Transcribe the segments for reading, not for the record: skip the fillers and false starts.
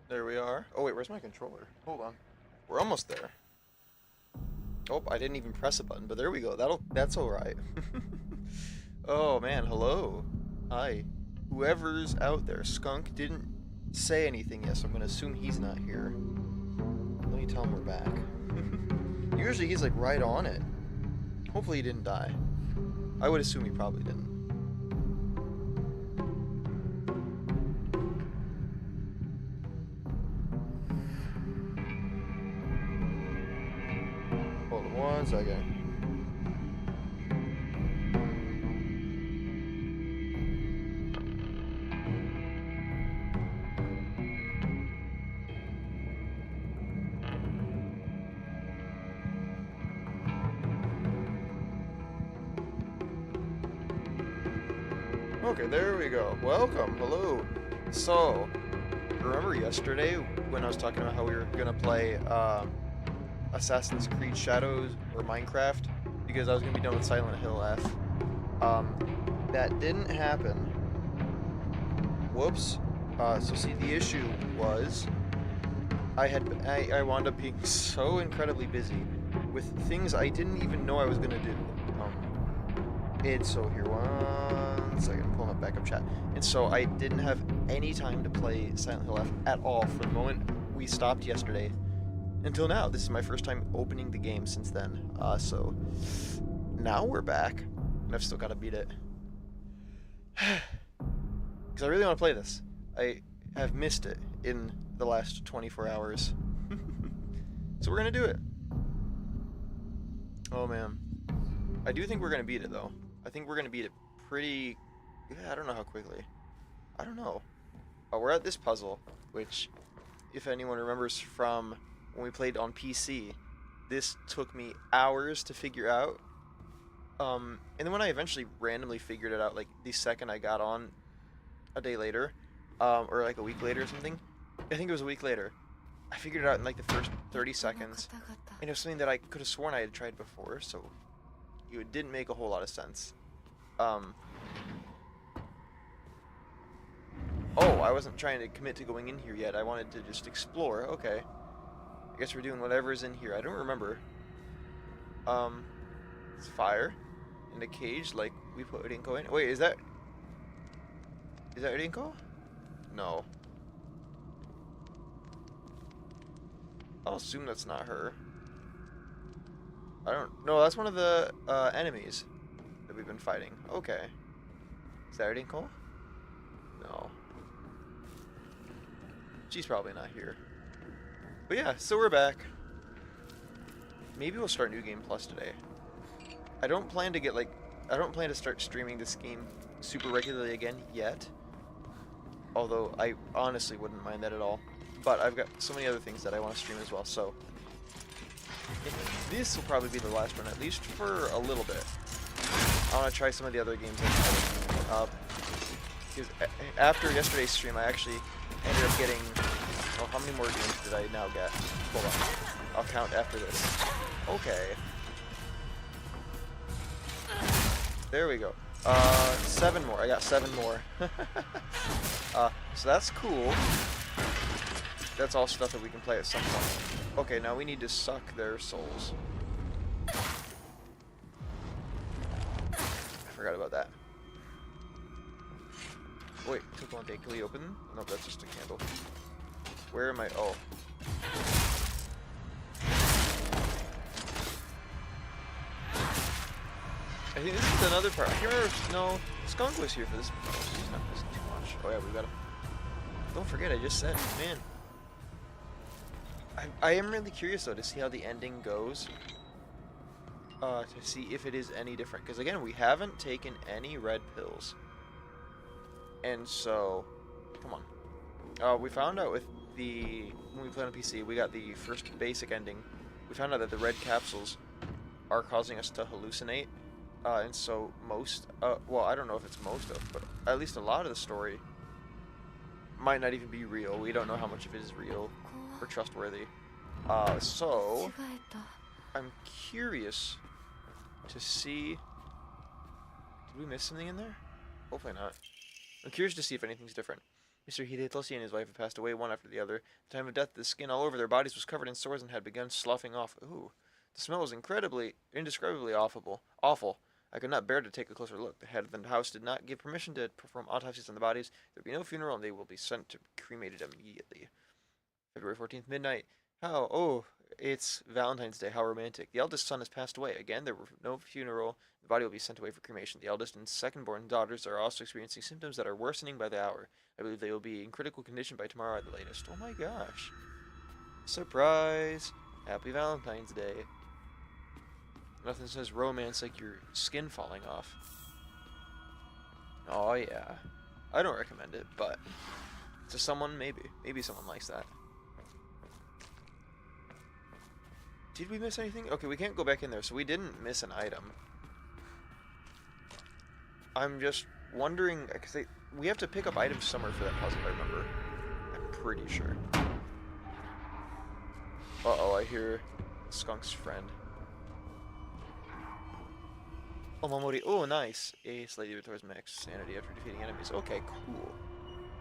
There we are. Oh wait, where's my controller? Hold on. We're almost there. Oh, I didn't even press a button, but there we go. That's all right. Oh man, hello. Hi. Whoever's out there, Skunk didn't say anything yet, so I'm gonna assume he's not here. Let me tell him we're back. Usually he's like right on it. Hopefully he didn't die. I would assume he probably didn't. Hold on one second. Okay, there we go. Welcome. Hello. So, remember yesterday when I was talking about how we were gonna play Assassin's Creed Shadows or Minecraft because I was gonna be done with Silent Hill F. That didn't happen. Whoops. So see, the issue was I wound up being so incredibly busy with things I didn't even know I was gonna do. So here, 1 second, pull up backup chat. And so I didn't have any time to play Silent Hill F at all from the moment we stopped yesterday until now. This is my first time opening the game since then. So now we're back, and I've still got to beat it. Because I really want to play this. I have missed it in the last 24 hours. So we're going to do it. Oh man. I do think we're going to beat it though. I think we're going to beat it pretty... Yeah, I don't know how quickly. I don't know. We're at this puzzle, which, if anyone remembers from when we played on PC, this took me hours to figure out. And then when I eventually randomly figured it out, like the second I got on a day later, or like a week later or something, I think it was a week later, I figured it out in like the first 30 seconds. And it was something that I could have sworn I had tried before, so it didn't make a whole lot of sense. Oh, I wasn't trying to commit to going in here yet. I wanted to just explore. Okay. I guess we're doing whatever's in here. I don't remember. It's fire in a cage like we put Rinko in. Wait, is that Rinko? No. I'll assume that's not her. I don't... No, that's one of the enemies that we've been fighting. Okay. Is that Rinko? No. She's probably not here. But yeah, so we're back. Maybe we'll start New Game Plus today. I don't plan to start streaming this game super regularly again yet. Although I honestly wouldn't mind that at all. But I've got so many other things that I want to stream as well, so this will probably be the last one, at least for a little bit. I want to try some of the other games I have. Because after yesterday's stream, I actually ended up getting... Oh, how many more games did I now get? Hold on. I'll count after this. Okay. There we go. 7 more. I got 7 more. So that's cool. That's all stuff that we can play at some point. Okay, now we need to suck their souls. I forgot about that. Wait, took one day. Can we open them? No, that's just a candle. Where am I? Oh. I think this is another part. I can't remember if... No, Skunk was here for this. Oh, he's not missing too much. Oh yeah, we gotta... Don't forget, I just said, man. I am really curious though to see how the ending goes. To see if it is any different. Because again, we haven't taken any red pills. And so... Come on. We found out with the... When we played on PC, we got the first basic ending. We found out that the red capsules are causing us to hallucinate. And so most... well, I don't know if it's most of, but at least a lot of the story might not even be real. We don't know how much of it is real or trustworthy. So I'm curious to see... Did we miss something in there? Hopefully not. I'm curious to see if anything's different. Mr. Hidetoshi and his wife had passed away one after the other. At the time of death, the skin all over their bodies was covered in sores and had begun sloughing off. Ooh. The smell was indescribably awful. I could not bear to take a closer look. The head of the house did not give permission to perform autopsies on the bodies. There will be no funeral, and they will be sent to cremated immediately. February 14th, midnight. How? Oh, it's Valentine's Day. How romantic. The eldest son has passed away. Again, there will no funeral. The body will be sent away for cremation. The eldest and second-born daughters are also experiencing symptoms that are worsening by the hour. I believe they will be in critical condition by tomorrow at the latest. Oh my gosh. Surprise. Happy Valentine's Day. Nothing says romance like your skin falling off. Oh yeah. I don't recommend it, but to someone, maybe. Maybe someone likes that. Did we miss anything? Okay, we can't go back in there, so we didn't miss an item. I'm just wondering, because we have to pick up items somewhere for that puzzle, I remember. I'm pretty sure. Uh-oh, I hear Skunk's friend. Omamori. Oh, nice. A slightly restores max sanity after defeating enemies. Okay, cool.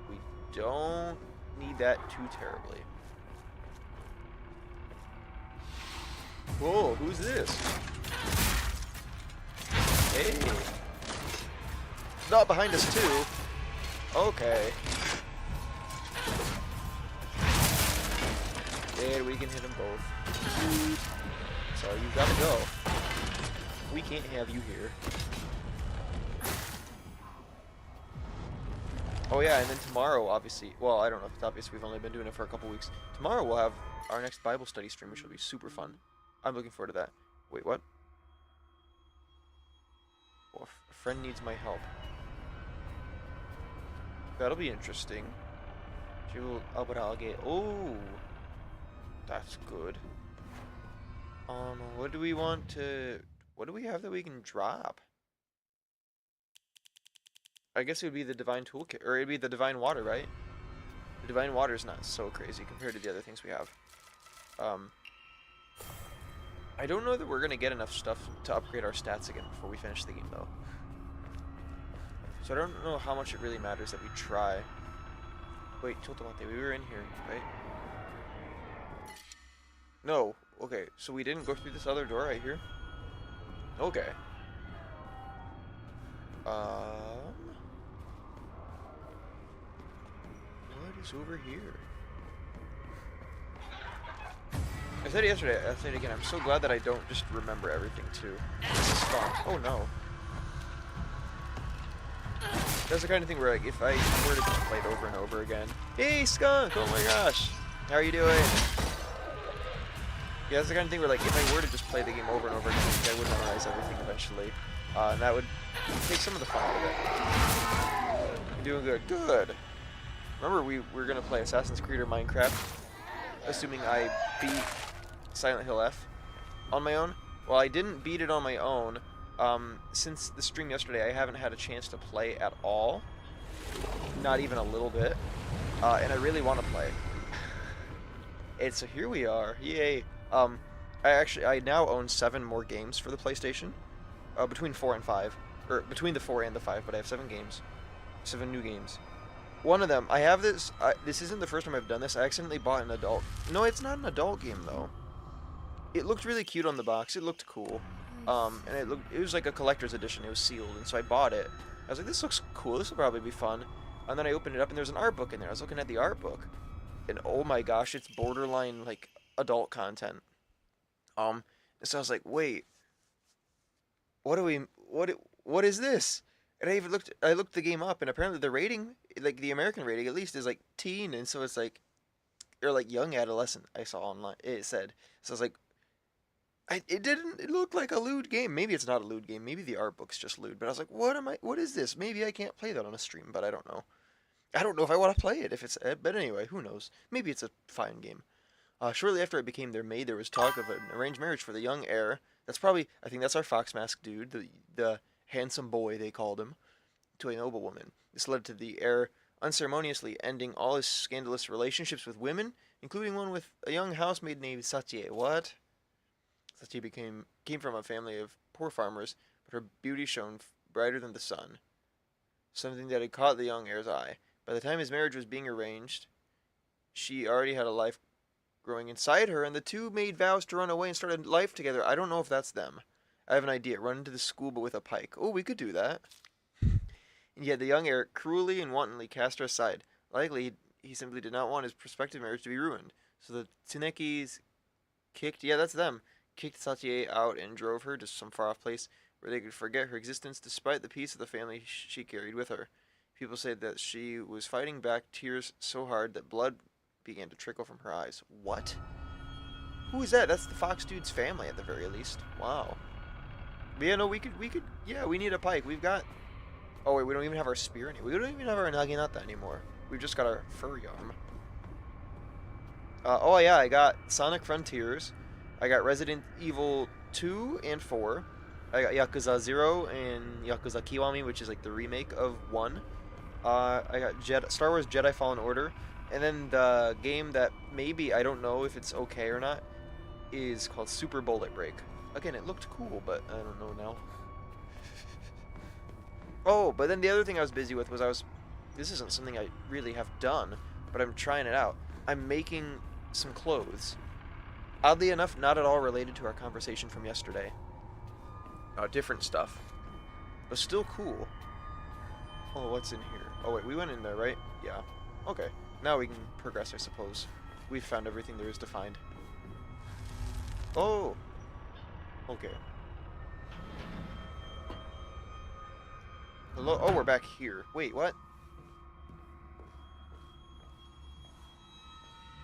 We don't need that too terribly. Whoa, who's this? Hey. Not behind us too. Okay. And we can hit them both. So you gotta go. We can't have you here. Oh yeah, and then tomorrow, obviously, well, I don't know if it's obvious, we've only been doing it for a couple weeks. Tomorrow we'll have our next Bible study stream, which will be super fun. I'm looking forward to that. Wait, what? Well, a friend needs my help. That'll be interesting. Jewel Albarage. Oh, that's good. What do we want to... What do we have that we can drop? I guess it would be the Divine Toolkit, or it'd be the Divine Water, right? The Divine Water is not so crazy compared to the other things we have. I don't know that we're going to get enough stuff to upgrade our stats again before we finish the game, though. So I don't know how much it really matters that we try. Wait, Chotomate, we were in here, right? No. Okay, so we didn't go through this other door right here? Okay. What is over here? I said it yesterday, I'll say it again, I'm so glad that I don't just remember everything too. This is fun. Oh no. That's the kind of thing where, like, if I were to just play it over and over again. Hey, Skunk! Oh my gosh! How are you doing? Yeah, that's the kind of thing where, like, if I were to just play the game over and over again, I would memorize everything eventually. And that would take some of the fun out of it. I'm doing good. Good! Remember, we were going to play Assassin's Creed or Minecraft, assuming I beat Silent Hill F on my own. Well, I didn't beat it on my own. Since the stream yesterday, I haven't had a chance to play at all. Not even a little bit. And I really want to play. And so here we are. Yay. I now own 7 more games for the PlayStation. Between 4 and 5. Or between the 4 and the 5, but I have 7 games. 7 new games. One of them, I have this, this isn't the first time I've done this, I accidentally bought an adult. No, it's not an adult game though. It looked really cute on the box, it looked cool. And it was like a collector's edition, it was sealed, and so I bought it. I was like, this looks cool, this will probably be fun. And then I opened it up and there's an art book in there. I was looking at the art book. And oh my gosh, it's borderline like adult content. And so I was like, wait, what is this? And I looked the game up, and apparently the rating, like the American rating at least, is like teen, and so it's like, or like young adolescent. I saw online it said. So I was like, it looked like a lewd game. Maybe it's not a lewd game. Maybe the art book's just lewd. But I was like, what is this? Maybe I can't play that on a stream, but I don't know. I don't know if I want to play it. But anyway, who knows? Maybe it's a fine game. Shortly after I became their maid, there was talk of an arranged marriage for the young heir. I think that's our fox mask dude, the handsome boy they called him, to a noble woman. This led to the heir unceremoniously ending all his scandalous relationships with women, including one with a young housemaid named Satie. What? Satie came from a family of poor farmers, but her beauty shone brighter than the sun, something that had caught the young heir's eye. By the time his marriage was being arranged, she already had a life growing inside her, and the two made vows to run away and start a life together. I don't know if that's them. I have an idea. Run into the school, but with a pike. Oh, we could do that. And yet the young heir cruelly and wantonly cast her aside. Likely, he simply did not want his prospective marriage to be ruined. So the Tsunekis kicked Satie out and drove her to some far-off place where they could forget her existence despite the peace of the family she carried with her. People say that she was fighting back tears so hard that blood began to trickle from her eyes. What? Who is that? That's the fox dude's family at the very least. Wow. But yeah, no, we could, yeah, we need a pike. We've got, oh wait, we don't even have our spear anymore. We don't even have our naginata anymore. We've just got our furry arm. Oh yeah, I got Sonic Frontiers. I got Resident Evil 2 and 4. I got Yakuza 0 and Yakuza Kiwami, which is like the remake of 1. I got Star Wars Jedi Fallen Order. And then the game that maybe, I don't know if it's okay or not, is called Super Bullet Break. Again, it looked cool, but I don't know now. Oh, but then the other thing I was busy with was this isn't something I really have done, but I'm trying it out. I'm making some clothes. Oddly enough, not at all related to our conversation from yesterday. Different stuff. But still cool. Oh, what's in here? Oh, wait, we went in there, right? Yeah. Okay. Now we can progress, I suppose. We've found everything there is to find. Oh! Okay. Hello? Oh, we're back here. Wait, what?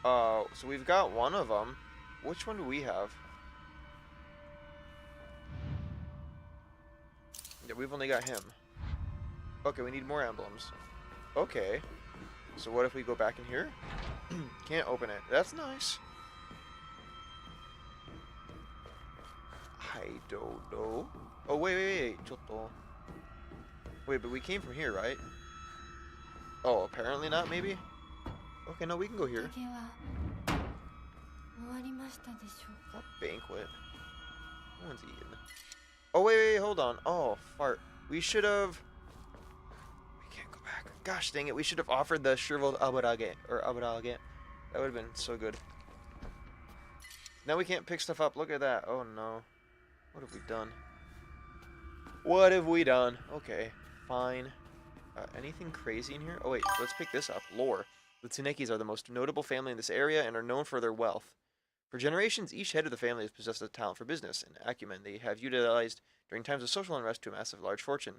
So we've got one of them. Which one do we have? Yeah, we've only got him. Okay, we need more emblems. Okay. So what if we go back in here? Can't open it. That's nice. I don't know. Oh, wait. Chotto. Wait, but we came from here, right? Oh, apparently not, maybe? Okay, no, we can go here. A banquet. No one's eating. Oh, wait, hold on. Oh, fart. We should have... We can't go back. Gosh dang it, we should have offered the shriveled aburage. Or aburage. That would have been so good. Now we can't pick stuff up. Look at that. Oh, no. What have we done? What have we done? Okay, fine. Anything crazy in here? Oh, wait, let's pick this up. Lore. The Tsunekis are the most notable family in this area and are known for their wealth. For generations, each head of the family has possessed a talent for business and acumen they have utilized during times of social unrest to amass a large fortune.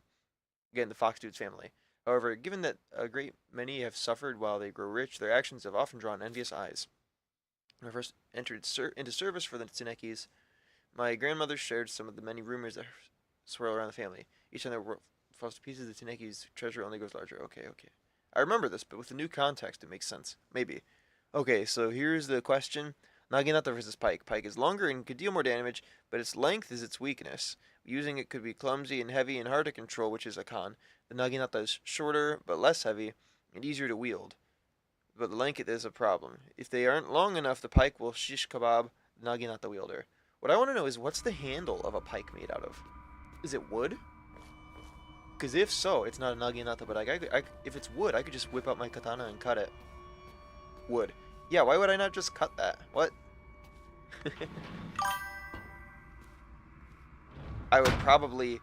Again, the Fox Dudes family. However, given that a great many have suffered while they grow rich, their actions have often drawn envious eyes. When I first entered into service for the Tsunekis, my grandmother shared some of the many rumors that swirl around the family. Each time the world falls to pieces, the Tsuneki's treasure only grows larger. Okay. I remember this, but with the new context, it makes sense. Maybe. Okay, so here's the question. Naginata versus Pike. Pike is longer and could deal more damage, but its length is its weakness. Using it could be clumsy and heavy and hard to control, which is a con. The Naginata is shorter, but less heavy, and easier to wield. But the length is a problem. If they aren't long enough, the Pike will shish kebab the Naginata wielder. What I want to know is, what's the handle of a pike made out of? Is it wood? Because if so, it's not a naginata, but if it's wood, I could just whip out my katana and cut it. Wood. Yeah, why would I not just cut that? What? I would probably...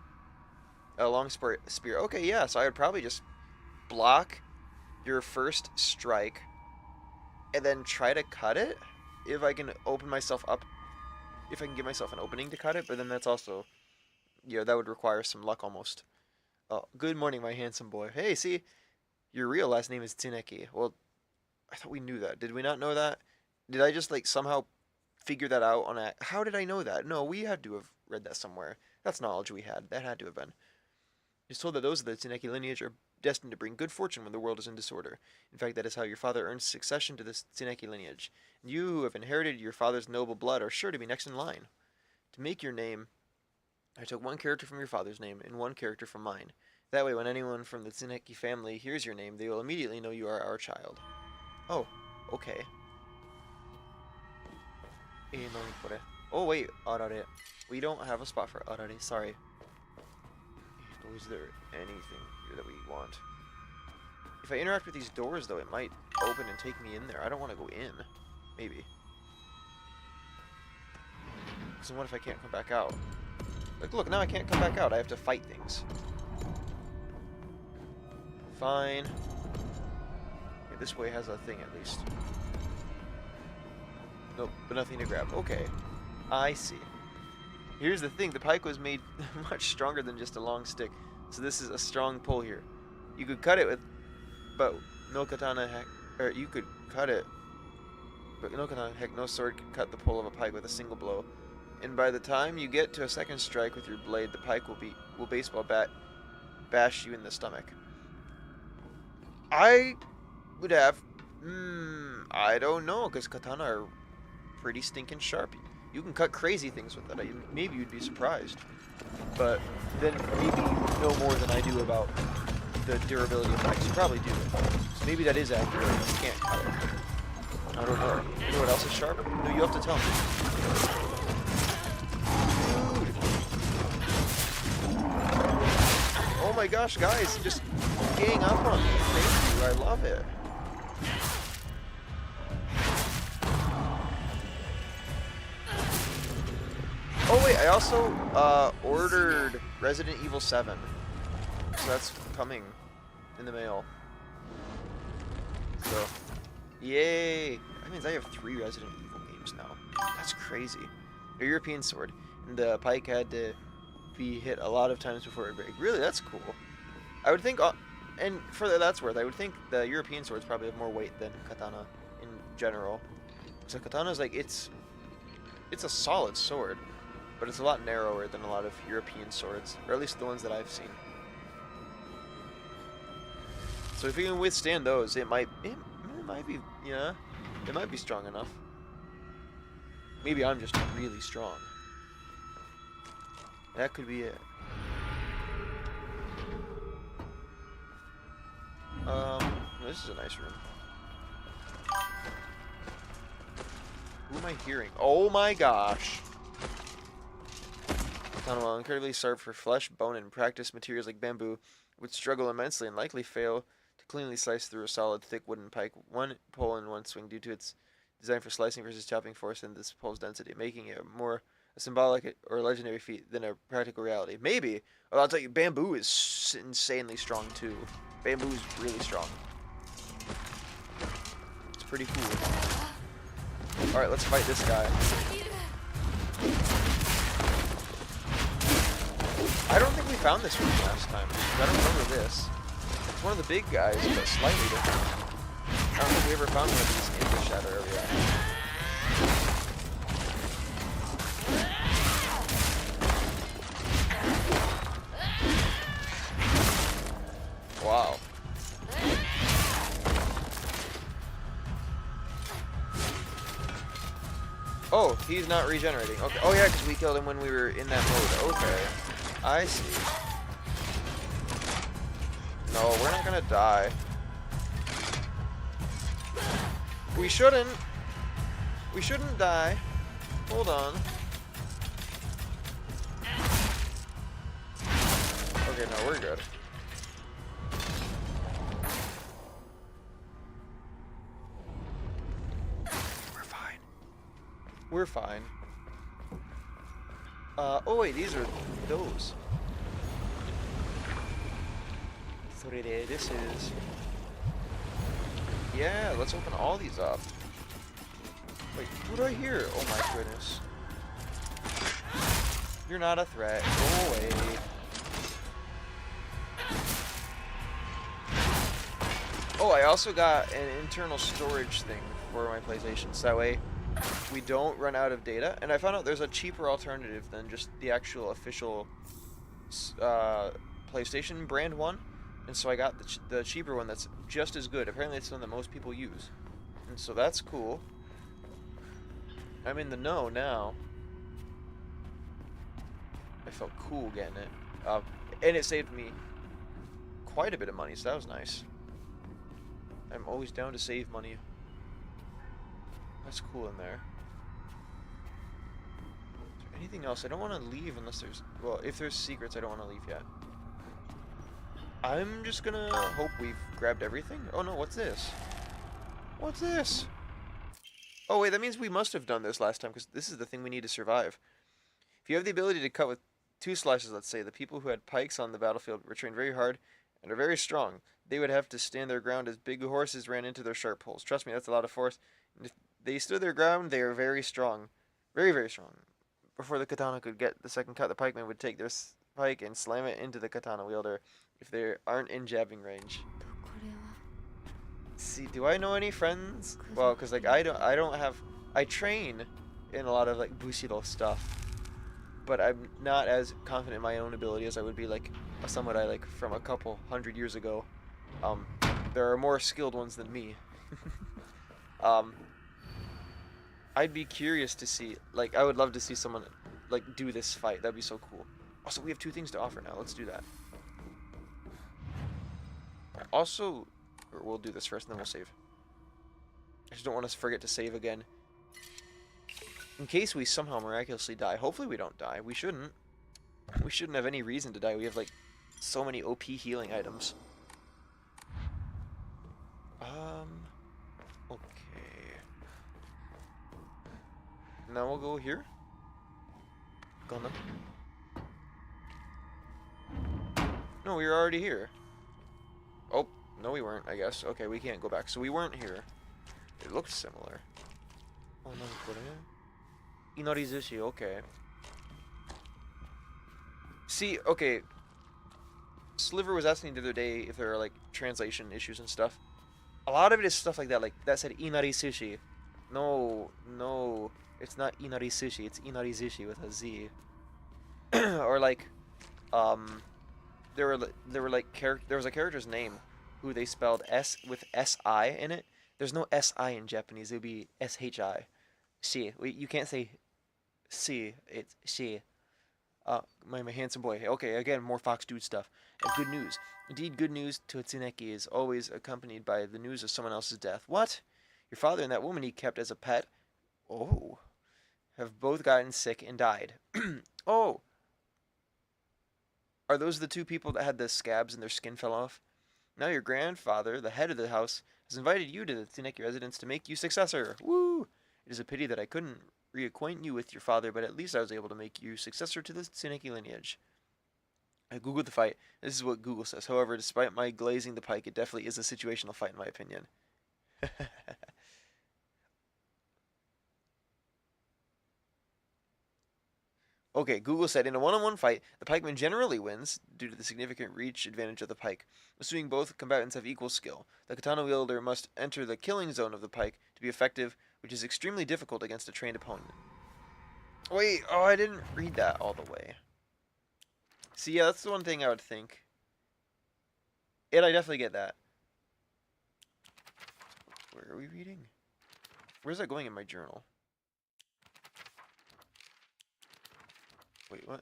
A long spear. Okay, yeah, so I would probably just block your first strike and then try to cut it if I can open myself up. If I can give myself an opening to cut it, but then that's also... Yeah, that would require some luck almost. Oh, good morning, my handsome boy. Hey, see? Your real last name is Tsuneki. Well, I thought we knew that. Did we not know that? Did I just, like, somehow figure that out on a... How did I know that? No, we had to have read that somewhere. That's knowledge we had. That had to have been. It's told that those of the Tsuneki lineage are destined to bring good fortune when the world is in disorder. In fact, that is how your father earns succession to this Tsuneki lineage. And you who have inherited your father's noble blood are sure to be next in line. To make your name... I took one character from your father's name and one character from mine. That way, when anyone from the Tsuneki family hears your name, they will immediately know you are our child. Oh, okay. Oh, wait, arare. We don't have a spot for arare, sorry. Is there anything here that we want? If I interact with these doors, though, it might open and take me in there. I don't want to go in. Maybe. So what if I can't come back out? Like, look, now I can't come back out. I have to fight things. Fine. Okay, this way has a thing, at least. Nope, but nothing to grab. Okay. I see. Here's the thing. The pike was made much stronger than just a long stick. So this is a strong pull here. You could cut it with... But no katana heck... Or you could cut it. But no katana heck, no sword could cut the pull of a pike with a single blow. And by the time you get to a second strike with your blade, the pike will baseball bat bash you in the stomach. I would have... I don't know, because katana are pretty stinking sharp. You can cut crazy things with it. Maybe you'd be surprised. But then maybe you know more than I do about the durability of pikes. You probably do. So maybe that is accurate. You can't cut it. I don't know. You know what else is sharp? No, you have to tell me. Dude. Oh my gosh, guys, just gang up on me. Thank you, I love it. Oh wait, I also ordered Resident Evil 7. So that's coming in the mail. So, yay! That means I have 3 Resident Evil games now. That's crazy. A European sword. And the pike had to be hit a lot of times before it would break. Really, that's cool. I would think, and for that's worth, I would think the European swords probably have more weight than katana in general. So katana's like, it's a solid sword, but it's a lot narrower than a lot of European swords, or at least the ones that I've seen. So if you can withstand those, it might be, yeah, it might be strong enough. Maybe I'm just really strong. That could be it. This is a nice room. Who am I hearing? Oh my gosh! Katana, while incredibly sharp for flesh, bone, and practice materials like bamboo, would struggle immensely and likely fail to cleanly slice through a solid, thick wooden pike. One pull in one swing due to its design for slicing versus chopping force and this pole's density, making it more a symbolic or legendary feat than a practical reality. Maybe. Well, I'll tell you, bamboo is insanely strong too. Bamboo is really strong. It's pretty cool. Alright, let's fight this guy. I don't think we found this one last time. I don't remember this. It's one of the big guys, but slightly different. I don't think we ever found one of these in the shadow area. Wow. Oh, he's not regenerating. Okay. Oh yeah, because we killed him when we were in that mode. Okay. I see. No, we're not gonna die. We shouldn't. We shouldn't die. Hold on. Okay, no, we're good. We're fine. We're fine. Oh wait, these are those. This is... Yeah, let's open all these up. Wait, who do I hear? Oh my goodness. You're not a threat. Go away. Oh, I also got an internal storage thing for my PlayStation, so that way we don't run out of data. And I found out there's a cheaper alternative than just the actual official PlayStation brand one. And so I got the cheaper one that's just as good. Apparently it's one that most people use. And so that's cool. I'm in the know now. I felt cool getting it. And it saved me quite a bit of money, so that was nice. I'm always down to save money. That's cool in there. Is there anything else? I don't want to leave unless there's... Well, if there's secrets, I don't want to leave yet. I'm just gonna hope we've grabbed everything. Oh no, what's this? What's this? Oh wait, that means we must have done this last time, because this is the thing we need to survive. If you have the ability to cut with 2 slashes, let's say, the people who had pikes on the battlefield were trained very hard and are very strong. They would have to stand their ground as big horses ran into their sharp poles. Trust me, that's a lot of force. And if they stood their ground, they are very strong. Very, very strong. Before the katana could get the second cut, the pikeman would take their pike and slam it into the katana wielder if they aren't in jabbing range. See, do I know any friends? Well, because like I don't have... I train in a lot of like Bushido stuff, but I'm not as confident in my own ability as I would be like a samurai like from a couple hundred years ago. There are more skilled ones than me. I'd be curious to see, like, I would love to see someone like do this fight. That'd be so cool. Also, we have 2 things to offer now. Let's do that. Also, or we'll do this first and then we'll save. I just don't want to forget to save again. In case we somehow miraculously die. Hopefully we don't die. We shouldn't. We shouldn't have any reason to die. We have, like, so many OP healing items. Okay. Now we'll go here. Gonna. No, we were already here. Oh, no we weren't, I guess. Okay, we can't go back. So we weren't here. It looked similar. Oh no, Inorizushi, okay. See, okay. Sliver was asking the other day if there are, like, translation issues and stuff. A lot of it is stuff like that. Like, that said Inari-sushi. No, no. It's not Inari-sushi. It's Inari-zushi with a Z. Or, like, there was a character's name who they spelled S with S-I in it. There's no S-I in Japanese. It would be S-H-I. She. You can't say C. It's she. My handsome boy. Okay, again, more Fox Dude stuff. And good news. Indeed, good news to Tsuneki is always accompanied by the news of someone else's death. What? Your father and that woman he kept as a pet? Oh. Have both gotten sick and died. Oh. Are those the two people that had the scabs and their skin fell off? Now your grandfather, the head of the house, has invited you to the Tsuneki residence to make you successor. Woo! It is a pity that I couldn't reacquaint you with your father, but at least I was able to make you successor to the Tsuneki lineage. I googled the fight. This is what Google says. However, despite my glazing the pike, it definitely is a situational fight in my opinion. Okay, Google said, in a one-on-one fight, the pikeman generally wins due to the significant reach advantage of the pike. Assuming both combatants have equal skill, the katana wielder must enter the killing zone of the pike to be effective, which is extremely difficult against a trained opponent. Wait, oh, I didn't read that all the way. See, yeah, that's the one thing I would think. And I definitely get that. Where are we reading? Where's that going in my journal? Wait, what?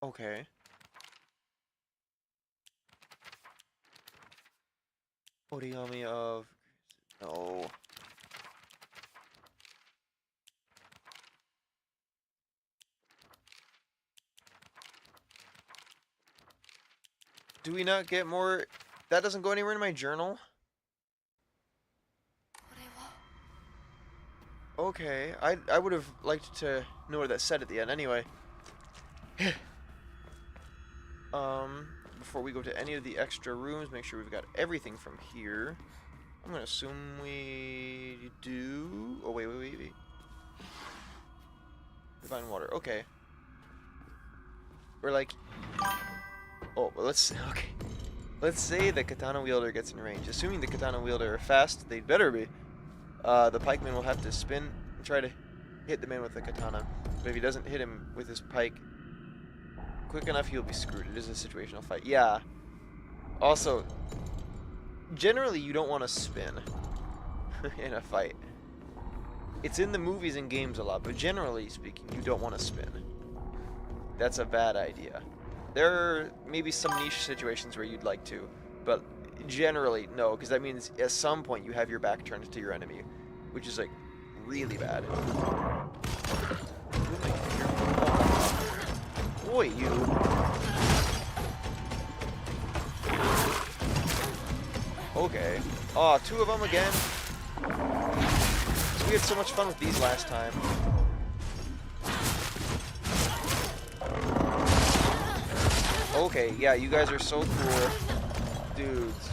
Okay. Origami of... No. Do we not get more... That doesn't go anywhere in my journal? Okay, I would have liked to know what that said at the end anyway. Before we go to any of the extra rooms, make sure we've got everything from here. I'm gonna assume we do... Oh, wait. Divine water, okay. We're like... Oh, well, let's... Okay. Let's say the katana wielder gets in range. Assuming the katana wielder are fast, they'd better be. The pikeman will have to spin and try to hit the man with the katana. But if he doesn't hit him with his pike quick enough, he'll be screwed. It is a situational fight. Yeah. Also, generally you don't want to spin in a fight. It's in the movies and games a lot, but generally speaking, you don't want to spin. That's a bad idea. There are maybe some niche situations where you'd like to, but generally, no, because that means at some point you have your back turned to your enemy, which is, like, really bad. Boy, you. Okay. Aw, two of them again. We had so much fun with these last time. Okay, yeah, you guys are so cool. Dudes.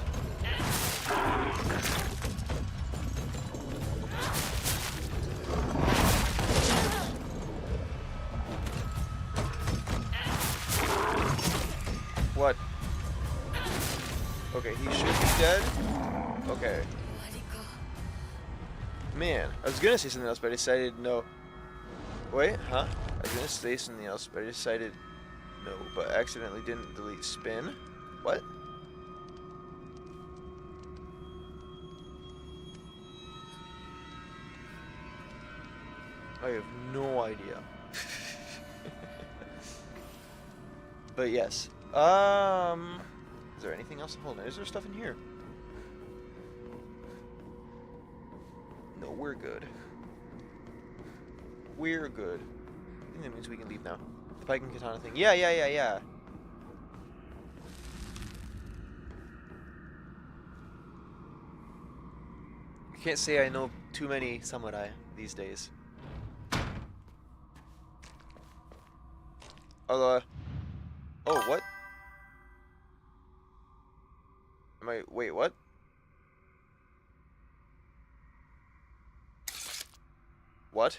What? Okay, he should be dead. Okay. Man, I was gonna say something else, but I decided no. Wait, huh? I was gonna say something else, but I decided no, but I accidentally didn't delete spin. What? I have no idea. But yes. Is there anything else? Hold on, is there stuff in here? No, we're good. We're good. I think that means we can leave now. The pike and katana thing. Yeah. I can't say I know too many samurai these days. Although, oh, what? Wait, what? What?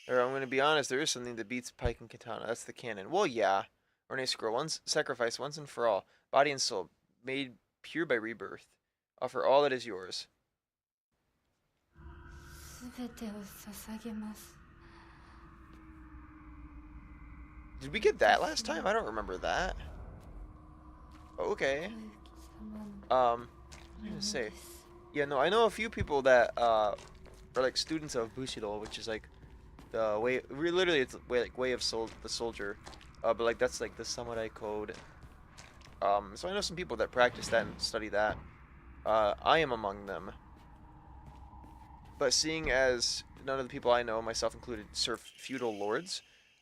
Or I'm gonna be honest, there is something that beats pike and katana. That's the canon. Well, yeah. Ornate scroll. Once sacrifice, once and for all. Body and soul, made pure by rebirth. Offer all that is yours. Did we get that last time? I don't remember that. Okay. What was I gonna say? Yeah, no, I know a few people that are like students of Bushido, which is like the way. Literally, it's way of the soldier. But like that's like the samurai code. So I know some people that practice that and study that. I am among them. But seeing as none of the people I know, myself included, serve feudal lords,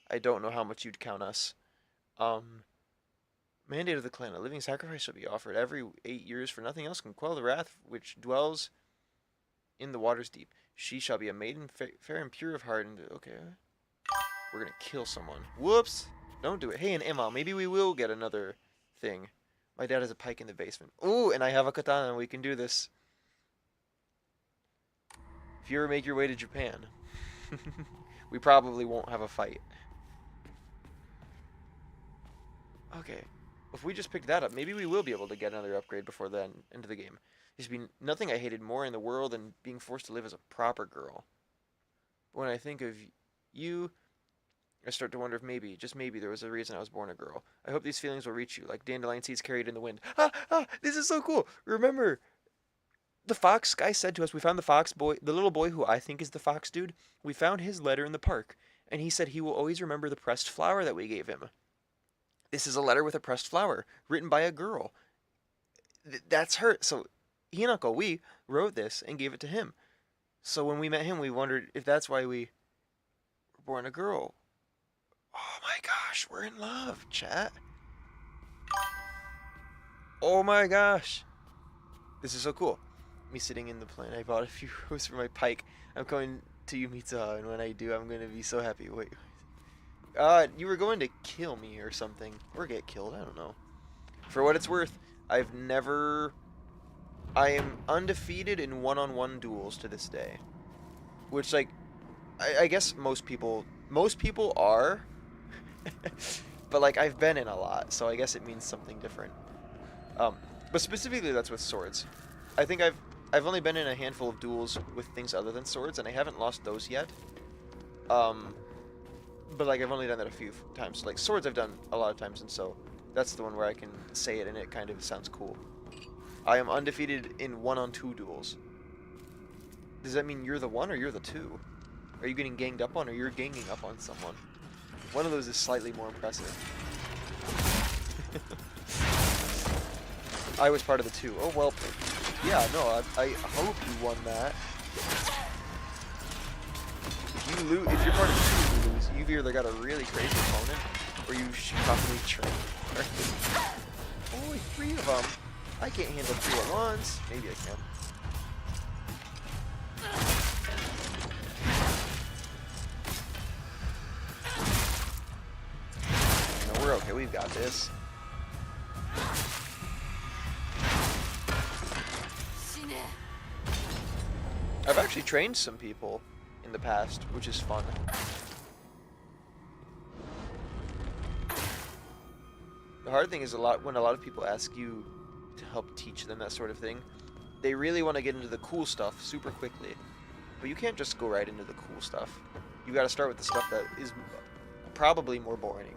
I don't know how much you'd count us. Mandate of the clan: a living sacrifice shall be offered every 8 years, for nothing else can quell the wrath which dwells in the waters deep. She shall be a maiden fair and pure of heart. And okay, we're gonna kill someone. Whoops! Don't do it. Hey, and Emma, maybe we will get another thing. My dad has a pike in the basement. Ooh, and I have a katana. We can do this. If you ever make your way to Japan, we probably won't have a fight. Okay. If we just pick that up, maybe we will be able to get another upgrade before the end of the game. There's been nothing I hated more in the world than being forced to live as a proper girl. But when I think of you, I start to wonder if maybe, just maybe, there was a reason I was born a girl. I hope these feelings will reach you, like dandelion seeds carried in the wind. This is so cool. Remember, the fox guy said to us, we found the fox boy, the little boy who I think is the fox dude. We found his letter in the park, and he said he will always remember the pressed flower that we gave him. This is a letter with a pressed flower, written by a girl. That's her. So Hinako, we wrote this and gave it to him. So when we met him, we wondered if that's why we were born a girl. Oh my gosh, we're in love, chat. Oh my gosh. This is so cool. Me sitting in the plane. I bought a few roses for my pike. I'm going to you, Mitsuha, and when I do, I'm going to be so happy. Wait. You were going to kill me or something. Or get killed, I don't know. For what it's worth, I am undefeated in one-on-one duels to this day. Which, like, I guess most people are. But, like, I've been in a lot, so I guess it means something different. But specifically, that's with swords. I think I've only been in a handful of duels with things other than swords, and I haven't lost those yet. But like I've only done that a few times. Like swords I've done a lot of times, and so that's the one where I can say it and it kind of sounds cool. I am undefeated in 1-on-2 duels. Does that mean you're the 1 or you're the 2? Are you getting ganged up on or you're ganging up on someone? One of those is slightly more impressive. I was part of the 2. Oh well. Yeah, no, I hope you won that. If you're part of 2, you lose. You've either got a really crazy opponent, or you should probably train. Only 3 of them. I can't handle 3 at once. Maybe I can. No, we're okay. We've got this. I've actually trained some people in the past, which is fun. The hard thing is when a lot of people ask you to help teach them that sort of thing, they really want to get into the cool stuff super quickly. But you can't just go right into the cool stuff. You got to start with the stuff that is probably more boring,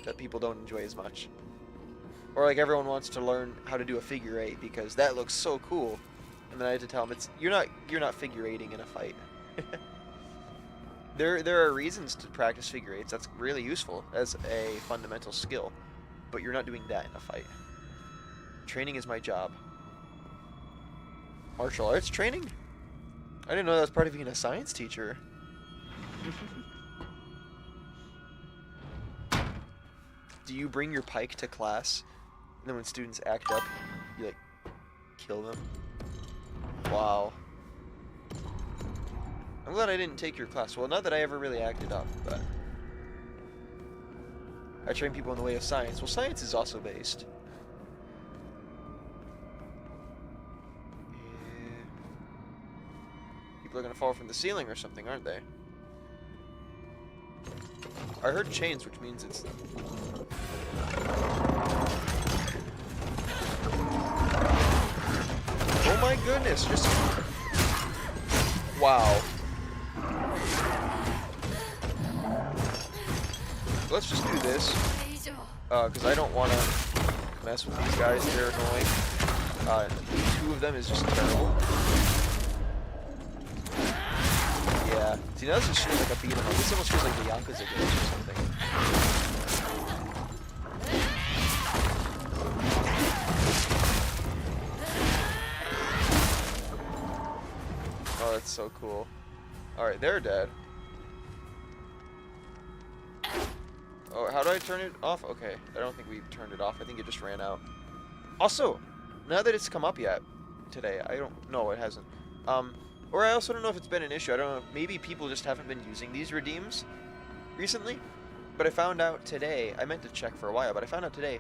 that people don't enjoy as much. Or like everyone wants to learn how to do a figure 8 because that looks so cool. And then I had to tell them you're not figure 8ing in a fight. there are reasons to practice figure eights. That's really useful as a fundamental skill, but you're not doing that in a fight. Training is my job. Martial arts training? I didn't know that was part of being a science teacher. Do you bring your pike to class, and then when students act up, you like kill them? Wow. I'm glad I didn't take your class. Well, not that I ever really acted up, but I train people in the way of science. Well, science is also based. Yeah. People are gonna fall from the ceiling or something, aren't they? I heard chains, which means it's... Oh my goodness, just... Wow. Let's just do this, because I don't want to mess with these guys. They're annoying. Two of them is just terrible. Yeah. See, now this just feels like a beat 'em up. This almost feels like the Yakuza games or something. Oh, that's so cool. Alright, they're dead. Oh, how do I turn it off? Okay, I don't think we turned it off. I think it just ran out. Also, now that it's come up yet today, I don't know, it hasn't. Or I also don't know if it's been an issue. I don't know. Maybe people just haven't been using these redeems recently. But I found out today, I meant to check for a while, but I found out today,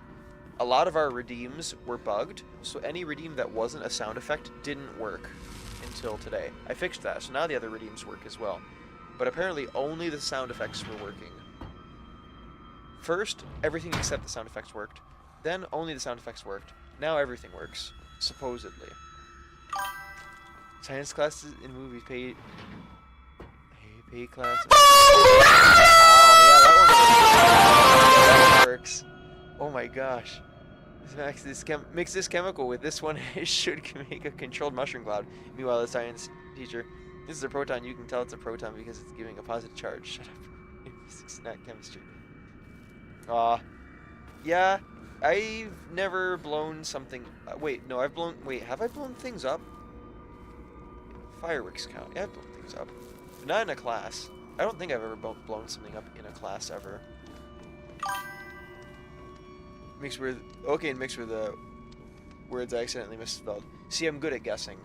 a lot of our redeems were bugged. So any redeem that wasn't a sound effect didn't work until today. I fixed that, so now the other redeems work as well. But apparently only the sound effects were working. First, everything except the sound effects worked. Then only the sound effects worked. Now everything works, supposedly. Science classes in movies paid. Hey, paid classes. Oh, yeah, that one works. Oh my gosh. Mix this chemical with this one. It should make a controlled mushroom cloud. Meanwhile, the science teacher. This is a proton. You can tell it's a proton because it's giving a positive charge. Shut up. Physics, not chemistry. Yeah, I've never blown something... wait, no, I've blown... Wait, have I blown things up? Fireworks count. Yeah, I've blown things up. But not in a class. I don't think I've ever blown something up in a class ever. Mixed with... Okay, and mixed with the words I accidentally misspelled. See, I'm good at guessing.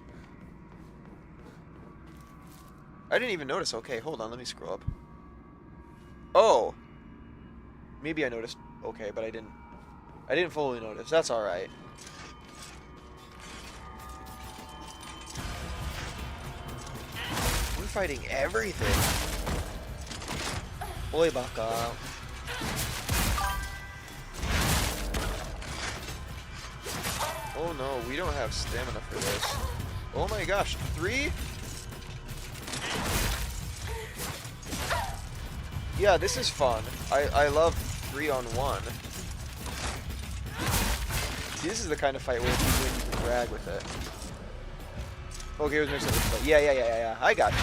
I didn't even notice. Okay, hold on, let me scroll up. Oh! Maybe I noticed. Okay, but I didn't fully notice. That's alright. We're fighting everything. Oi, baka. Oh no, we don't have stamina for this. Oh my gosh, 3? Yeah, this is fun. I love 3-on-1. See, this is the kind of fight where if you win, you can brag with it. Okay, it was mixed up with fight. Yeah. I gotcha.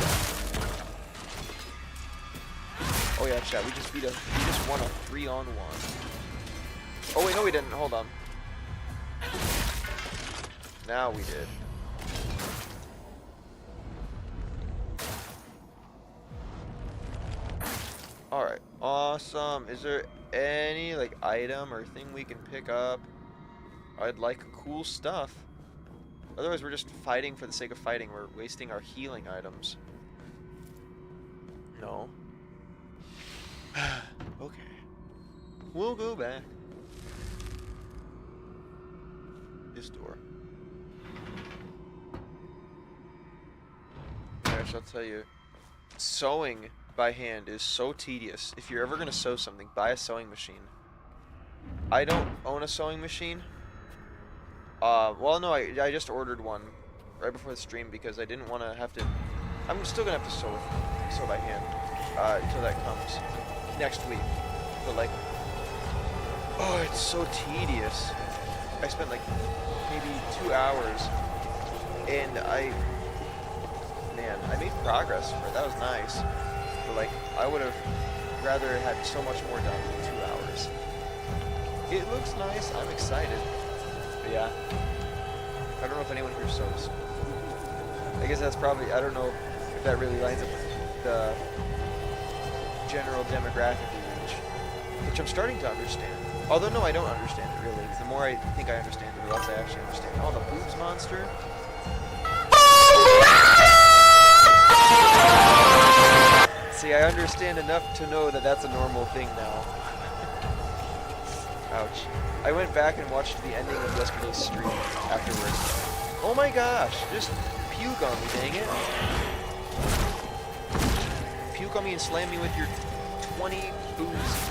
Oh yeah, chat. We just won a 3-on-1. Oh wait, no, we didn't. Hold on. Now we did. Alright, awesome. Is there any, like, item or thing we can pick up? I'd like cool stuff. Otherwise, we're just fighting for the sake of fighting. We're wasting our healing items. No. Okay. We'll go back. This door. Gosh, I'll tell you. Sewing by hand is so tedious. If you're ever gonna sew something, buy a sewing machine. I don't own a sewing machine. Well, no, I just ordered one right before the stream because I didn't want to have to. I'm still gonna have to sew by hand until that comes next week. But like, oh, it's so tedious. I spent like maybe 2 hours, and man, I made progress for it. That was nice. But like, I would have rather had so much more done in 2 hours. It looks nice. I'm excited. But yeah. I don't know if anyone here sews. I guess that's probably, I don't know if that really lines up with the general demographic we reach, which I'm starting to understand. Although, no, I don't understand it really. The more I think I understand it, the less I actually understand. Oh, the boobs monster? See, I understand enough to know that that's a normal thing now. Ouch. I went back and watched the ending of yesterday's stream afterwards. Oh my gosh, just puke on me, dang it. Puke on me and slam me with your 20 boobs.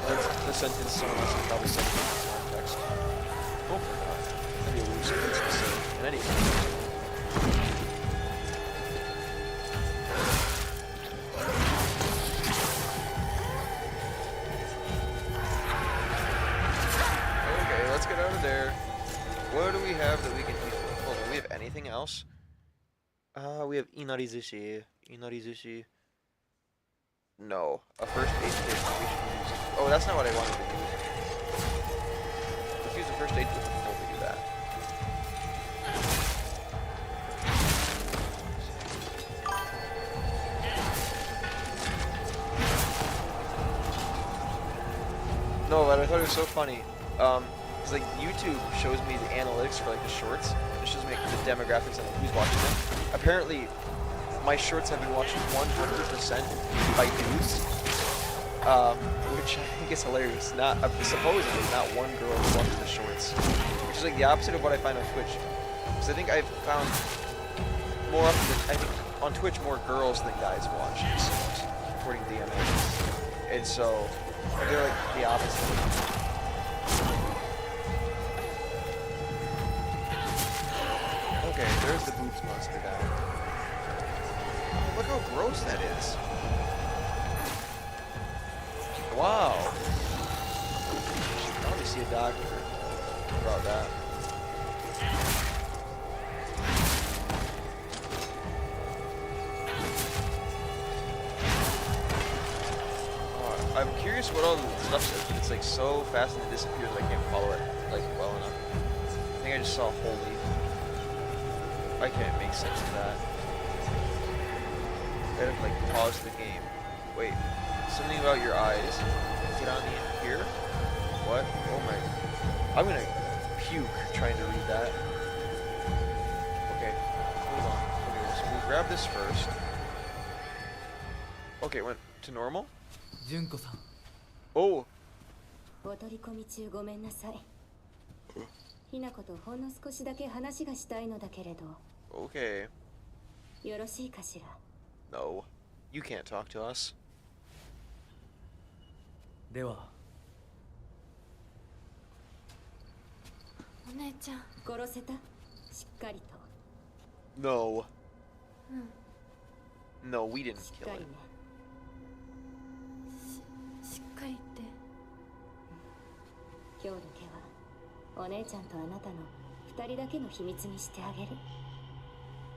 That's the sentence someone else would probably say in context. Hopefully not. That'd be a weird sentence to say. In any case. Okay, let's get out of there. What do we have that we can eat? Oh, do we have anything else? We have inarizushi. Inarizushi. No. A first aid kit. We should use. Oh, that's not what I wanted to use. Let's use the first aid kit before we do that. No, but I thought it was so funny. It's like YouTube shows me the analytics for like the shorts. It shows me like, the demographics and like, who's watching them. Apparently, my shorts have been watched 100% by dudes, which I think is hilarious. Not supposedly not one girl is watching the shorts, which is like the opposite of what I find on Twitch. Because I think I've found more often than I think on Twitch more girls than guys watch these shows, according to the analytics. And so they're like the opposite. Okay, there's the boobs monster guy. Look how gross that is. Wow. Should probably see a doctor about that. I'm curious what all the stuff says, but it's like so fast and it disappears I can't follow it like well enough. I think I just saw holy. I can't make sense of that. I gotta like pause the game. Wait, something about your eyes. Get on the here? What? Oh my. I'm gonna puke trying to read that. Okay, hold on. Okay, so we'll grab this first. Okay, went to normal? Oh! お取り込み中ごめんなさい。ひなことほんの少しだけ話がしたいのだけれど。Okay. よろしいかしら。No. You can't talk to us. では。お姉ちゃん。殺せた？しっかりと。No. No, we didn't kill him. しっかりって。今日だけはお姉ちゃんとあなたの二人だけの秘密にしてあげる。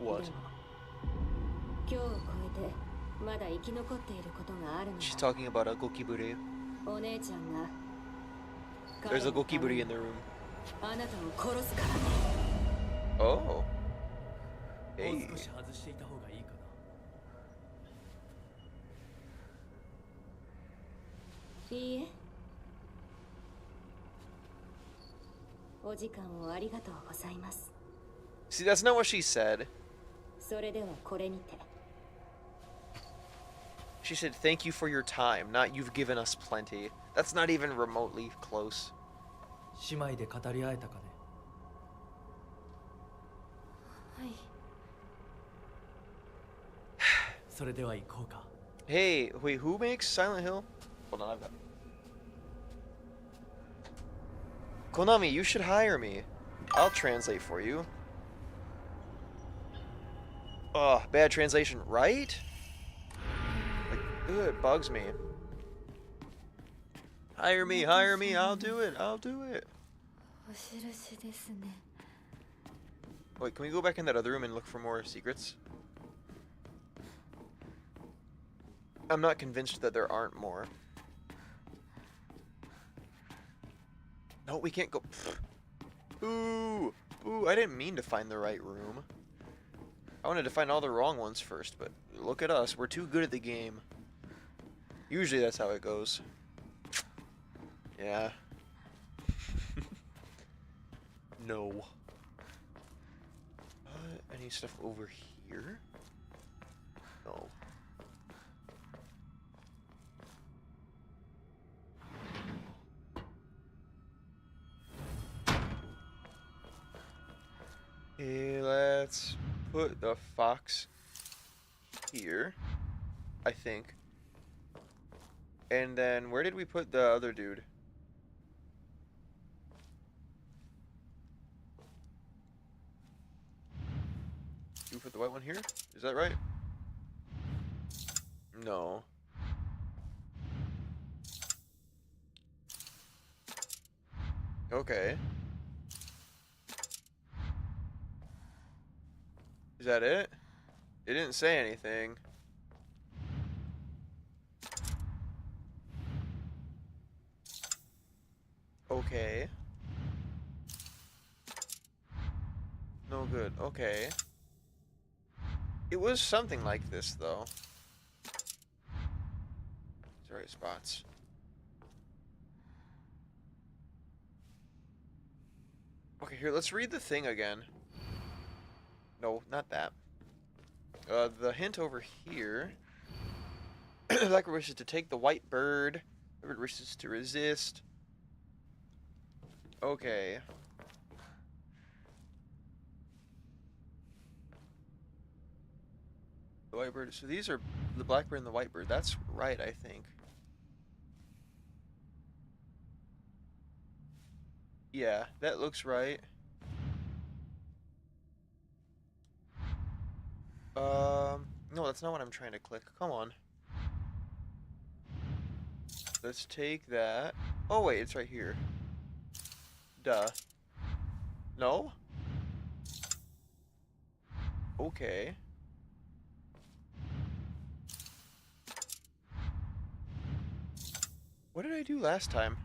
What? でも今日を超えてまだ生き残っていることがあるのだ。 She's talking about a gokiburi. お姉ちゃんが There's a gokiburi in the room. あなたを殺すからね。Oh. もう Hey. 少し外していた方がいいかな。いいえ。お時間をありがとうございます。 See, that's not what she said. それではこれにて。 She said, thank you for your time, not you've given us plenty. That's not even remotely close. 姉妹で語り合えたかね。はい。それでは行こうか。 Hey, wait, who makes Silent Hill? Hold on, I've got... Konami, you should hire me. I'll translate for you. Ugh, bad translation, right? Like, ugh, it bugs me. Hire me, I'll do it, I'll do it. お印ですね。 Wait, can we go back in that other room and look for more secrets? I'm not convinced that there aren't more. No, we can't go. Ooh, ooh, I didn't mean to find the right room. I wanted to find all the wrong ones first, but look at us. We're too good at the game. Usually that's how it goes. Yeah. No. Any stuff over here? No. Okay, let's put the fox here, I think. And then where did we put the other dude? Did we put the white one here? Is that right? No. Okay. Is that it? It didn't say anything. Okay. No good. Okay. It was something like this, though. Sorry, spots. Okay, here, let's read the thing again. No, not that. The hint over here. Blackbird wishes to take the white bird. Blackbird wishes to resist. Okay. The white bird. So these are the blackbird and the white bird. That's right, I think. Yeah, that looks right. No, that's not what I'm trying to click. Come on. Let's take that. Oh, wait, it's right here. Duh. No? Okay. What did I do last time?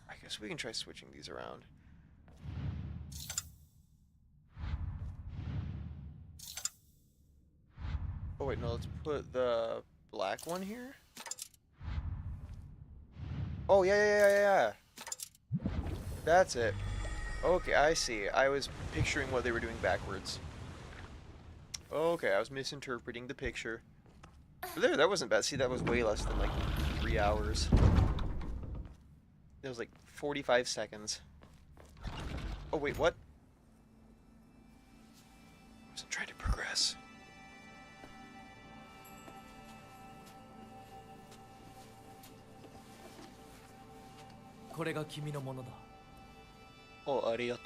I guess we can try switching these around. Oh wait, no, let's put the black one here. Oh, yeah. That's it. Okay, I see. I was picturing what they were doing backwards. Okay, I was misinterpreting the picture. But there, that wasn't bad. See, that was way less than like 3 hours. It was like 45 seconds. Oh wait, what? I wasn't trying to progress. Oh, arigato.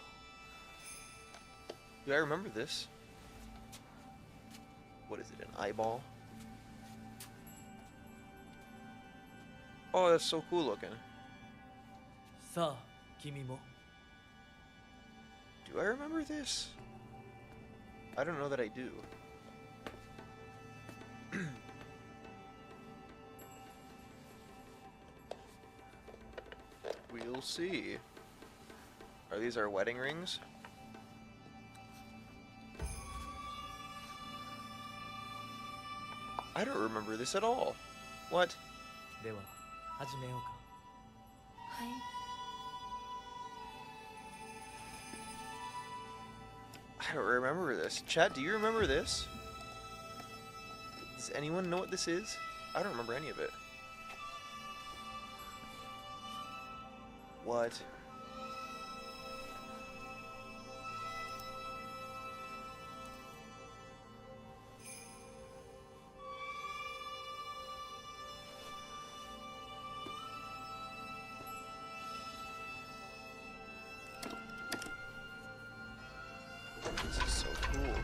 Do I remember this? What is it, an eyeball? Oh, that's so cool looking. さあ君も Do I remember this? I don't know that I do. We'll see. Are these our wedding rings? I don't remember this at all. What? では始めようかはい I don't remember this. Chat, do you remember this? Does anyone know what this is? I don't remember any of it. What? This is so cool.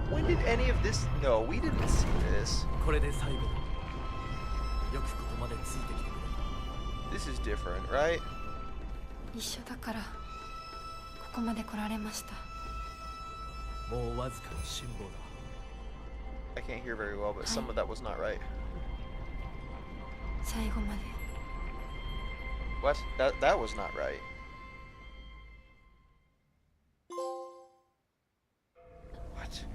When did any of this? No, we didn't see this. これで最後よくここまでついてきてくれ This is different, right? 一緒だからここまで来られました。もうわずかの辛抱だ。 I can't hear very well, but some of that was not right. 最後まで What? That was not right. What?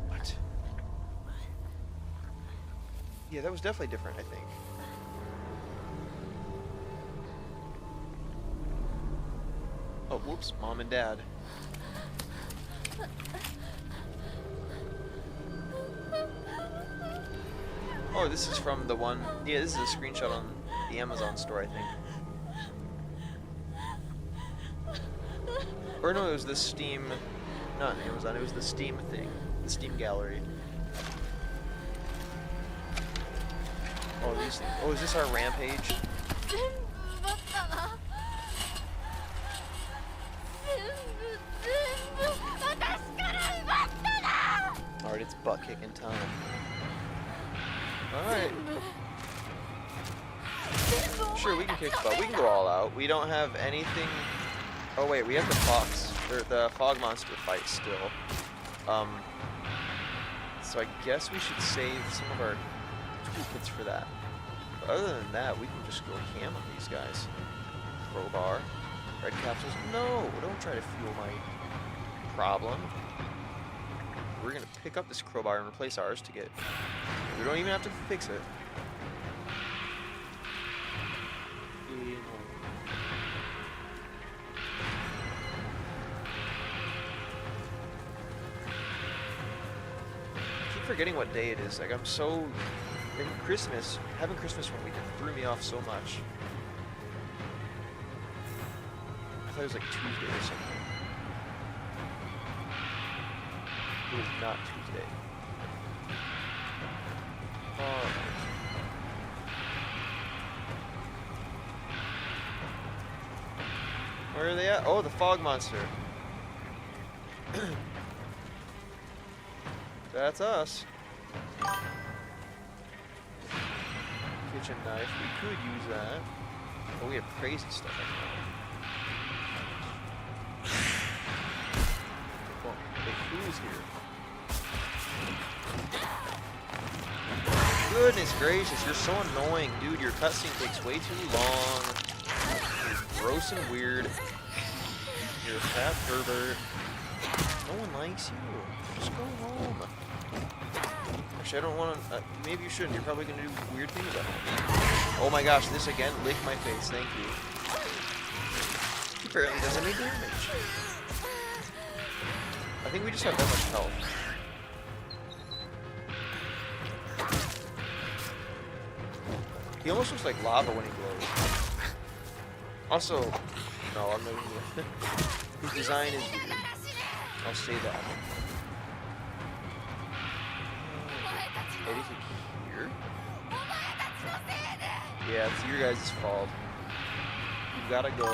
What? Yeah, that was definitely different, I think. Oh, whoops, mom and dad. Oh, this is from the one. Yeah, this is a screenshot on the Amazon store, I think. Or no, it was the Steam. Not Amazon, it was the Steam thing. The Steam gallery. Oh, these things. Oh, is this our rampage? 全部奪ったな。全部私から奪ったな。 Alright, it's butt kicking time. Alright. Sure, we can kick butt. We can go all out. We don't have anything. Oh wait, we have the fox, or the fog monster fight still. So I guess we should save some of our toolkits for that. But other than that, we can just go ham on these guys. Crowbar, red capsules. No, don't try to fuel my problem. We're gonna pick up this crowbar and replace ours to get. We don't even have to fix it. I keep forgetting what day it is. Like, I'm so. Christmas, having Christmas one weekend threw me off so much. I thought it was like Tuesday or something. It was not Tuesday. Oh. Where are they at? Oh, the fog monster. That's us. Kitchen knife. We could use that. Oh, we have crazy stuff like that. Well, hey, who's here? Goodness gracious, you're so annoying, dude. Your cutscene takes way too long. You're gross and weird. You're a fat pervert. No one likes you. Just go home. Actually, I don't want to. Maybe you shouldn't. You're probably going to do weird things at home. Oh my gosh, this again? Lick my face. Thank you. He apparently doesn't make damage. I think we just have that much health. He almost looks like lava when he glows. Also, no, I'm not even. His design is weird. I'll say that. Anything here? Yeah, it's your guys' fault. You gotta go.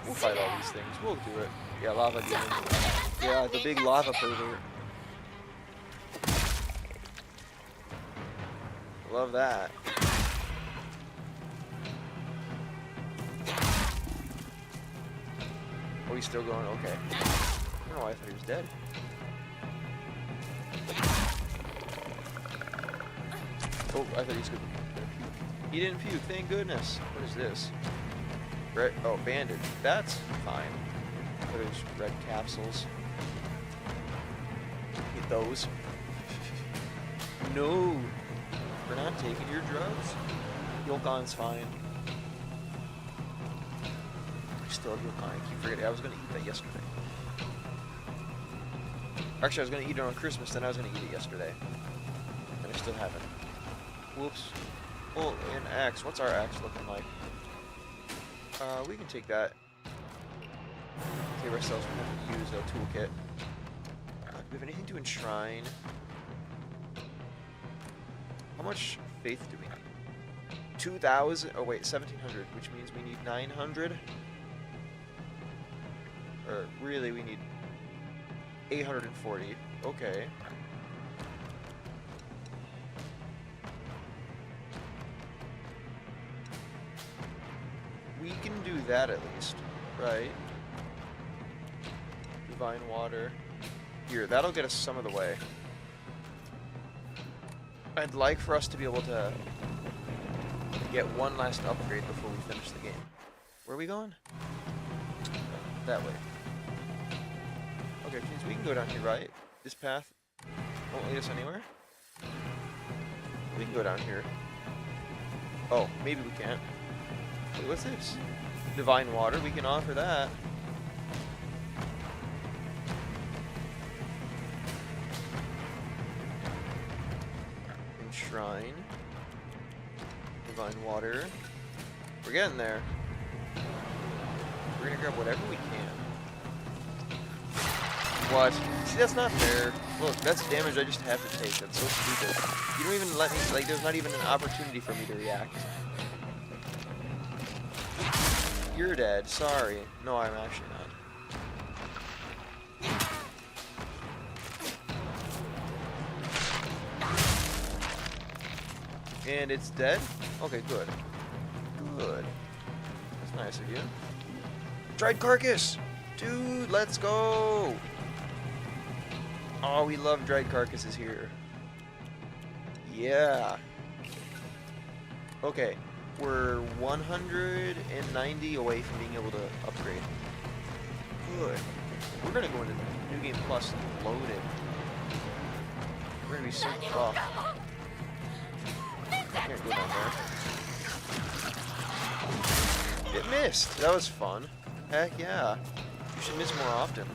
We'll fight all these things. We'll do it. Yeah, lava demon. Yeah, the big lava pervert. Love that. Oh, he's still going? Okay. I don't know why I thought he was dead. Oh, I thought he was gonna puke. He didn't puke, thank goodness. What is this? Red, oh, bandage. That's fine. There's red capsules. Get those. No! We're not taking your drugs. Yolkon's fine. I still have Yolkon. I keep forgetting. I was gonna eat that yesterday. Actually, I was gonna eat it on Christmas, then I was gonna eat it yesterday. And I still haven't. Whoops. Oh, an axe. What's our axe looking like? We can take that. Save ourselves from having to use a toolkit. Do we have anything to enshrine? How much faith do we need? 2,000? Oh wait, 1,700, which means we need 900? Or really, we need 840. Okay. we can do that at least, right? Divine water. Here, that'll get us some of the way. I'd like for us to be able to get one last upgrade before we finish the game. Where are we going? That way. Okay, so we can go down here, right? This path won't lead us anywhere? We can go down here. Oh, maybe we can't. Wait, what's this? Divine water, we can offer that. Shrine. Divine water. We're getting there. We're gonna grab whatever we can. What? See, that's not fair. Look, that's damage I just have to take. That's so stupid. You don't even let me, like, there's not even an opportunity for me to react. You're dead. Sorry. No, I'm actually not. And it's dead? Okay, good. Good. That's nice of you. Dried carcass! Dude, let's go! Oh, we love dried carcasses here. Yeah. Okay, we're 190 away from being able to upgrade. Good. We're gonna go into New Game Plus loaded. We're gonna be so buff. Can't go down there. It missed. That was fun. Heck yeah. You should miss more often.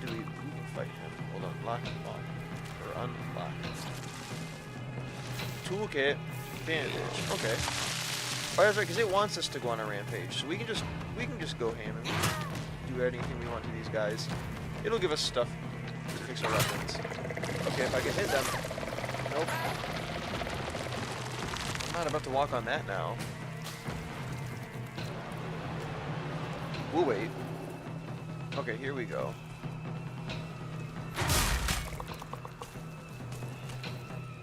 We can fight him. Hold on. Lock and lock. Or unlock. Toolkit. Bandage. Okay. Oh, that's right, because it wants us to go on a rampage. So we can just go ham and do anything we want to these guys. It'll give us stuff to fix our weapons. Okay, if I can hit them. Nope. I'm not about to walk on that now. We'll wait. Okay, here we go.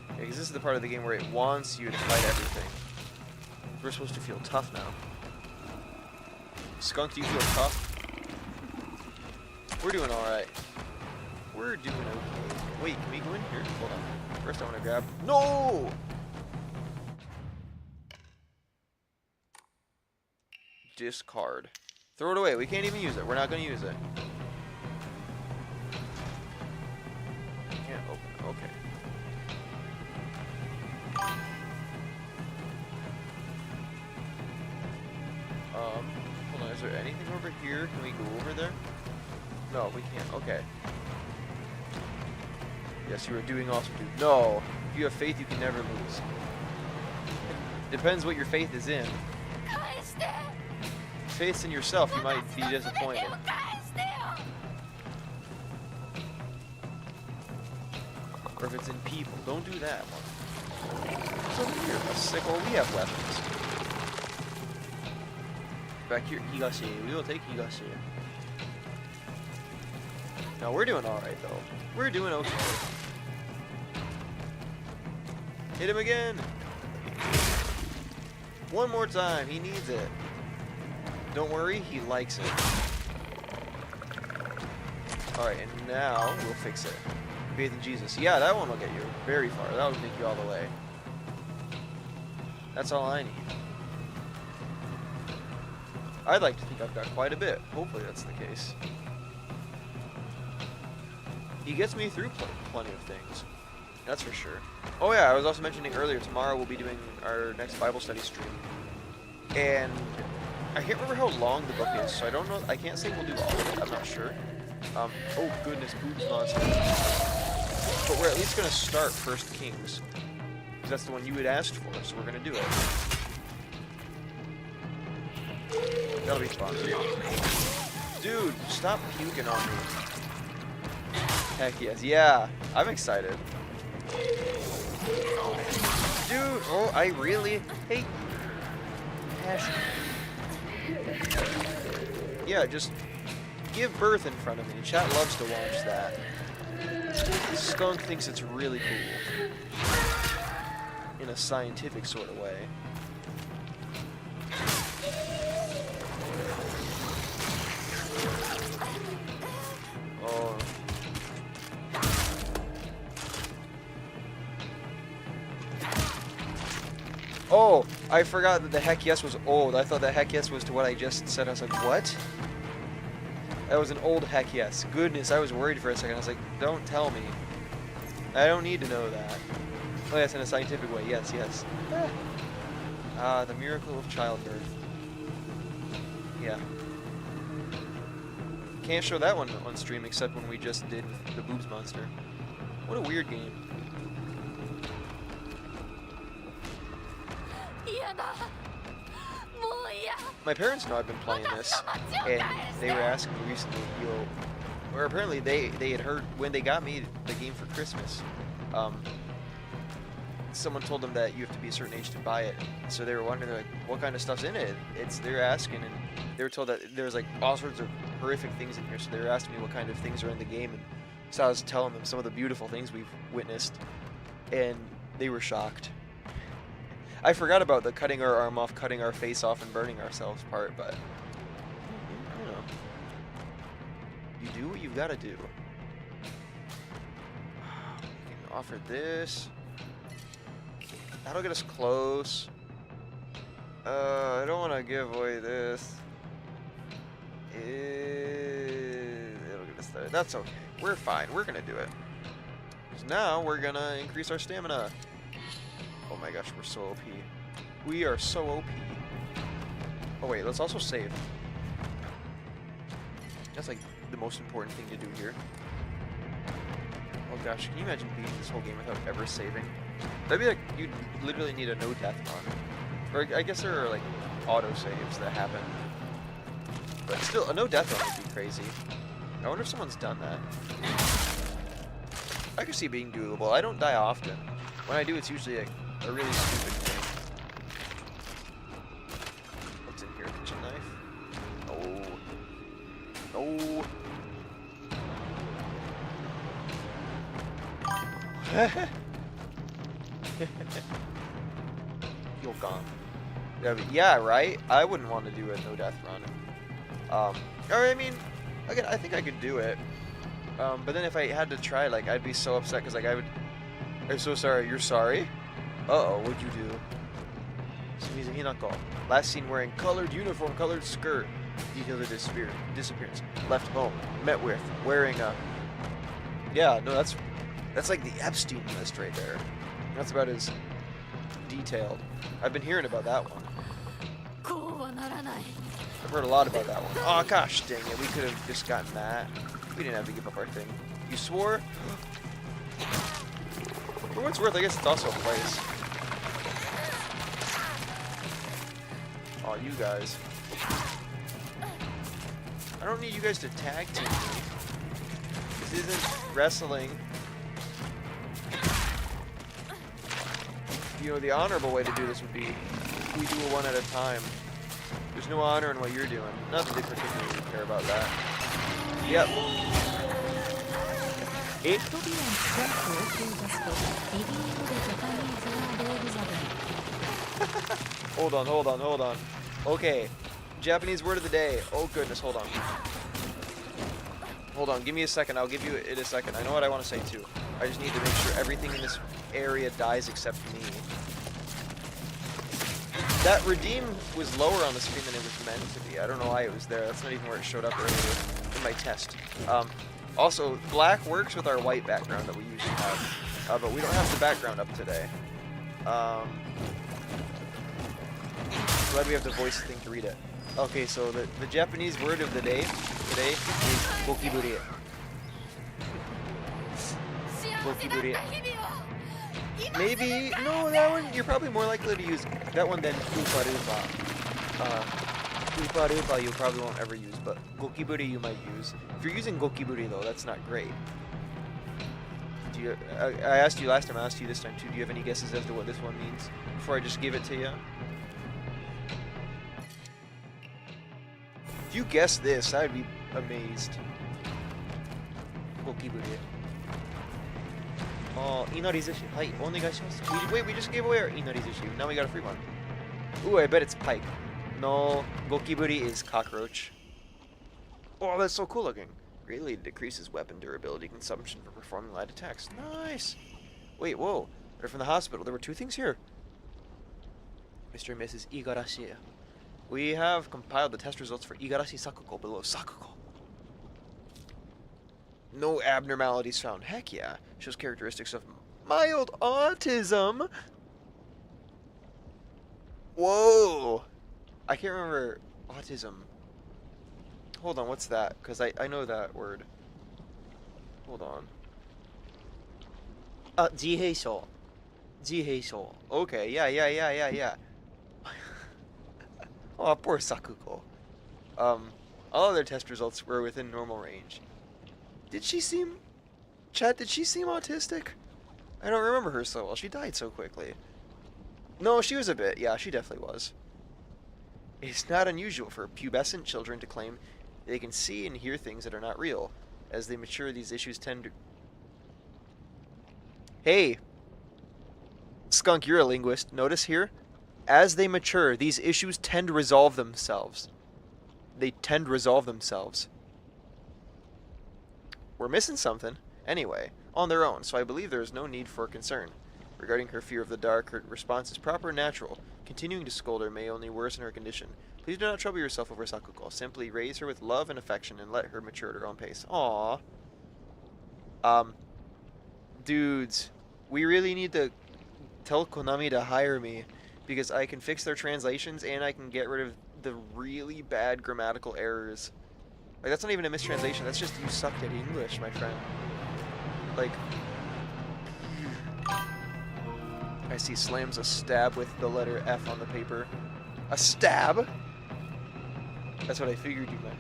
Yeah, because this is the part of the game where it wants you to fight everything. We're supposed to feel tough now. Skunk, do you feel tough? We're doing alright. We're doing okay. Wait, can we go in here? Hold on. First I want to grab... No! Discard. Throw it away. We can't even use it. We're not going to use it. Can't open it. Okay. Hold on. Is there anything over here? Can we go over there? No, we can't. Okay. Yes, you are doing awesome, dude. No. If you have faith, you can never lose. Depends what your faith is in. If faith's in yourself, you might be disappointed. Or if it's in people. Don't do that one. What's over here? A sickle. We have weapons. Back here, Higashi. We will take Higashi. No, we're doing alright, though. We're doing okay. Hit him again! One more time, he needs it. Don't worry, he likes it. Alright, and now we'll fix it. Faith in Jesus. Yeah, that one will get you very far. That will take you all the way. That's all I need. I'd like to think I've got quite a bit. Hopefully that's the case. He gets me through plenty of things. That's for sure. Oh yeah, I was also mentioning earlier, tomorrow we'll be doing our next Bible study stream. And I can't remember how long the book is, so I don't know. I can't say we'll do all of it. I'm not sure. Oh goodness, boobs monster. But we're at least going to start First Kings. Because that's the one you had asked for, so we're going to do it. That'll be fun. Dude, stop puking on me. Heck yes. Yeah, I'm excited. Dude, oh, I really hate passion. Yeah, just give birth in front of me. Chat loves to watch that. Skunk thinks it's really cool. in a scientific sort of way. Oh. Oh, I forgot that the heck yes was old. I thought the heck yes was to what I just said. I was like, what? That was an old heck yes. Goodness, I was worried for a second. I was like, don't tell me. I don't need to know that. Oh yes, in a scientific way. Yes, yes. Ah, the miracle of childbirth. Yeah. Can't show that one on stream except when we just did with the boobs monster. What a weird game. My parents know I've been playing this, and they were asking me recently, or apparently they had heard when they got me the game for Christmas. Someone told them that you have to be a certain age to buy it, so they were wondering like what kind of stuff's in it. They're asking, and they were told that there's like all sorts of horrific things in here. So they were asking me what kind of things are in the game, and so I was telling them some of the beautiful things we've witnessed, and they were shocked. I forgot about the cutting our arm off, cutting our face off, and burning ourselves part, but I don't know. You do what you've got to do. You can offer this. That'll get us close. I don't want to give away this. It'll get us there. That's okay. We're fine. We're gonna do it. So now we're gonna increase our stamina. Oh my gosh, we're so OP. We are so OP. Oh wait, let's also save. That's like the most important thing to do here. Oh gosh, can you imagine beating this whole game without ever saving? That'd be like, you'd literally need a no death run. Or I guess there are like auto saves that happen. But still, a no death run would be crazy. I wonder if someone's done that. I could see it being doable. I don't die often. When I do, it's usually like a really stupid thing. What's in here? Kitchen knife? No. No. You're gone. Yeah, right? I wouldn't want to do a no death run. Or I mean, again, I think I could do it. But then if I had to try, like, I'd be so upset because, like, I'm so sorry. You're sorry? Uh-oh, what'd you do? Sumizu Hinako. Last seen wearing colored uniform, colored skirt. Detailed of disappearance. Left home. Met with. Wearing a... Yeah, no, that's like the Epstein list right there. That's about as detailed. I've been hearing about that one. I've heard a lot about that one. Oh gosh, dang it. We could have just gotten that. We didn't have to give up our thing. You swore? For what it's worth, I guess it's also a place. Oh, you guys. I don't need you guys to tag team me. This isn't wrestling. You know, the honorable way to do this would be we do it one at a time. There's no honor in what you're doing. Not that they particularly care about that. Yep. Hold on. Okay. Japanese word of the day. Oh goodness, hold on. Hold on, give me a second. I'll give you it a second. I know what I want to say too. I just need to make sure everything in this area dies except me. That redeem was lower on the screen than it was meant to be. I don't know why it was there. That's not even where it showed up earlier in my test. Also, black works with our white background that we usually have, but we don't have the background up today. Glad we have the voice thing to read it. Okay, so the Japanese word of the day today is gokiburi. Gokiburi. Maybe, no, that one, you're probably more likely to use that one than uparupa. Uparupa you probably won't ever use, but gokiburi you might use. If you're using gokiburi though, that's not great. Do you, I asked you last time, I asked you this time too, do you have any guesses as to what this one means? Before I just give it to you? If you guess this, I would be amazed. Gokiburi. Oh, inarizushi. Hi, onegaishimasu. Wait, we just gave away our inarizushi. Now we got a free one. Ooh, I bet it's pike. No, gokiburi is cockroach. Oh, that's so cool looking. Greatly decreases weapon durability consumption for performing light attacks. Nice. Wait, whoa. They're from the hospital. There were two things here. Mr. and Mrs. Igarashi. We have compiled the test results for Igarashi Sakuko below. Sakuko. No abnormalities found. Heck yeah. Shows characteristics of mild autism. Whoa. I can't remember autism. Hold on, what's that? Because I know that word. Hold on. Jiheisho. Jiheisho. Okay, yeah. Oh, poor Sakuko. All other test results were within normal range. Did she seem... Chat, did she seem autistic? I don't remember her so well. She died so quickly. No, she was a bit. Yeah, she definitely was. It's not unusual for pubescent children to claim they can see and hear things that are not real. As they mature, these issues tend to... Hey! Skunk, you're a linguist. Notice here? As they mature, these issues tend to resolve themselves. They tend to resolve themselves. We're missing something. Anyway, on their own, so I believe there is no need for concern. Regarding her fear of the dark, her response is proper and natural. Continuing to scold her may only worsen her condition. Please do not trouble yourself over Sakuko. Simply raise her with love and affection and let her mature at her own pace. Aww. Dudes, we really need to tell Konami to hire me because I can fix their translations and I can get rid of the really bad grammatical errors. Like, that's not even a mistranslation, that's just you sucked at English, my friend. Like... I see slams a stab with the letter F on the paper. A stab? That's what I figured you meant.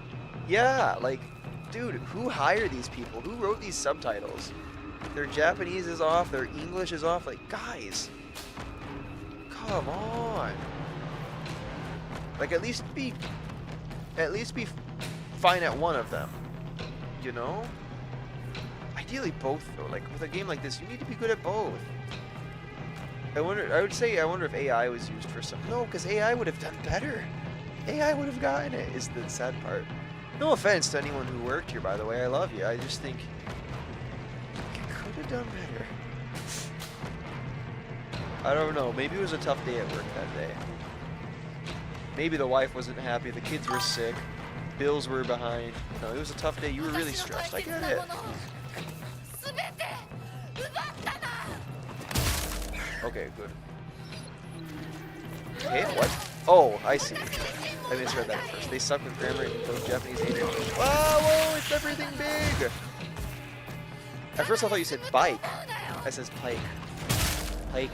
Yeah, like, dude, who hired these people? Who wrote these subtitles? Their Japanese is off, their English is off. Like, guys, come on. Like, at least be fine at one of them, you know? Ideally both, though. Like, with a game like this, you need to be good at both. I wonder if AI was used for some... No, because AI would have done better. AI would have gotten it, is the sad part. No offense to anyone who worked here, by the way. I love you. I just think you could have done better. I don't know. Maybe it was a tough day at work that day. Maybe the wife wasn't happy. The kids were sick. Bills were behind. You know, it was a tough day. You were really stressed. I get it. Okay, good. Hey, what? Oh, I see. I misread that at first. They suck with grammar in both Japanese and English. Whoa, it's everything big! At first I thought you said bike. That says pike. Pike.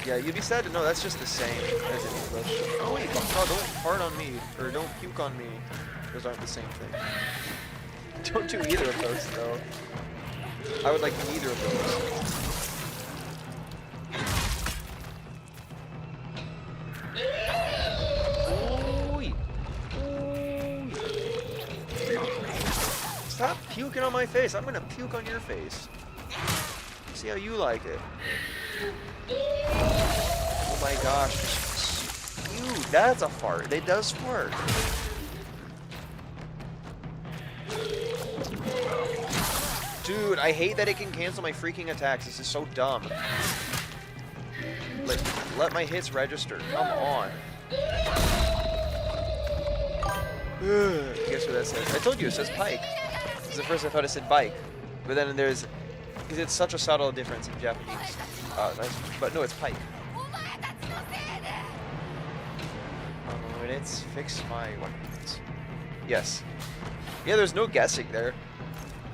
Yeah, you'd be sad to know that's just the same as in English. Oh wait, oh, don't fart on me. Or don't puke on me. Those aren't the same thing. Don't do either of those, though. I would like neither of those. Stop puking on my face. I'm gonna puke on your face. See how you like it. Oh my gosh. Dude, that's a fart. It does fart. Dude, I hate that it can cancel my freaking attacks. This is so dumb. Like, let my hits register. Come on. Guess what that says? I told you, it says pike. Because at first I thought it said bike. But then there's... Because it's such a subtle difference in Japanese. But no, it's pike. Let's fix my weapons. Yes. Yeah, there's no guessing there.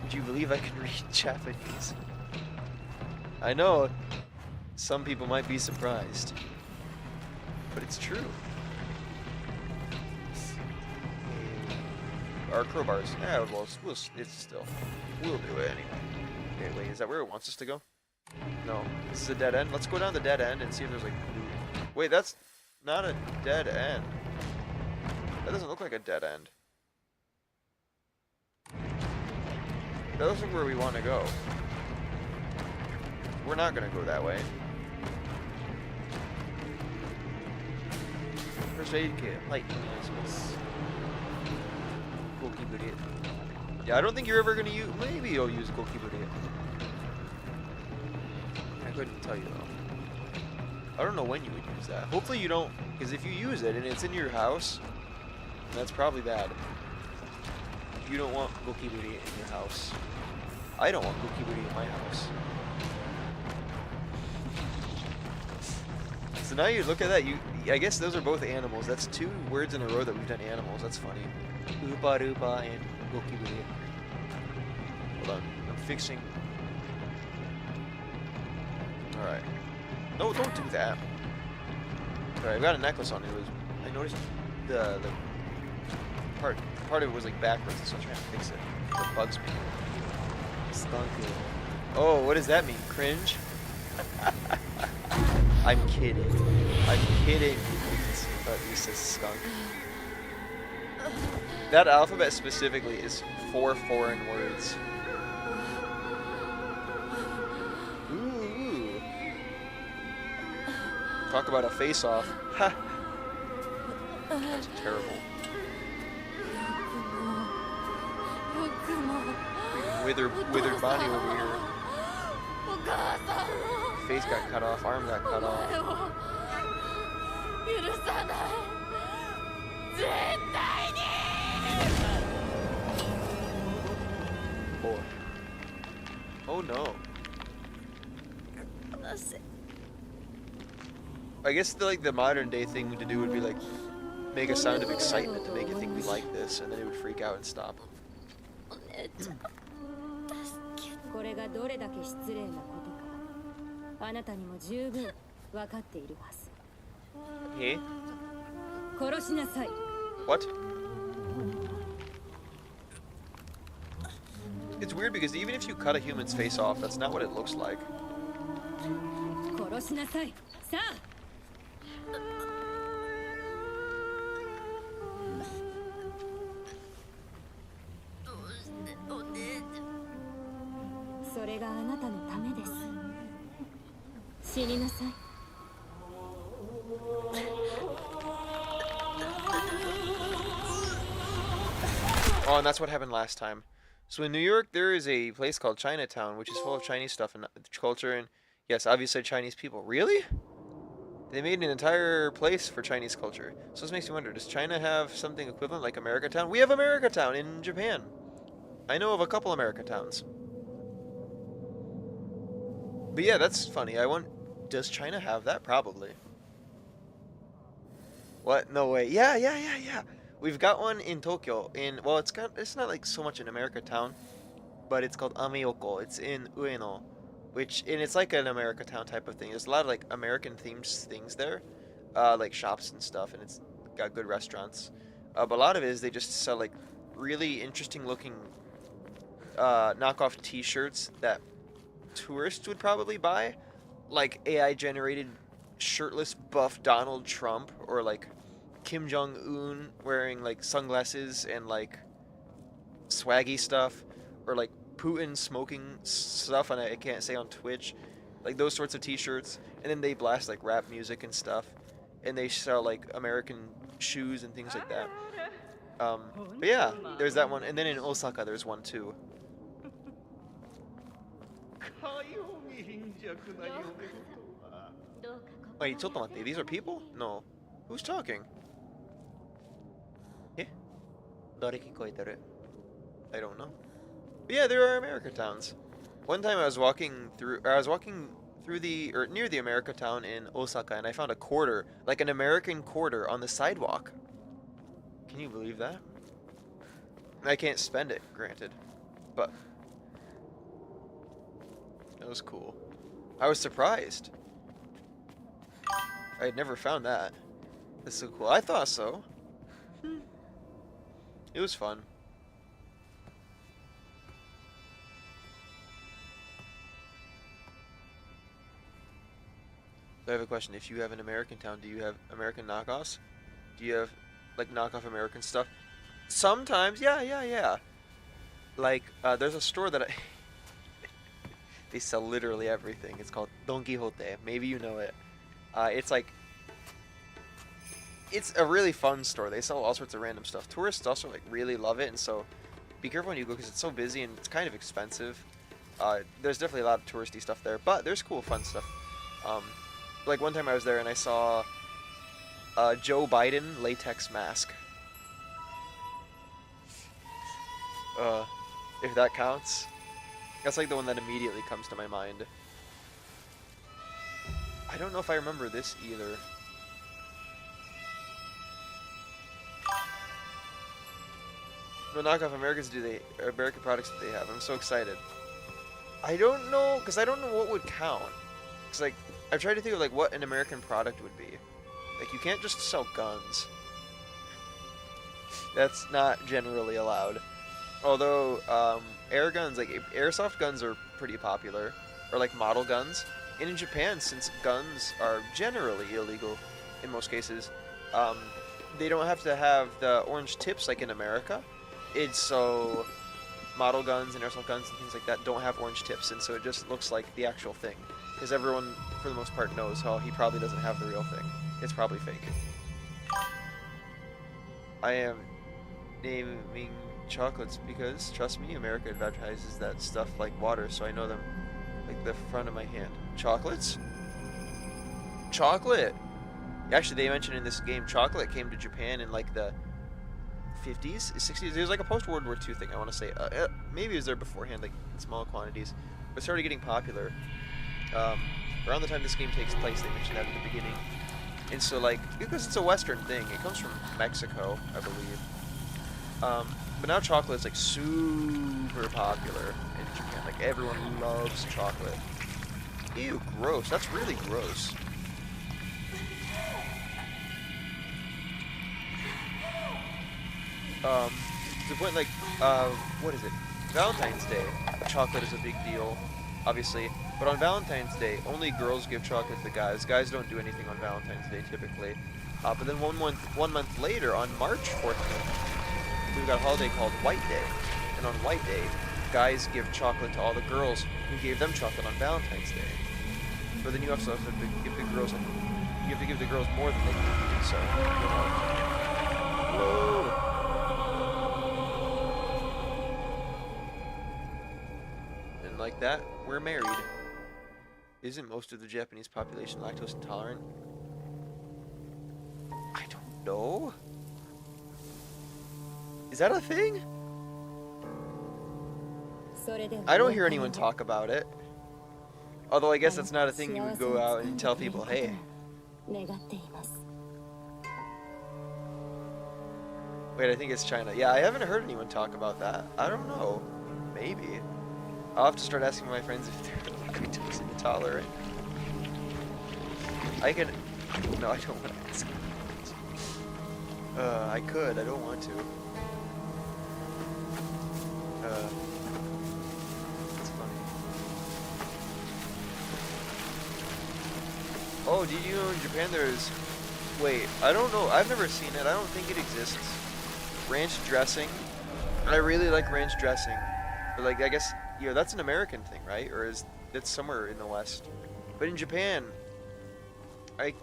Would you believe I can read Japanese? I know. Some people might be surprised. But it's true. Our crowbars. Yeah, well, it's still. We'll do it anyway. Okay, wait, is that where it wants us to go? No. This is a dead end? Let's go down the dead end and see if there's like... Wait, that's not a dead end. That doesn't look like a dead end. That looks like where we want to go. we're not gonna go that way. First aid kit, light, Gokibure. Yeah, I don't think you're ever gonna use. Maybe you'll use Gokibure. I couldn't tell you though. I don't know when you would use that. Hopefully you don't, because if you use it and it's in your house, that's probably bad. You don't want Gokiburi in your house. I don't want Gokiburi in my house. So now you look at that, I guess those are both animals. That's 2 words in a row that we've done animals. That's funny. Upa Rupa and Gokiburi. Hold on, I'm fixing. Alright. No, don't do that. Alright, I've got a necklace on. I noticed the part of it was like backwards, so I'm trying to fix it. It bugs me. Skunky. Oh, what does that mean? Cringe? I'm kidding. I'm kidding. But he says skunk. That alphabet specifically is 4 foreign words. Ooh. Talk about a face-off. Ha! That's terrible. Withered body over here. Face got cut off, arm got cut off. Boy. Oh no. I guess the modern day thing to do would be like make a sound of excitement to make it think we like this, and then it would freak out and stop. これがどれだけ失礼なことかあなたにも十分分かっているはず。Hey? 殺しなさい。 What? It's weird because even if you cut a human's face off, that's not what it looks like. 殺しなさい。さあ。それがあなたのためです。死になさい。Oh, and that's what happened last time. So in New York, there is a place called Chinatown, which is full of Chinese stuff and culture, and yes, obviously Chinese people. Really? They made an entire place for Chinese culture. So this makes me wonder, does China have something equivalent like America Town? We have America Town in Japan. I know of a couple America Towns. But yeah, that's funny. Does China have that? Probably. What? No way. Yeah. We've got one in Tokyo. Well, it's not like so much an America Town, but it's called Ameoko. It's in Ueno, and it's like an America Town type of thing. There's a lot of like American themed things there, like shops and stuff, and it's got good restaurants. But a lot of it is they just sell like really interesting looking knockoff T-shirts that tourists would probably buy, like AI generated shirtless buff Donald Trump, or like Kim Jong-un wearing like sunglasses and like swaggy stuff, or like Putin smoking stuff, and I can't say on Twitch, like those sorts of T-shirts. And then they blast like rap music and stuff, and they sell like American shoes and things like that. But yeah, there's that one, and then in Osaka there's one too. Wait, ちょっと待って, these are people? No. Who's talking? Eh? 誰聞こえてる? I don't know. But yeah, there are America Towns. One time I was walking through near the America Town in Osaka, and I found a quarter, like an American quarter, on the sidewalk. Can you believe that? I can't spend it, granted, but that was cool. I was surprised. I had never found that. That's so cool. I thought so. It was fun. So I have a question. If you have an American town, do you have American knockoffs? Do you have like knockoff American stuff? Sometimes, yeah. Like, there's a store that They sell literally everything. It's called Don Quixote. Maybe you know it. It's like, it's a really fun store. They sell all sorts of random stuff. Tourists also like really love it, and so be careful when you go because it's so busy and it's kind of expensive. There's definitely a lot of touristy stuff there, but there's cool, fun stuff. Like one time I was there and I saw Joe Biden latex mask. If that counts. That's like the one that immediately comes to my mind. I don't know if I remember this either. What knockoff American products that they have? I'm so excited. I don't know, because I don't know what would count. Because like, I've tried to think of like what an American product would be. Like, you can't just sell guns. That's not generally allowed. Although, air guns, like airsoft guns are pretty popular. Or like model guns. And in Japan, since guns are generally illegal in most cases, they don't have to have the orange tips like in America. It's so model guns and airsoft guns and things like that don't have orange tips, and so it just looks like the actual thing. Because everyone, for the most part, knows, oh, he probably doesn't have the real thing. It's probably fake. I am naming chocolates because, trust me, America advertises that stuff like water, so I know them like the front of my hand. Chocolates? Chocolate! Actually, they mentioned in this game, chocolate came to Japan in like the 50s, 60s. It was like a post-World War II thing, I want to say. Maybe it was there beforehand, like in small quantities. But it started getting popular. Around the time this game takes place, they mentioned that at the beginning. And so, like, because it's a Western thing, it comes from Mexico, I believe. But now chocolate is like super popular in Japan. Like, everyone loves chocolate. Ew, gross. That's really gross. To the point, like, what is it? Valentine's Day. Chocolate is a big deal, obviously. But on Valentine's Day, only girls give chocolate to guys. Guys don't do anything on Valentine's Day, typically. But then one month later, on March 14th, we've got a holiday called White Day. And on White Day, guys give chocolate to all the girls who gave them chocolate on Valentine's Day. But then you also have to give the girls, you have to give the girls more than they give you, so, you know. Whoa! And like that, we're married. Isn't most of the Japanese population lactose intolerant? I don't know. Is that a thing? I don't hear anyone talk about it. Although I guess that's not a thing you would go out and tell people, hey. Wait, I think it's China. Yeah, I haven't heard anyone talk about that. I don't know. Maybe. I'll have to start asking my friends if they're lactose intolerant. I can... No, I don't want to ask. I could. I don't want to. That's funny. Oh, did you know in Japan there's... Wait, I don't know. I've never seen it. I don't think it exists. Ranch dressing. I really like ranch dressing. But, like, I guess, you know, that's an American thing, right? Or is that's somewhere in the West? But in Japan, I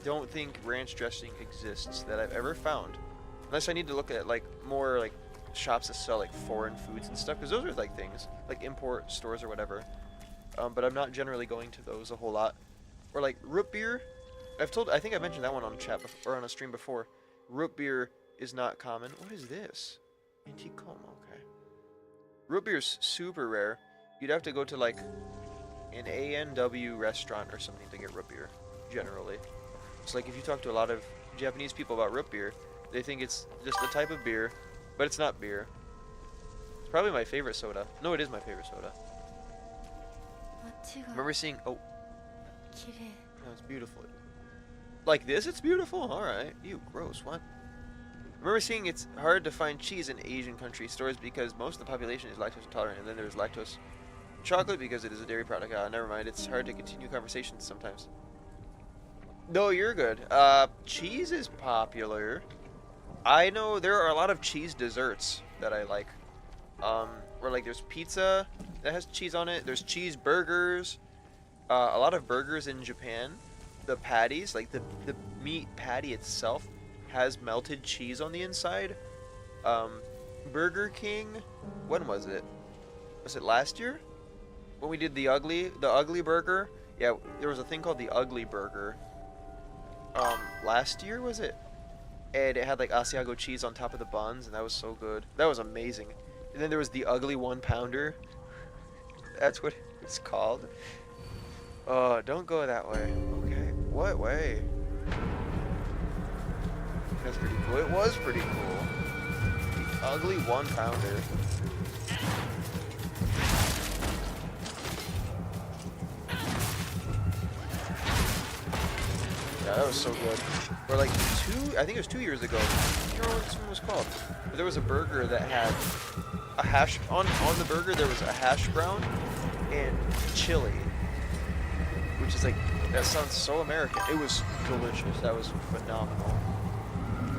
don't think ranch dressing exists that I've ever found. Unless I need to look at, like, more, like, shops that sell, like, foreign foods and stuff. Because those are, like, things. Like, import stores or whatever. But I'm not generally going to those a whole lot. Or, like, root beer. I think I mentioned that one on chat or on a stream before. Root beer is not common. What is this? Antique Como, okay. Root beer is super rare. You'd have to go to like an A&W restaurant or something to get root beer, generally. It's like if you talk to a lot of Japanese people about root beer, they think it's just a type of beer, but it's not beer. It's probably my favorite soda. No, it is my favorite soda. I remember seeing... Oh. No, it's beautiful. Like this, it's beautiful? Alright. Ew, gross. What? I remember seeing it's hard to find cheese in Asian country stores because most of the population is lactose intolerant, and then there's lactose chocolate because it is a dairy product. Never mind. It's hard to continue conversations sometimes. No, you're good. Cheese is popular. I know there are a lot of cheese desserts that I like. Where like there's pizza, that has cheese on it. There's cheeseburgers. A lot of burgers in Japan. The patties, like the meat patty itself, has melted cheese on the inside. Burger King, when was it? Was it last year? When we did the ugly burger? Yeah, there was a thing called the ugly burger. Last year was it? And it had like Asiago cheese on top of the buns, and that was so good. That was amazing. And then there was the ugly 1-pounder. That's what it's called. Oh, don't go that way. Okay, what way? That's pretty cool. It was pretty cool. The ugly 1-pounder. Yeah, that was so good. Or like I think it was 2 years ago. I don't remember what this one was called. But there was a burger that had a hash, on the burger there was a hash brown and chili. Which is like, that sounds so American. It was delicious. That was phenomenal.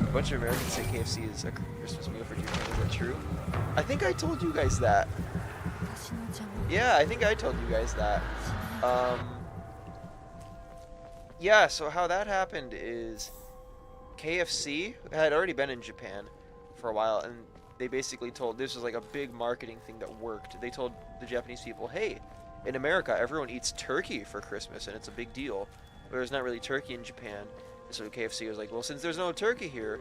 A bunch of Americans say KFC is a Christmas meal for Japan. Is that true? I think I told you guys that. Yeah, I think I told you guys that. Yeah, so how that happened is KFC had already been in Japan for a while, and they basically told, this was like a big marketing thing that worked. They told the Japanese people, hey, in America, everyone eats turkey for Christmas, and it's a big deal. But there's not really turkey in Japan. And so KFC was like, well, since there's no turkey here,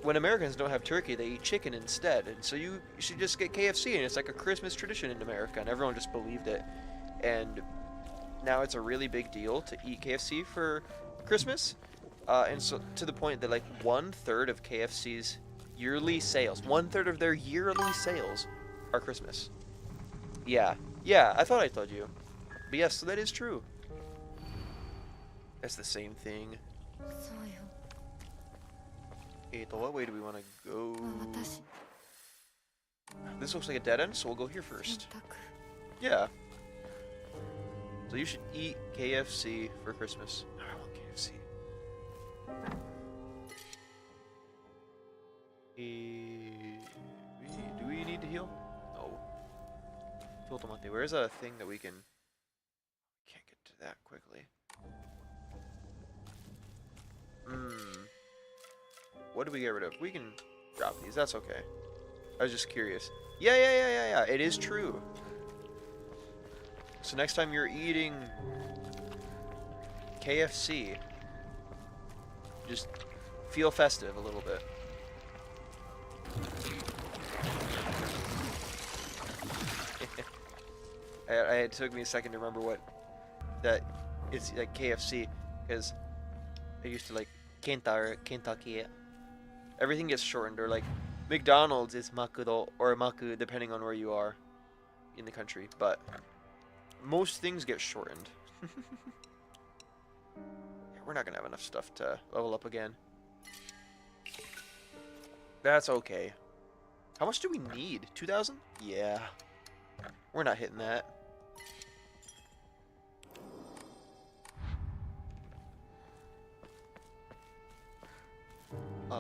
when Americans don't have turkey, they eat chicken instead. And so you should just get KFC, and it's like a Christmas tradition in America, and everyone just believed it. And now it's a really big deal to eat KFC for Christmas. And so to the point that like 1/3 of KFC's yearly sales, 1/3 of their yearly sales are Christmas. Yeah. Yeah, I thought I told you. But yes, so that is true. That's the same thing. What way do we want to go? This looks like a dead end, so we'll go here first. Yeah. So you should eat KFC for Christmas. I want KFC. Do we need to heal? No. Where's a thing that we can... Can't get to that quickly. What do we get rid of? We can drop these. That's okay. I was just curious. Yeah. It is true. So next time you're eating KFC, just feel festive a little bit. It took me a second to remember what that is, like KFC, because I used to like Kentucky. Everything gets shortened, or like McDonald's is Makudo or Maku, depending on where you are in the country, but most things get shortened. We're not gonna have enough stuff to level up again. That's okay. How much do we need? 2,000? Yeah. We're not hitting that.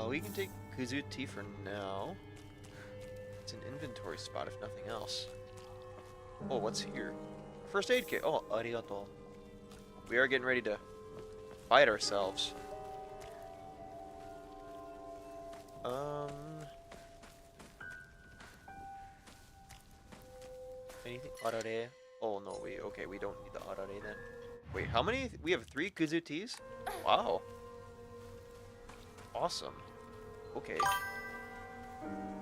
We can take Kuzuti for now. It's an inventory spot if nothing else. Oh, what's here? First aid kit. Oh, arigato. We are getting ready to fight ourselves. Anything? Arare? Oh, no, okay, we don't need the arare then. Wait, how many? We have 3 Kuzutis? Wow. Awesome. Okay.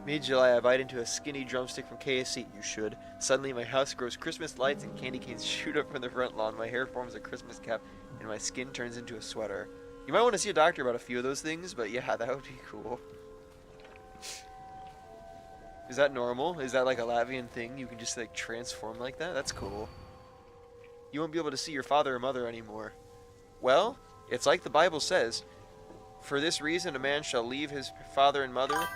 Mid-July, I bite into a skinny drumstick from KFC. You should. Suddenly, my house grows Christmas lights and candy canes shoot up from the front lawn. My hair forms a Christmas cap, and my skin turns into a sweater. You might want to see a doctor about a few of those things, but yeah, that would be cool. Is that normal? Is that like a Latvian thing? You can just like transform like that? That's cool. You won't be able to see your father or mother anymore. Well, it's like the Bible says. For this reason, a man shall leave his father and mother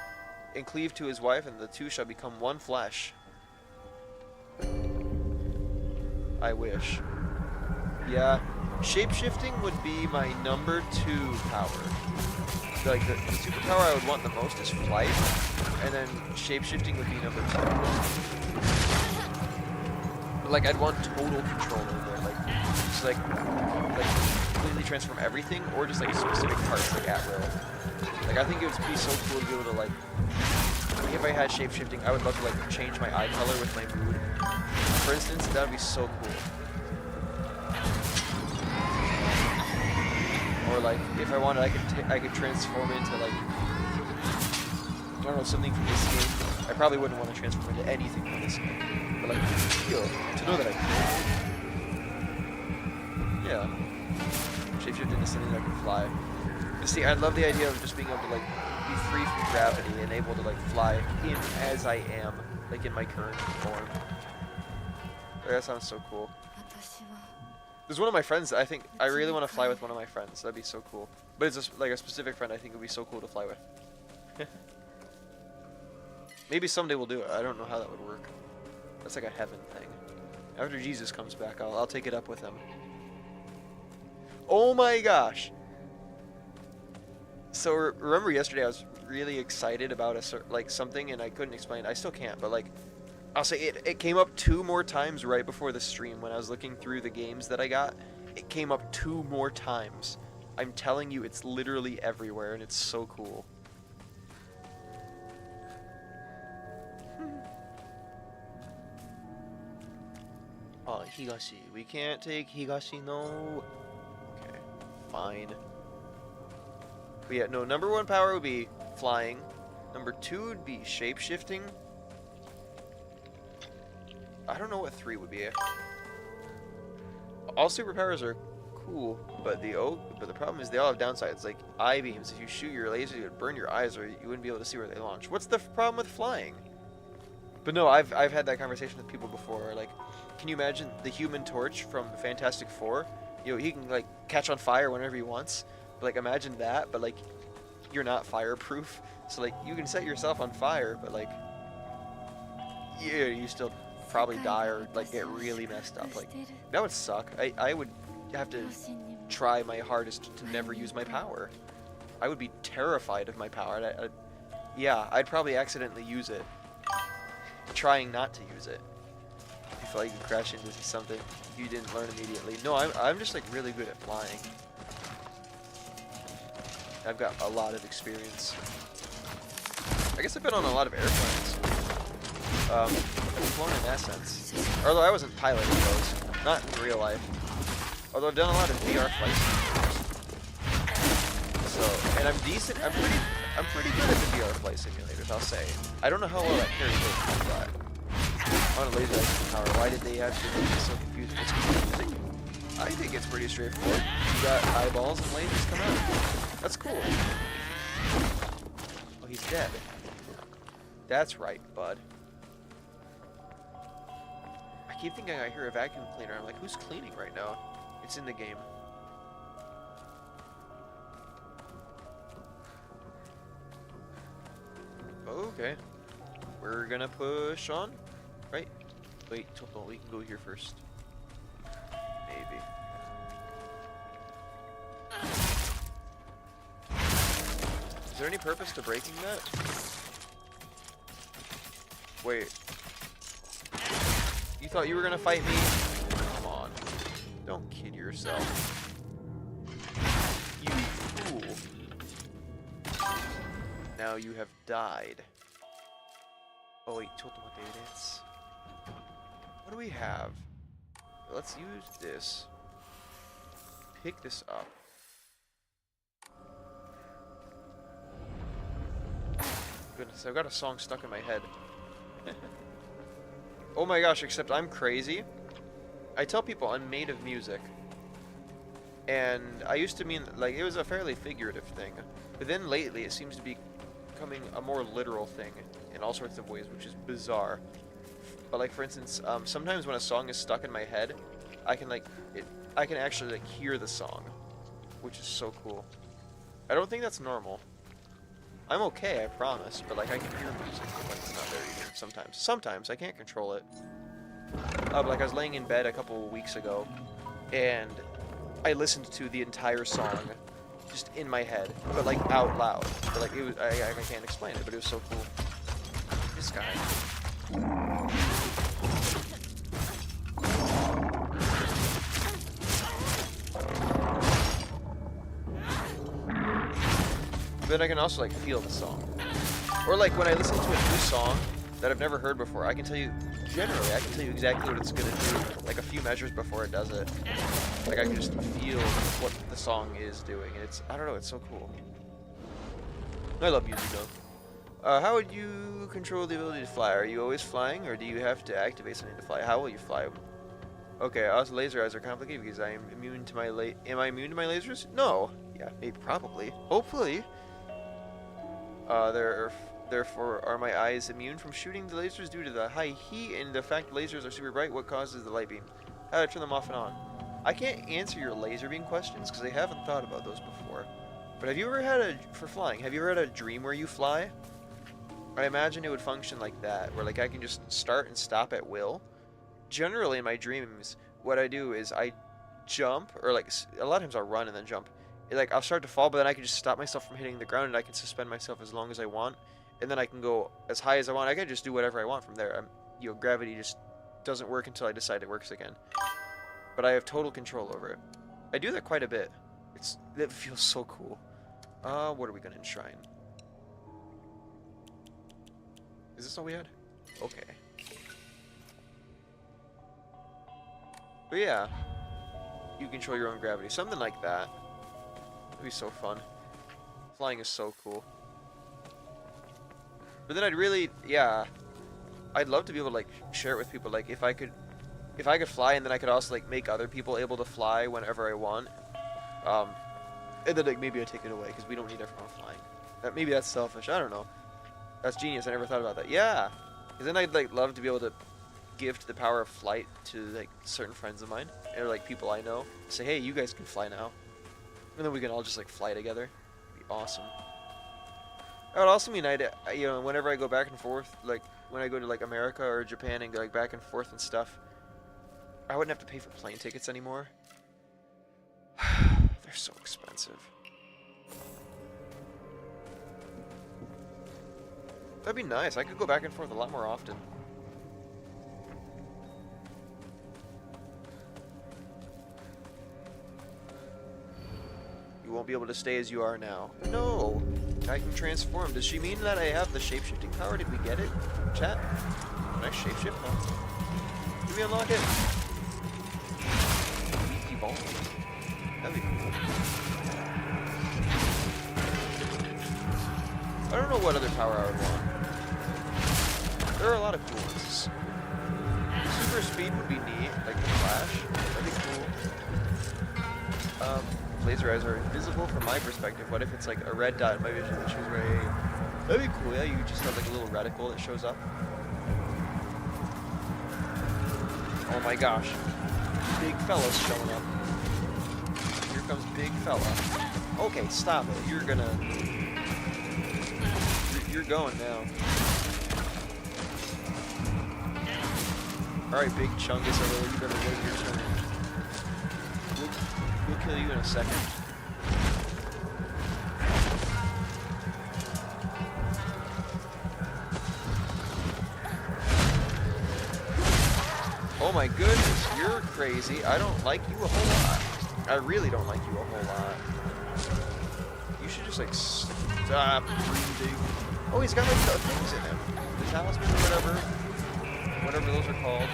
and cleave to his wife, and the two shall become one flesh. I wish. Yeah, shapeshifting would be my number 2 power. Like, the superpower I would want the most is flight, and then shapeshifting would be number 2. like I'd want total control over it, like just like completely transform everything, or just like specific parts like at will. Like I think it would be so cool to be able to like if I had shapeshifting, I would love to like change my eye color with my mood. For instance, that would be so cool. Or like if I wanted, I could transform into like I don't know, something from this game. I probably wouldn't want to transform into anything from this game, but like feel to know that I can. Yeah, shapeshift into something that can fly. You see, I love the idea of just being able to like be free from gravity and able to like fly in as I am, like in my current form. That sounds so cool. There's one of my friends that I think I really want to fly with one of my friends. That'd be so cool. But it's just like a specific friend I think would be so cool to fly with. Maybe someday we'll do it. I don't know how that would work. That's like a heaven thing. After Jesus comes back, I'll take it up with him. Oh my gosh! So remember yesterday I was really excited about something and I couldn't explain it. I still can't, but like I'll say it came up 2 more times right before the stream when I was looking through the games that I got. It came up 2 more times. I'm telling you, it's literally everywhere and it's so cool. Oh, Higashi. We can't take Higashi, no. Okay, fine. But yeah, no, number 1 power would be flying. Number 2 would be shape-shifting. I don't know what 3 would be. All superpowers are cool, but the problem is they all have downsides, like eye beams. If you shoot your laser, it would burn your eyes, or you wouldn't be able to see where they launch. What's the problem with flying? But no, I've had that conversation with people before. Like, can you imagine the Human Torch from Fantastic Four? You know, he can like catch on fire whenever he wants. But like, imagine that. But like, you're not fireproof, so like you can set yourself on fire, but like, yeah, you still probably die or like get really messed up. Like, that would suck. I would have to try my hardest to never use my power. I would be terrified of my power. Yeah, I'd probably accidentally use it, trying not to use it. You feel like you crash into something you didn't learn immediately. No, I'm just like really good at flying. I've got a lot of experience. I guess I've been on a lot of airplanes. I've flown in that sense. Although I wasn't piloting those, not in real life. Although I've done a lot of VR flight simulators. So, and I'm decent. I'm pretty good at the VR flight simulators, I'll say. I don't know how well that carries over, but on a laser action power, why did they have to make it so confusing? It's confusing. I think it's pretty straightforward. You got eyeballs and lasers come out. That's cool. Oh, he's dead. That's right, bud. I keep thinking I hear a vacuum cleaner. I'm like, who's cleaning right now? It's in the game. Okay. We're gonna push on. Right? Wait, hold on. We can go here first. Maybe. Is there any purpose to breaking that? Wait. You thought you were gonna fight me? Come on. Don't kid yourself. You fool. Now you have died. Oh wait, what do we have? Let's use this. Pick this up. Goodness, I've got a song stuck in my head. Oh my gosh, except I'm crazy. I tell people I'm made of music. And I used to mean, like, it was a fairly figurative thing. But then lately it seems to be becoming a more literal thing in all sorts of ways, which is bizarre. But like, for instance, sometimes when a song is stuck in my head, I can actually like hear the song, which is so cool. I don't think that's normal. I'm okay, I promise, but like I can hear music when it's not there either. Sometimes I can't control it. But like I was laying in bed a couple of weeks ago, and I listened to the entire song just in my head, but like out loud. But like it was, I can't explain it, but it was so cool. This guy. then I can also like feel the song. Or like when I listen to a new song that I've never heard before, I can tell you, generally, I can tell you exactly what it's gonna do, like a few measures before it does it. Like I can just feel what the song is doing, and it's, I don't know, it's so cool. I love music though. How would you control the ability to fly? Are you always flying, or do you have to activate something to fly? How will you fly? Okay, also laser eyes are complicated because I am immune to my am I immune to my lasers? No. Yeah, maybe, probably. Hopefully. Therefore, are my eyes immune from shooting the lasers due to the high heat and the fact lasers are super bright? What causes the light beam? How do I turn them off and on? I can't answer your laser beam questions because I haven't thought about those before. But have you ever had for flying, have you ever had a dream where you fly? I imagine it would function like that, where like I can just start and stop at will. Generally in my dreams, what I do is I jump, or like a lot of times I'll run and then jump. Like I'll start to fall, but then I can just stop myself from hitting the ground, and I can suspend myself as long as I want, and then I can go as high as I want. I can just do whatever I want from there. Gravity just doesn't work until I decide it works again. But I have total control over it. I do that quite a bit. That feels so cool. What are we gonna enshrine? Is this all we had? Okay. But yeah, you control your own gravity, something like that. It'd be so fun. Flying is so cool. But then I'd really, yeah, I'd love to be able to like share it with people. Like if I could fly, and then I could also like make other people able to fly whenever I want. And then like maybe I take it away because we don't need everyone flying. Maybe that's selfish. I don't know. That's genius. I never thought about that. Yeah, because then I'd like love to be able to gift the power of flight to like certain friends of mine or like people I know. Say, hey, you guys can fly now, and then we can all just like fly together. It'd be awesome. That would also mean you know, whenever I go back and forth, like when I go to like America or Japan and go like back and forth and stuff, I wouldn't have to pay for plane tickets anymore. They're so expensive. That'd be nice. I could go back and forth a lot more often. You won't be able to stay as you are now. No! I can transform. Does she mean that I have the shapeshifting power? Did we get it? Chat? Can I shapeshift? No. Did we unlock it? Weeky ball. That'd be cool. I don't know what other power I would want. There are a lot of cool ones. Super speed would be neat, like the Flash. That'd be cool. Laser eyes are invisible from my perspective. What if it's like a red dot in my vision that shows ray? That'd be cool, yeah. You just have like a little reticle that shows up. Oh my gosh. Big fella's showing up. Here comes big fella. Okay, stop it. You're gonna... You're going now. Alright, big chungus over there. You better wait your turn. We'll kill you in a second. Oh my goodness, you're crazy. I don't like you a whole lot. I really don't like you a whole lot. You should just like stop breathing. Oh, he's got like the things in him. The talisman or whatever. Whatever those are called.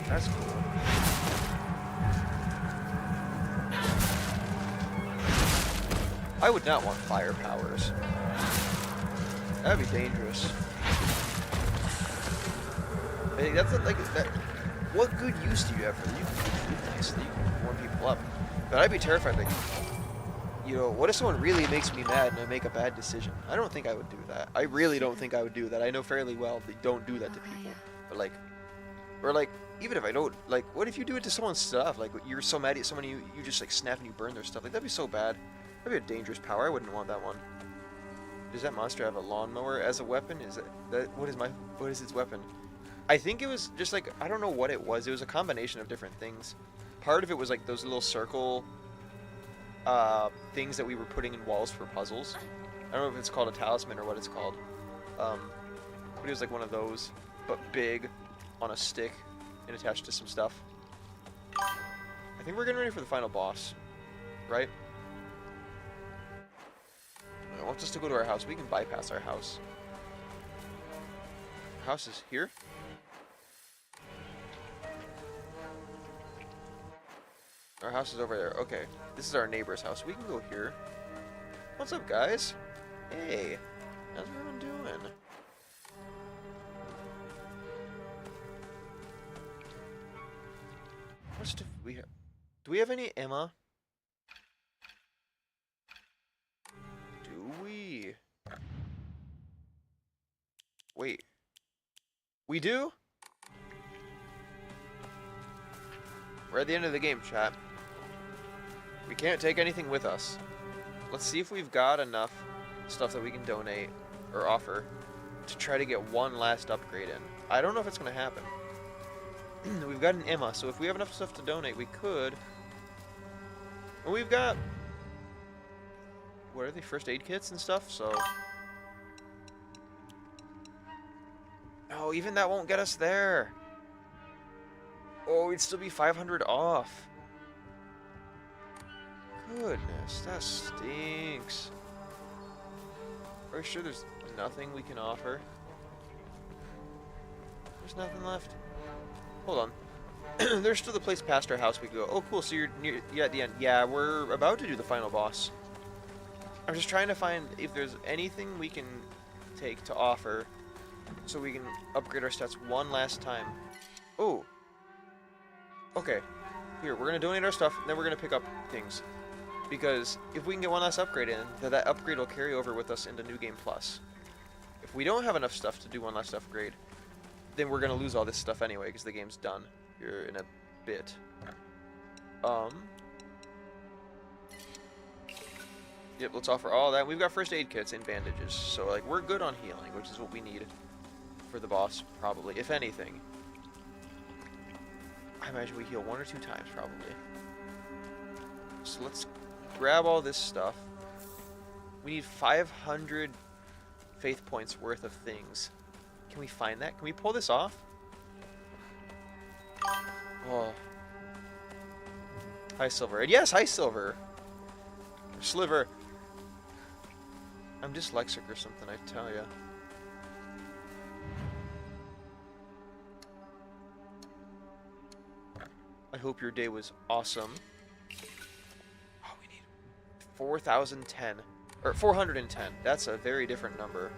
That's cool. I would not want fire powers. That'd be dangerous. Hey, that's like that. What good use do you have for it? You can do things so that you can warm people up. But I'd be terrified. Like, you know, what if someone really makes me mad and I make a bad decision? I don't think I would do that. I really don't think I would do that. I know fairly well they don't do that to people. But like, or like, even if I don't, like, what if you do it to someone's stuff? Like, you're so mad at someone, you just like snap and you burn their stuff. Like, that'd be so bad. That'd be a dangerous power. I wouldn't want that one. Does that monster have a lawnmower as a weapon? Is that what is its weapon? I think it was just like, I don't know what it was. It was a combination of different things. Part of it was like those little circle things that we were putting in walls for puzzles. I don't know if it's called a talisman or what it's called. But it was like one of those, but big, on a stick and attached to some stuff. I think we're getting ready for the final boss, right? It wants us to go to our house. We can bypass our house. Our house is here? Our house is over there. Okay. This is our neighbor's house. We can go here. What's up, guys? Hey. How's everyone doing? What stuff do we have? Do we have any Emma? Do we? Wait. We do? We're at the end of the game, chat. We can't take anything with us. Let's see if we've got enough stuff that we can donate or offer to try to get one last upgrade in. I don't know if it's going to happen. We've got an Emma, so if we have enough stuff to donate, we could. And we've got... what are they? First aid kits and stuff, so... oh, even that won't get us there. Oh, we'd still be 500 off. Goodness, that stinks. Are you sure there's nothing we can offer? There's nothing left. Hold on. There's still the place past our house we could go. Oh, cool. So you're near, yeah, at the end. Yeah, we're about to do the final boss. I'm just trying to find if there's anything we can take to offer so we can upgrade our stats one last time. Oh. Okay. Here, we're going to donate our stuff, and then we're going to pick up things. Because if we can get one last upgrade in, then that upgrade will carry over with us into New Game Plus. If we don't have enough stuff to do one last upgrade, then we're going to lose all this stuff anyway, because the game's done here in a bit. Yep, let's offer all that. We've got first aid kits and bandages, so like we're good on healing, which is what we need for the boss, probably, if anything. I imagine we heal 1 or 2 times, probably. So let's grab all this stuff. We need 500 faith points worth of things. Can we find that? Can we pull this off? Oh. Hi, Silver. And yes, hi, Silver. Or Sliver. I'm dyslexic or something, I tell ya. I hope your day was awesome. Oh, we need 4,010. Or 410. That's a very different number.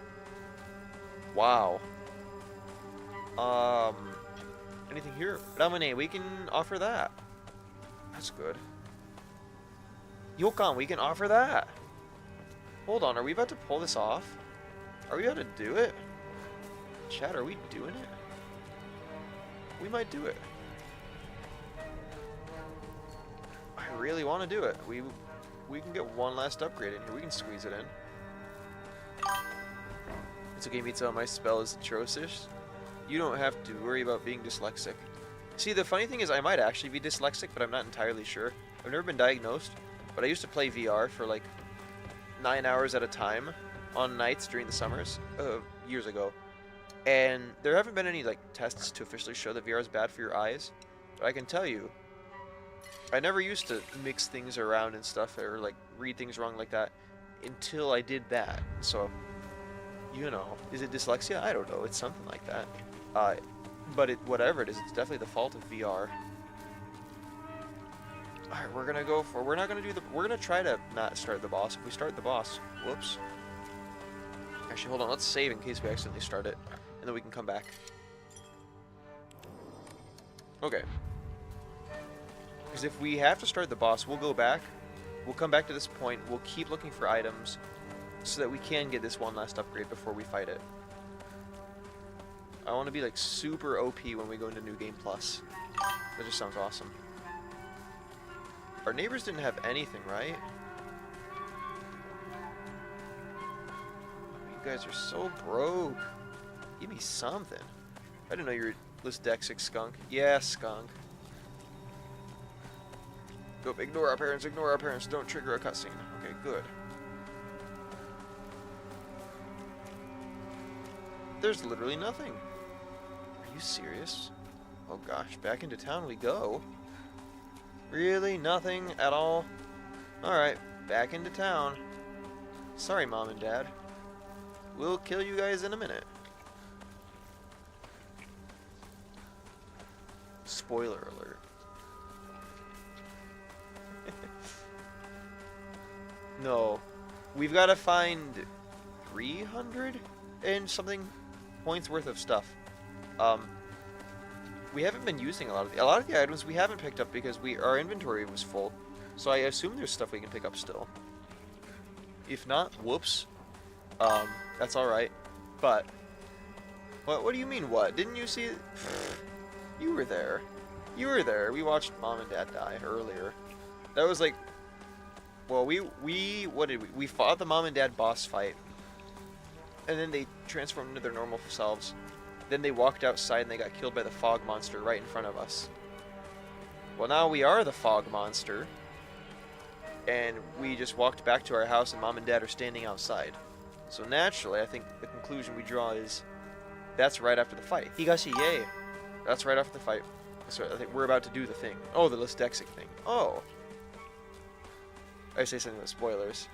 Wow. Anything here? Ramune, we can offer that. That's good. Yokan, we can offer that. Hold on, are we about to pull this off? Are we about to do it? Chat, are we doing it? We might do it. I really want to do it. We can get one last upgrade in here. We can squeeze it in. It's okay, Mitsuha, my spell is atrocious. You don't have to worry about being dyslexic. See, the funny thing is I might actually be dyslexic, but I'm not entirely sure. I've never been diagnosed, but I used to play VR for like 9 hours at a time on nights during the summers, years ago. And there haven't been any like tests to officially show that VR is bad for your eyes, but I can tell you, I never used to mix things around and stuff or like read things wrong like that until I did that. So, you know, is it dyslexia? I don't know. It's something like that. But whatever it is, it's definitely the fault of VR. Alright, we're gonna go for, we're gonna try to not start the boss. If we start the boss, whoops. Actually, hold on, let's save in case we accidentally start it, and then we can come back. Okay. Because if we have to start the boss, we'll go back, we'll come back to this point, we'll keep looking for items, so that we can get this one last upgrade before we fight it. I want to be like super OP when we go into New Game Plus. That just sounds awesome. Our neighbors didn't have anything, right? You guys are so broke. Give me something. I didn't know you were dyslexic, skunk. Yeah, skunk. Go, ignore our parents, ignore our parents. Don't trigger a cutscene. Okay, good. There's literally nothing. Are you serious? Oh gosh, back into town we go. Really? Nothing at all? Alright, back into town. Sorry, Mom and Dad. We'll kill you guys in a minute. Spoiler alert. No. We've got to find 300 and something points worth of stuff. We haven't been using a lot of the items we haven't picked up because our inventory was full. So I assume there's stuff we can pick up still. If not, whoops. That's alright. But what do you mean what? Didn't you see it? You were there. You were there. We watched Mom and Dad die earlier. That was like, well, what did we? We fought the Mom and Dad boss fight. And then they transformed into their normal selves. Then they walked outside and they got killed by the fog monster right in front of us. Well, now we are the fog monster. And we just walked back to our house and Mom and Dad are standing outside. So naturally, I think the conclusion we draw is that's right after the fight. Higashi, yay! That's right after the fight. So I think we're about to do the thing. Oh, the Listexic thing. Oh. I say something with spoilers.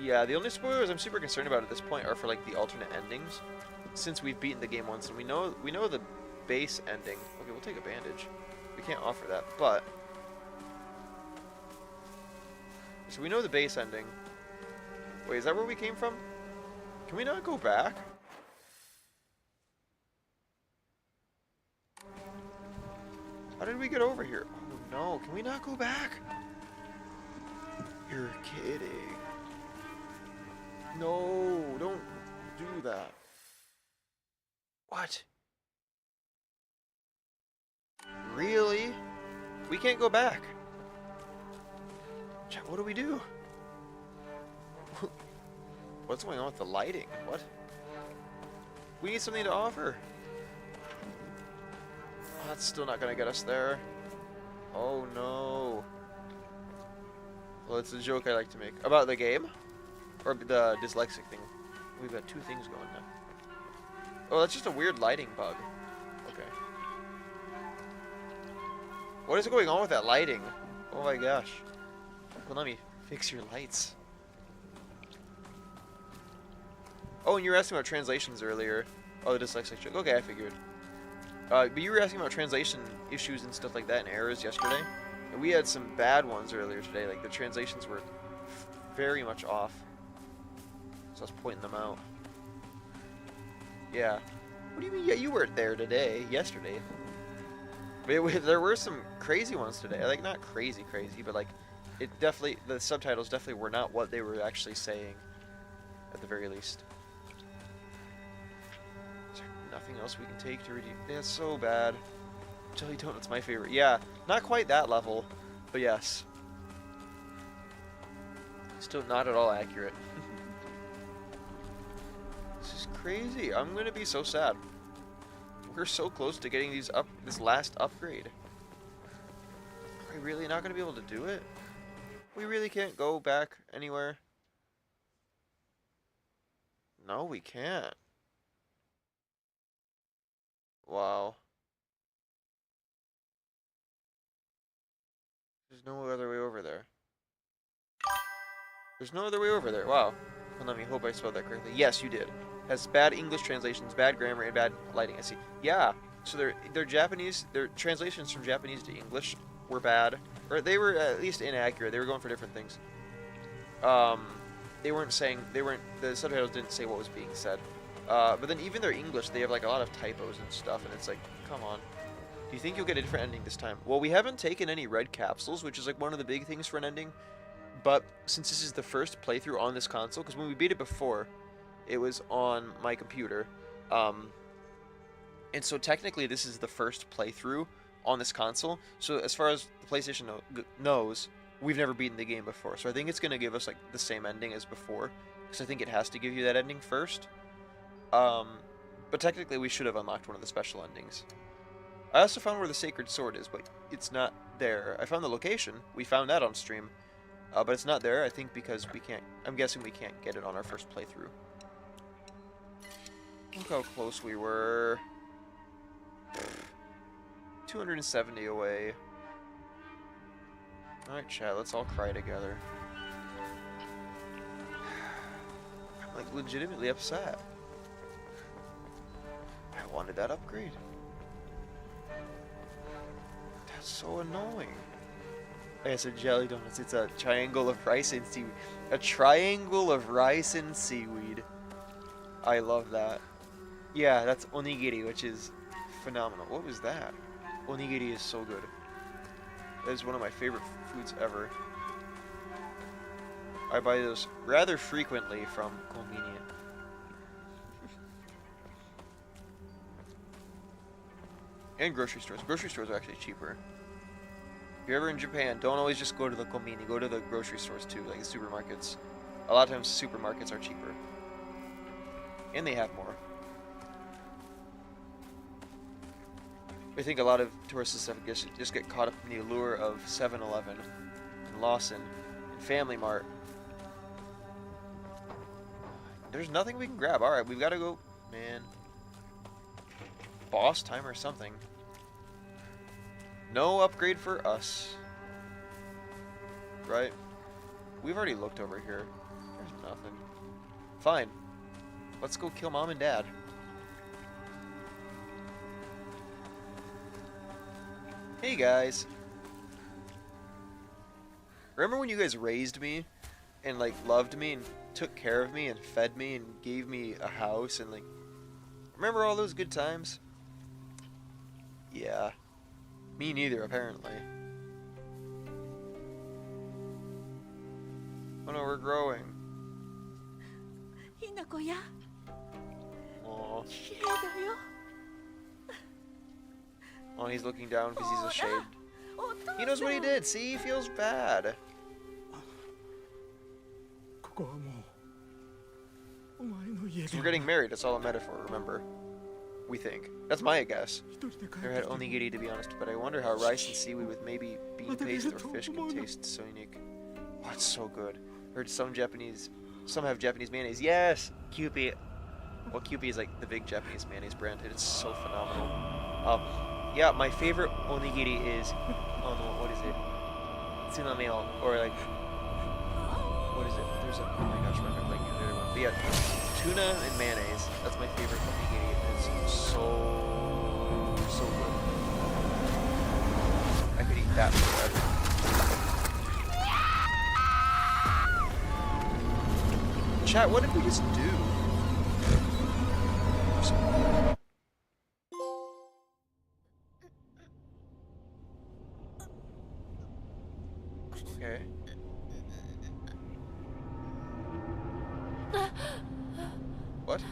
Yeah, the only spoilers I'm super concerned about at this point are for like the alternate endings. Since we've beaten the game once and we know the base ending. Okay, we'll take a bandage. We can't offer that, but so we know the base ending. Wait, is that where we came from? Can we not go back? How did we get over here? Oh no, can we not go back? You're kidding. No, don't do that. What? Really? We can't go back. Chat, what do we do? What's going on with the lighting? What? We need something to offer. Oh, that's still not gonna get us there. Oh no. Well, it's a joke I like to make. About the game? Or the dyslexic thing. We've got two things going now. Oh, that's just a weird lighting bug. Okay. What is going on with that lighting? Oh my gosh. Well, let me fix your lights. Oh, and you were asking about translations earlier. Oh, the dyslexic joke. Okay, I figured. But you were asking about translation issues and stuff like that and errors yesterday. And we had some bad ones earlier today. Like, the translations were very much off. So I was pointing them out. Yeah. What do you mean? Yeah, you weren't there today. Yesterday. But there were some crazy ones today. Like, not crazy, but like, it definitely, the subtitles definitely were not what they were actually saying. At the very least. Is there nothing else we can take to redeem? That's so bad. Jelly Donut's my favorite. Yeah, not quite that level, but yes. Still not at all accurate. This is crazy. I'm gonna be so sad. We're so close to getting this last upgrade. Are we really not gonna be able to do it? We really can't go back anywhere. No, we can't. Wow. There's no other way over there. There's no other way over there. Wow. Well, let me hope I spelled that correctly. Yes, you did. Has bad English translations, bad grammar, and bad lighting. I see. Yeah. So their Japanese, their translations from Japanese to English were bad, or they were at least inaccurate. They were going for different things. The subtitles didn't say what was being said. But then even their English, they have like a lot of typos and stuff, and it's like, come on. Do you think you'll get a different ending this time? Well, we haven't taken any red capsules, which is like one of the big things for an ending. But since this is the first playthrough on this console, because when we beat it before, it was on my computer. And so technically this is the first playthrough on this console. So as far as the PlayStation knows, we've never beaten the game before. So I think it's going to give us like the same ending as before. Because I think it has to give you that ending first. But technically we should have unlocked one of the special endings. I also found where the Sacred Sword is, but it's not there. I found the location. We found that on stream. But it's not there, I think, because we can't... I'm guessing we can't get it on our first playthrough. Look how close we were. 270 away. Alright, chat, let's all cry together. I'm like legitimately upset. I wanted that upgrade. That's so annoying. Like I said, jelly donuts. It's a triangle of rice and seaweed. A triangle of rice and seaweed. I love that. Yeah, that's onigiri, which is phenomenal. What was that? Onigiri is so good. That is one of my favorite foods ever. I buy those rather frequently from Konbini. And grocery stores. Grocery stores are actually cheaper. If you're ever in Japan, don't always just go to the konbini. Go to the grocery stores too, like the supermarkets. A lot of times supermarkets are cheaper. And they have more. I think a lot of tourists just get caught up in the allure of 7-Eleven and Lawson and Family Mart. There's nothing we can grab. Alright, we've got to go, man. Boss time or something. No upgrade for us. Right? We've already looked over here. There's nothing. Fine. Let's go kill mom and dad. Hey guys. Remember when you guys raised me and like loved me and took care of me and fed me and gave me a house and like remember all those good times? Yeah. Me neither, apparently. Oh no, we're growing. Aww. Oh, he's looking down because he's ashamed. He knows what he did. See, he feels bad. So we're getting married. That's all a metaphor, remember? We think. That's my guess. Never had onigiri, to be honest, but I wonder how rice and seaweed with maybe bean paste or fish can taste so unique. Oh, it's so good. Heard some have Japanese mayonnaise. Yes! Kewpie. Well, Kewpie is like the big Japanese mayonnaise brand. It's so phenomenal. Yeah, my favorite onigiri is, oh no, what is it? Tsunameo, or like, what is it? There's a, oh my gosh, I'm like the other one. But yeah, tuna and mayonnaise. That's my favorite onigiri. It's so good. I could eat that forever. Chat, what did we just do? Okay. What?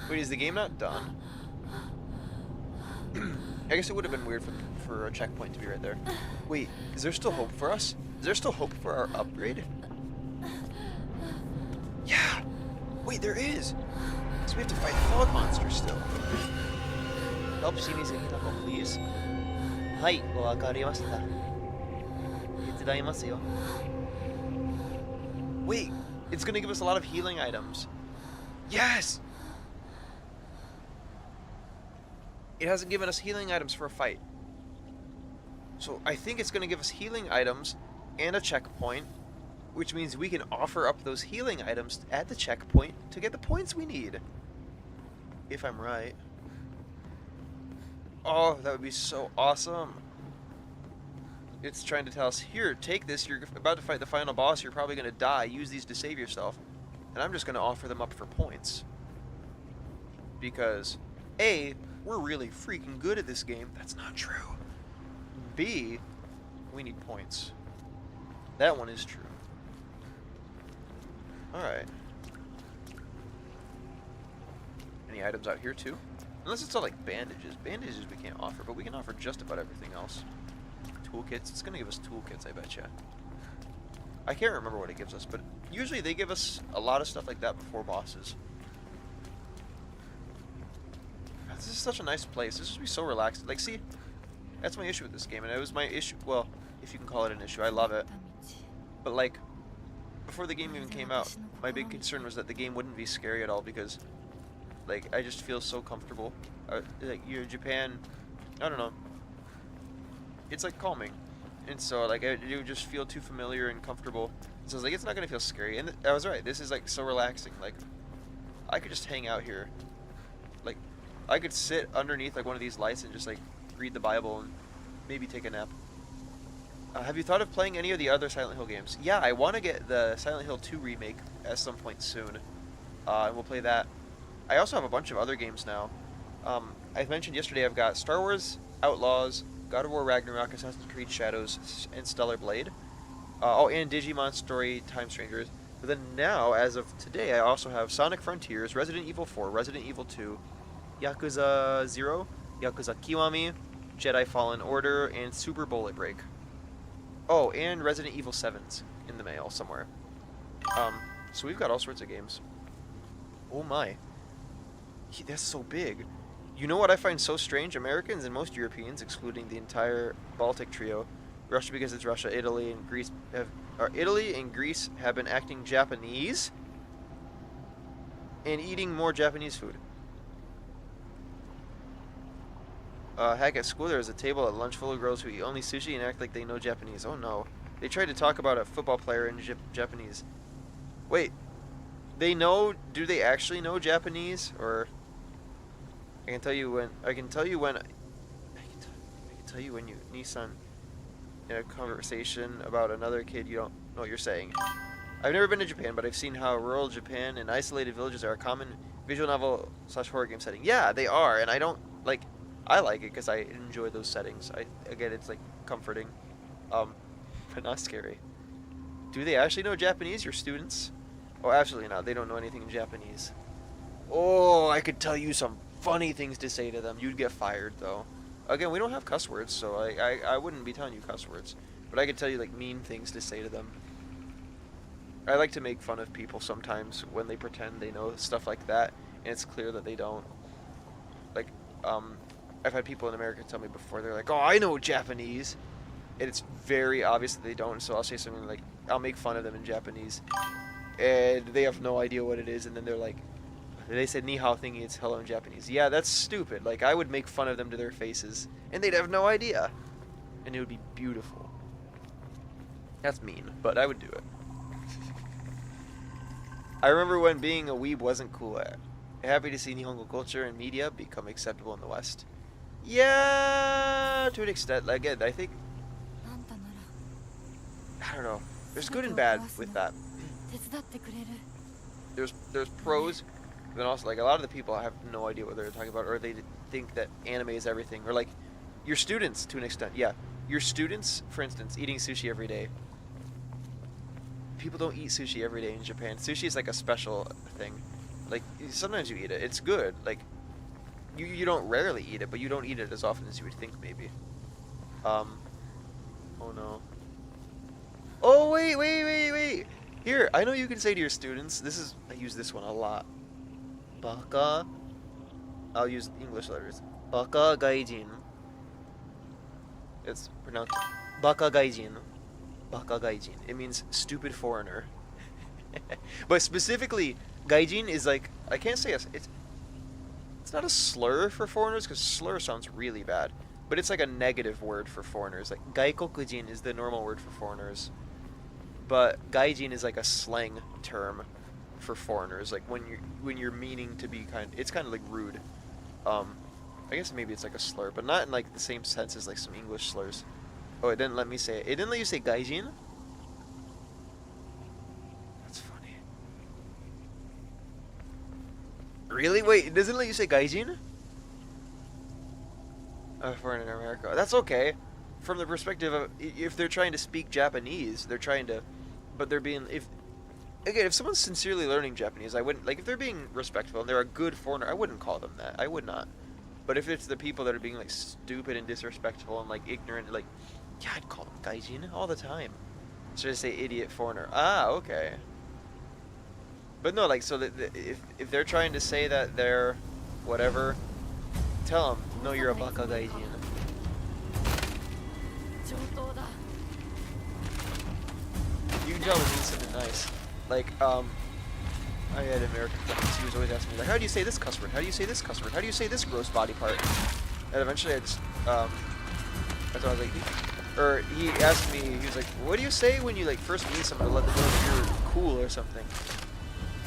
Wait, is the game not done? I guess it would have been weird for a checkpoint to be right there. Wait, is there still hope for us? Is there still hope for our upgrade? Yeah! Wait, there is! So we have to fight fog monsters still. Help Shimizu Hinako, please. Hai, wakarimashita. Tetsudaimashita yo. Wait, it's gonna give us a lot of healing items. Yes! It hasn't given us healing items for a fight. So I think it's gonna give us healing items and a checkpoint, which means we can offer up those healing items at the checkpoint to get the points we need. If I'm right. Oh, that would be so awesome. It's trying to tell us, here, take this, you're about to fight the final boss, you're probably going to die, use these to save yourself. And I'm just going to offer them up for points. Because, A, we're really freaking good at this game. That's not true. B, we need points. That one is true. Alright. Any items out here too? Unless it's all like bandages. Bandages we can't offer, but we can offer just about everything else. Toolkits. It's gonna give us toolkits, I betcha. I can't remember what it gives us, but usually they give us a lot of stuff like that before bosses. This is such a nice place. This would be so relaxed. Like, see, that's my issue with this game, and it was my issue. Well, if you can call it an issue, I love it. But like, before the game even came out, my big concern was that the game wouldn't be scary at all because Like, I just feel so comfortable. Like, you're Japan, I don't know. It's like calming. And so, like, I do just feel too familiar and comfortable. So I was like, it's not gonna feel scary. And I was right. This is like so relaxing. Like, I could just hang out here. Like, I could sit underneath like one of these lights and just like read the Bible and maybe take a nap. Have you thought of playing any of the other Silent Hill games? Yeah, I want to get the Silent Hill 2 remake at some point soon. And we'll play that. I also have a bunch of other games now. I mentioned yesterday I've got Star Wars Outlaws, God of War Ragnarok, Assassin's Creed Shadows, and Stellar Blade. And Digimon Story Time Strangers. But then now, as of today, I also have Sonic Frontiers, Resident Evil 4, Resident Evil 2, Yakuza 0, Yakuza Kiwami, Jedi Fallen Order, and Super Bullet Break. Oh, and Resident Evil 7's in the mail somewhere. So we've got all sorts of games. Oh my. That's so big. You know what I find so strange? Americans and most Europeans, excluding the entire Baltic trio, Russia because it's Russia, Italy and Greece have been acting Japanese and eating more Japanese food. Heck, at school there was a table at lunch full of girls who eat only sushi and act like they know Japanese. Oh no. They tried to talk about a football player in Japanese. Wait. They know, do they actually know Japanese? Or I can tell you when you Nissan in a conversation about another kid you don't know what you're saying. I've never been to Japan, but I've seen how rural Japan and isolated villages are a common visual novel / horror game setting. Yeah, they are, and I don't like. I like it because I enjoy those settings. Again, it's like comforting, but not scary. Do they actually know Japanese? Your students? Oh, absolutely not. They don't know anything in Japanese. Oh, I could tell you some funny things to say to them. You'd get fired though. Again, we don't have cuss words, so I wouldn't be telling you cuss words. But I could tell you like mean things to say to them. I like to make fun of people sometimes when they pretend they know stuff like that, and it's clear that they don't. Like, I've had people in America tell me before, they're like, oh, I know Japanese. And it's very obvious that they don't, so I'll say something like, I'll make fun of them in Japanese. And they have no idea what it is, and then they're like, they said ni hao thinking it's hello in Japanese. Yeah, that's stupid. Like, I would make fun of them to their faces, and they'd have no idea. And it would be beautiful. That's mean, but I would do it. I remember when being a weeb wasn't cool. Happy to see Nihongo culture and media become acceptable in the West. Yeah, to an extent. Again, I think, I don't know. There's good and bad with that. There's pros, but then also like a lot of the people have no idea what they're talking about, or they think that anime is everything, or like your students to an extent. Yeah, your students, for instance, eating sushi every day. People don't eat sushi every day in Japan. Sushi is like a special thing. Like sometimes you eat it. It's good. Like you don't rarely eat it, but you don't eat it as often as you would think maybe. Oh no. Oh wait. Here, I know you can say to your students, I use this one a lot. Baka. I'll use English letters. Baka gaijin. It's pronounced Baka gaijin. Baka gaijin. It means stupid foreigner. But specifically, gaijin is like, I can't say it's not a slur for foreigners, because slur sounds really bad. But it's like a negative word for foreigners. Like gaikokujin is the normal word for foreigners. But gaijin is like a slang term for foreigners. Like when you're meaning to be it's kind of like rude. I guess maybe it's like a slur, but not in like the same sense as like some English slurs. Oh, it didn't let me say it. It didn't let you say gaijin? That's funny. Really? Wait, it doesn't let you say gaijin? Foreign in America. That's okay. From the perspective of, if they're trying to speak Japanese, but they're being, if someone's sincerely learning Japanese, I wouldn't, like, if they're being respectful and they're a good foreigner, I wouldn't call them that. I would not. But if it's the people that are being, like, stupid and disrespectful and, like, ignorant, like, yeah, I'd call them gaijin all the time. Should I say idiot foreigner? Ah, okay. But no, like, so if they're trying to say that they're whatever, tell them, no, you're a baka gaijin. You can tell it means something nice. Like, I had American friends. He was always asking me like, how do you say this cuss word? How do you say this cuss word? How do you say this gross body part? And eventually I just I was like, he asked me, he was like, what do you say when you like first meet someone to let them know that you're cool or something?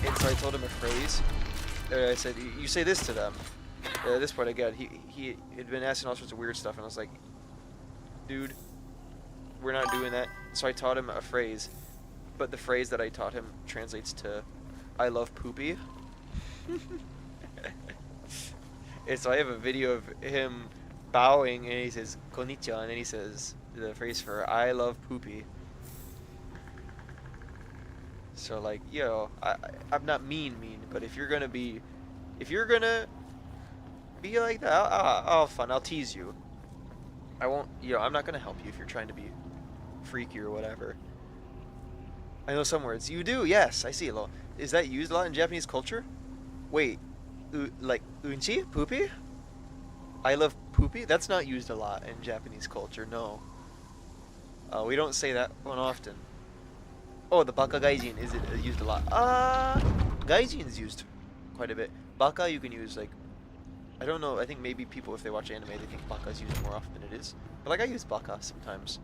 And so I told him a phrase. I said, you say this to them. At this point, again, he had been asking all sorts of weird stuff, and I was like, dude, we're not doing that. So I taught him a phrase, but the phrase that I taught him translates to, I love poopy. And so I have a video of him bowing, and he says, konnichiwa, and then he says the phrase for, I love poopy. So like, I'm not mean, but if you're gonna be like that, I'll fun. I'll tease you. I won't. I'm not gonna help you if you're trying to be freaky or whatever. I know some words. You do, yes. I see it. Is that used a lot in Japanese culture? Wait, like unchi, poopy? I love poopy. That's not used a lot in Japanese culture. No. We don't say that one often. Oh, the baka gaijin, is it used a lot? Gaijin is used quite a bit. Baka you can use like, I don't know, I think maybe people if they watch anime they think baka is used more often than it is. But like I use baka sometimes.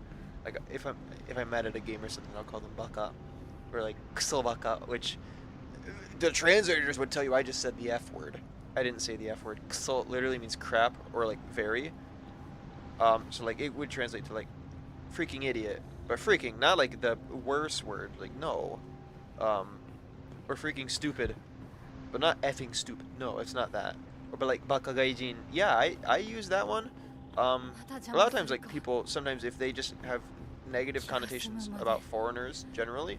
Like if I'm mad at a game or something, I'll call them baka. Or like kuso baka, which the translators would tell you I just said the F word. I didn't say the F word. Kuso literally means crap or like very. So like it would translate to like freaking idiot. But freaking, not like the worse word, like no. Or freaking stupid. But not effing stupid. No, it's not that. But like baka gaijin, yeah, I use that one. A lot of times like people, sometimes if they just have negative connotations about foreigners generally,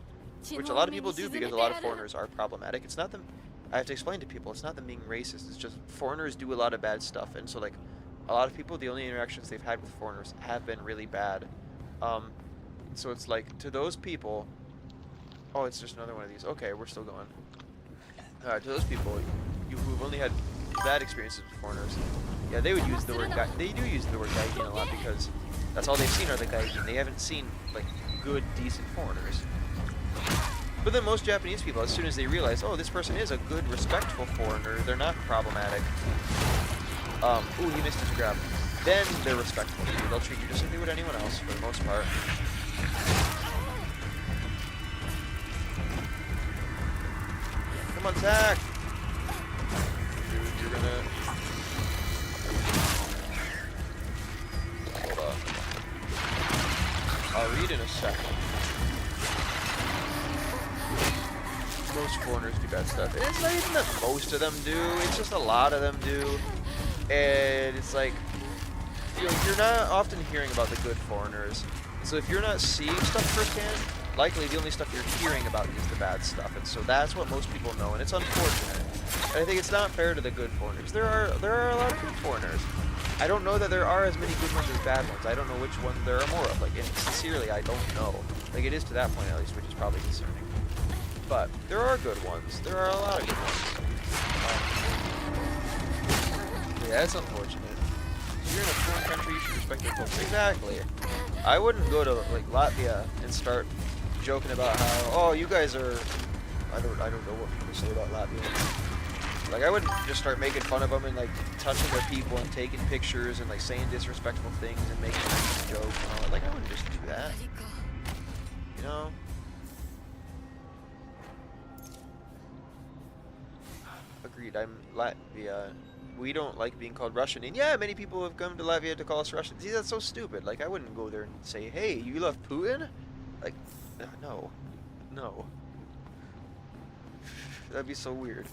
which a lot of people do because a lot of foreigners are problematic. It's not them, I have to explain to people, it's not them being racist, it's just foreigners do a lot of bad stuff. And so like a lot of people, the only interactions they've had with foreigners have been really bad. So it's like, to those people, oh, it's just another one of these. Okay, we're still going. To those people who've only had bad experiences with foreigners, yeah, they would use the word they do use the word gaijin a lot because that's all they've seen are the gaijin. They haven't seen like good, decent foreigners. But then most Japanese people, as soon as they realize, oh, this person is a good, respectful foreigner, they're not problematic. Ooh, he missed his grab. Then they're respectful to you. They'll treat you just like they would anyone else for the most part. Come on, Zach! Dude, you're gonna... Hold on. I'll read in a second. Most foreigners do bad stuff. And it's not even that most of them do, it's just a lot of them do. And it's like, you're not often hearing about the good foreigners. So if you're not seeing stuff firsthand, likely the only stuff you're hearing about is the bad stuff. And so that's what most people know, and it's unfortunate. And I think it's not fair to the good foreigners. There are a lot of good foreigners. I don't know that there are as many good ones as bad ones. I don't know which one there are more of. Like, and sincerely, I don't know. Like, it is to that point at least, which is probably concerning. But there are good ones. There are a lot of good ones. Yeah, it's unfortunate. If you're in a foreign country, you should respect their culture. Exactly. I wouldn't go to like Latvia and start joking about how, oh, you guys are, I don't know what people say about Latvia. Like, I wouldn't just start making fun of them and like touching their people and taking pictures and like saying disrespectful things and making jokes and all that. Like, I wouldn't just do that. You know? Agreed. I'm Latvia. We don't like being called Russian. And yeah, many people have come to Latvia to call us Russian. See, that's so stupid. Like, I wouldn't go there and say, hey, you love Putin? Like, no. No. That'd be so weird.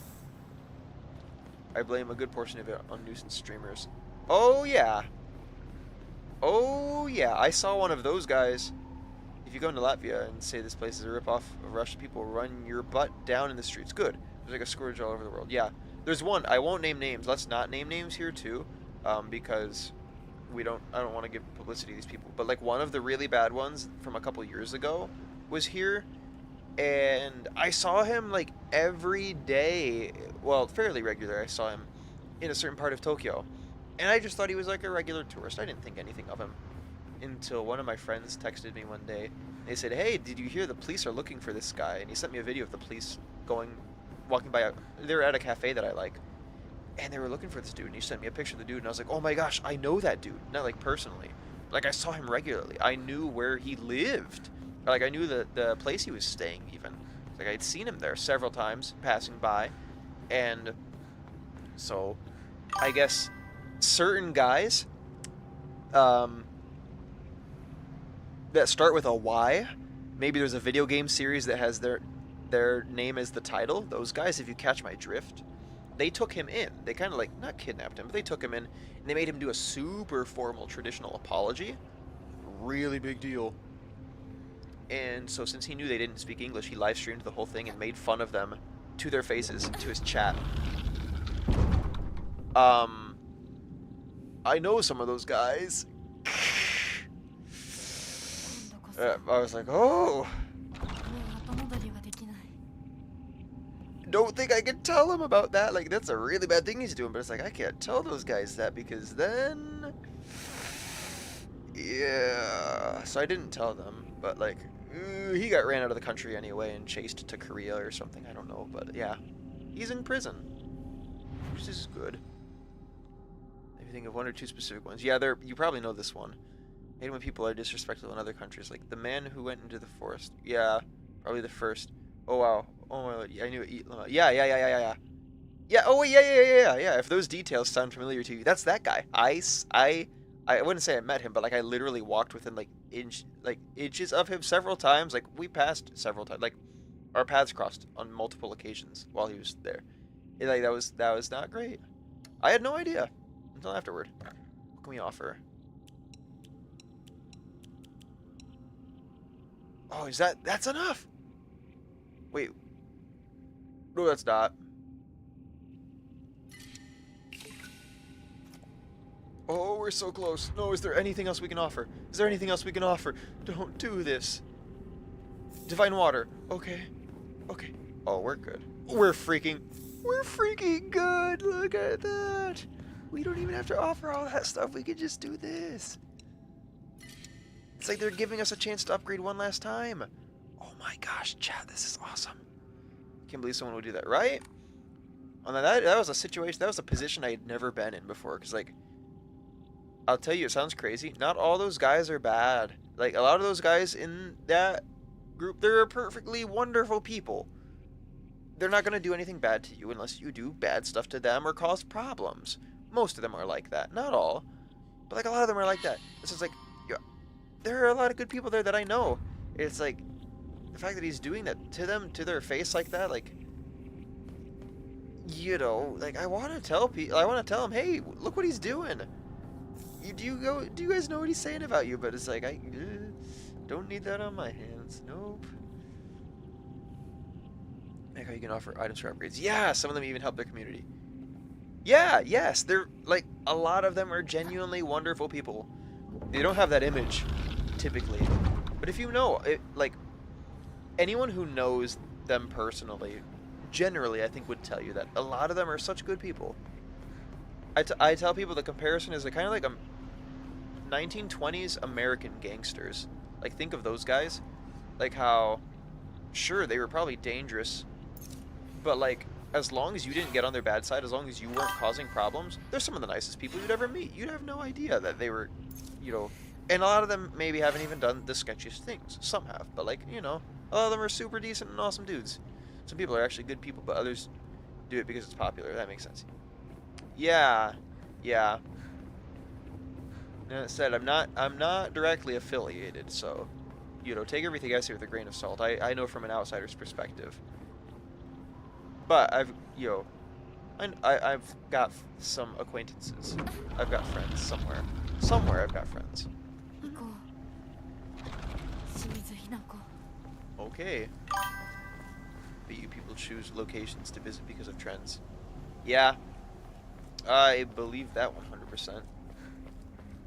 I blame a good portion of it on nuisance streamers. Oh, yeah. Oh, yeah. I saw one of those guys. If you go into Latvia and say this place is a ripoff of Russian, people run your butt down in the streets. Good. There's like a scourge all over the world. Yeah. There's one. I won't name names. Let's not name names here too, because I don't want to give publicity to these people. But like one of the really bad ones from a couple years ago was here, and I saw him like every day. Well, fairly regular. I saw him in a certain part of Tokyo, and I just thought he was like a regular tourist. I didn't think anything of him until one of my friends texted me one day. They said, "Hey, did you hear the police are looking for this guy?" And he sent me a video of the police going walking by, they were at a cafe that I like, and they were looking for this dude, and he sent me a picture of the dude, and I was like, oh my gosh, I know that dude. Not like personally. Like, I saw him regularly. I knew where he lived. Like, I knew the place he was staying, even. Like, I'd seen him there several times, passing by. And so, I guess certain guys that start with a Y, maybe there's a video game series that has their name as the title. Those guys, if you catch my drift, they took him in. They kind of like, not kidnapped him, but they took him in, and they made him do a super formal traditional apology. Really big deal. And so since he knew they didn't speak English, he live streamed the whole thing and made fun of them to their faces, to his chat. I know some of those guys. I was like, oh. Don't think I can tell him about that. Like, that's a really bad thing he's doing. But it's like, I can't tell those guys that because then... Yeah. So I didn't tell them. But, like, he got ran out of the country anyway and chased to Korea or something. I don't know. But, yeah. He's in prison. Which is good. Maybe think of one or two specific ones. Yeah, you probably know this one. I hate when people are disrespectful in other countries. Like, the man who went into the forest. Yeah. Probably the first. Oh, wow. Oh my god, I knew it. Yeah. Yeah, oh yeah. If those details sound familiar to you, that's that guy. I wouldn't say I met him, but like I literally walked within like inches of him several times. Like we passed several times. Like our paths crossed on multiple occasions while he was there. Like that was not great. I had no idea until afterward. What can we offer? Oh, that's enough? Wait. No, that's not. Oh, we're so close. No, is there anything else we can offer? Is there anything else we can offer? Don't do this. Divine water. Okay. Okay. Oh, we're good. We're freaking good. Look at that. We don't even have to offer all that stuff. We could just do this. It's like they're giving us a chance to upgrade one last time. Oh my gosh, chat, this is awesome. Can't believe someone would do that, right? Oh, now that was a situation, that was a position I had never been in before. Because, like, I'll tell you, it sounds crazy. Not all those guys are bad. Like, a lot of those guys in that group, they're perfectly wonderful people. They're not going to do anything bad to you unless you do bad stuff to them or cause problems. Most of them are like that. Not all. But, like, a lot of them are like that. It's just like, yeah, there are a lot of good people there that I know. It's like, the fact that he's doing that to them, to their face like that, like, you know, like, I want to tell people, I want to tell him, hey, look what he's doing. Do you guys know what he's saying about you? But it's like, I don't need that on my hands. Nope. Like how you can offer items for upgrades. Yeah, some of them even help their community. Yeah, yes, they're, like, a lot of them are genuinely wonderful people. They don't have that image, typically. But if you know, like, anyone who knows them personally, generally, I think would tell you that a lot of them are such good people. I tell people the comparison is kind of like a 1920s American gangsters. Like, think of those guys. Like how, sure, they were probably dangerous, but, like, as long as you didn't get on their bad side, as long as you weren't causing problems, they're some of the nicest people you'd ever meet. You'd have no idea that they were, you know, and a lot of them maybe haven't even done the sketchiest things. Some have, but, like, you know, a lot of them are super decent and awesome dudes. Some people are actually good people, but others do it because it's popular. That makes sense. Yeah. And it said, I'm not directly affiliated, so, you know, take everything I say with a grain of salt. I know from an outsider's perspective. But I've got some acquaintances. I've got friends somewhere. Somewhere I've got friends. Okay. But you people choose locations to visit because of trends. Yeah. I believe that 100%.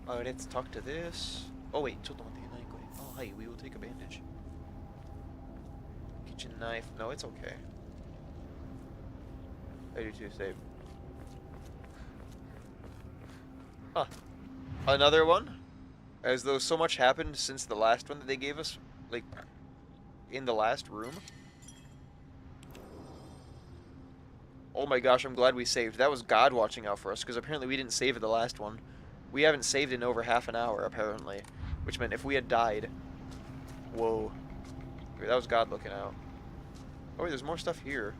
Oh, let's talk to this. Oh wait, oh hi, we will take a bandage. Kitchen knife. No, it's okay. I do too, save. Huh. Another one? As though so much happened since the last one that they gave us, like, in the last room. Oh my gosh, I'm glad we saved. That was God watching out for us, because apparently we didn't save at the last one. We haven't saved in over half an hour, apparently. Which meant if we had died... Whoa. That was God looking out. Oh, wait, there's more stuff here.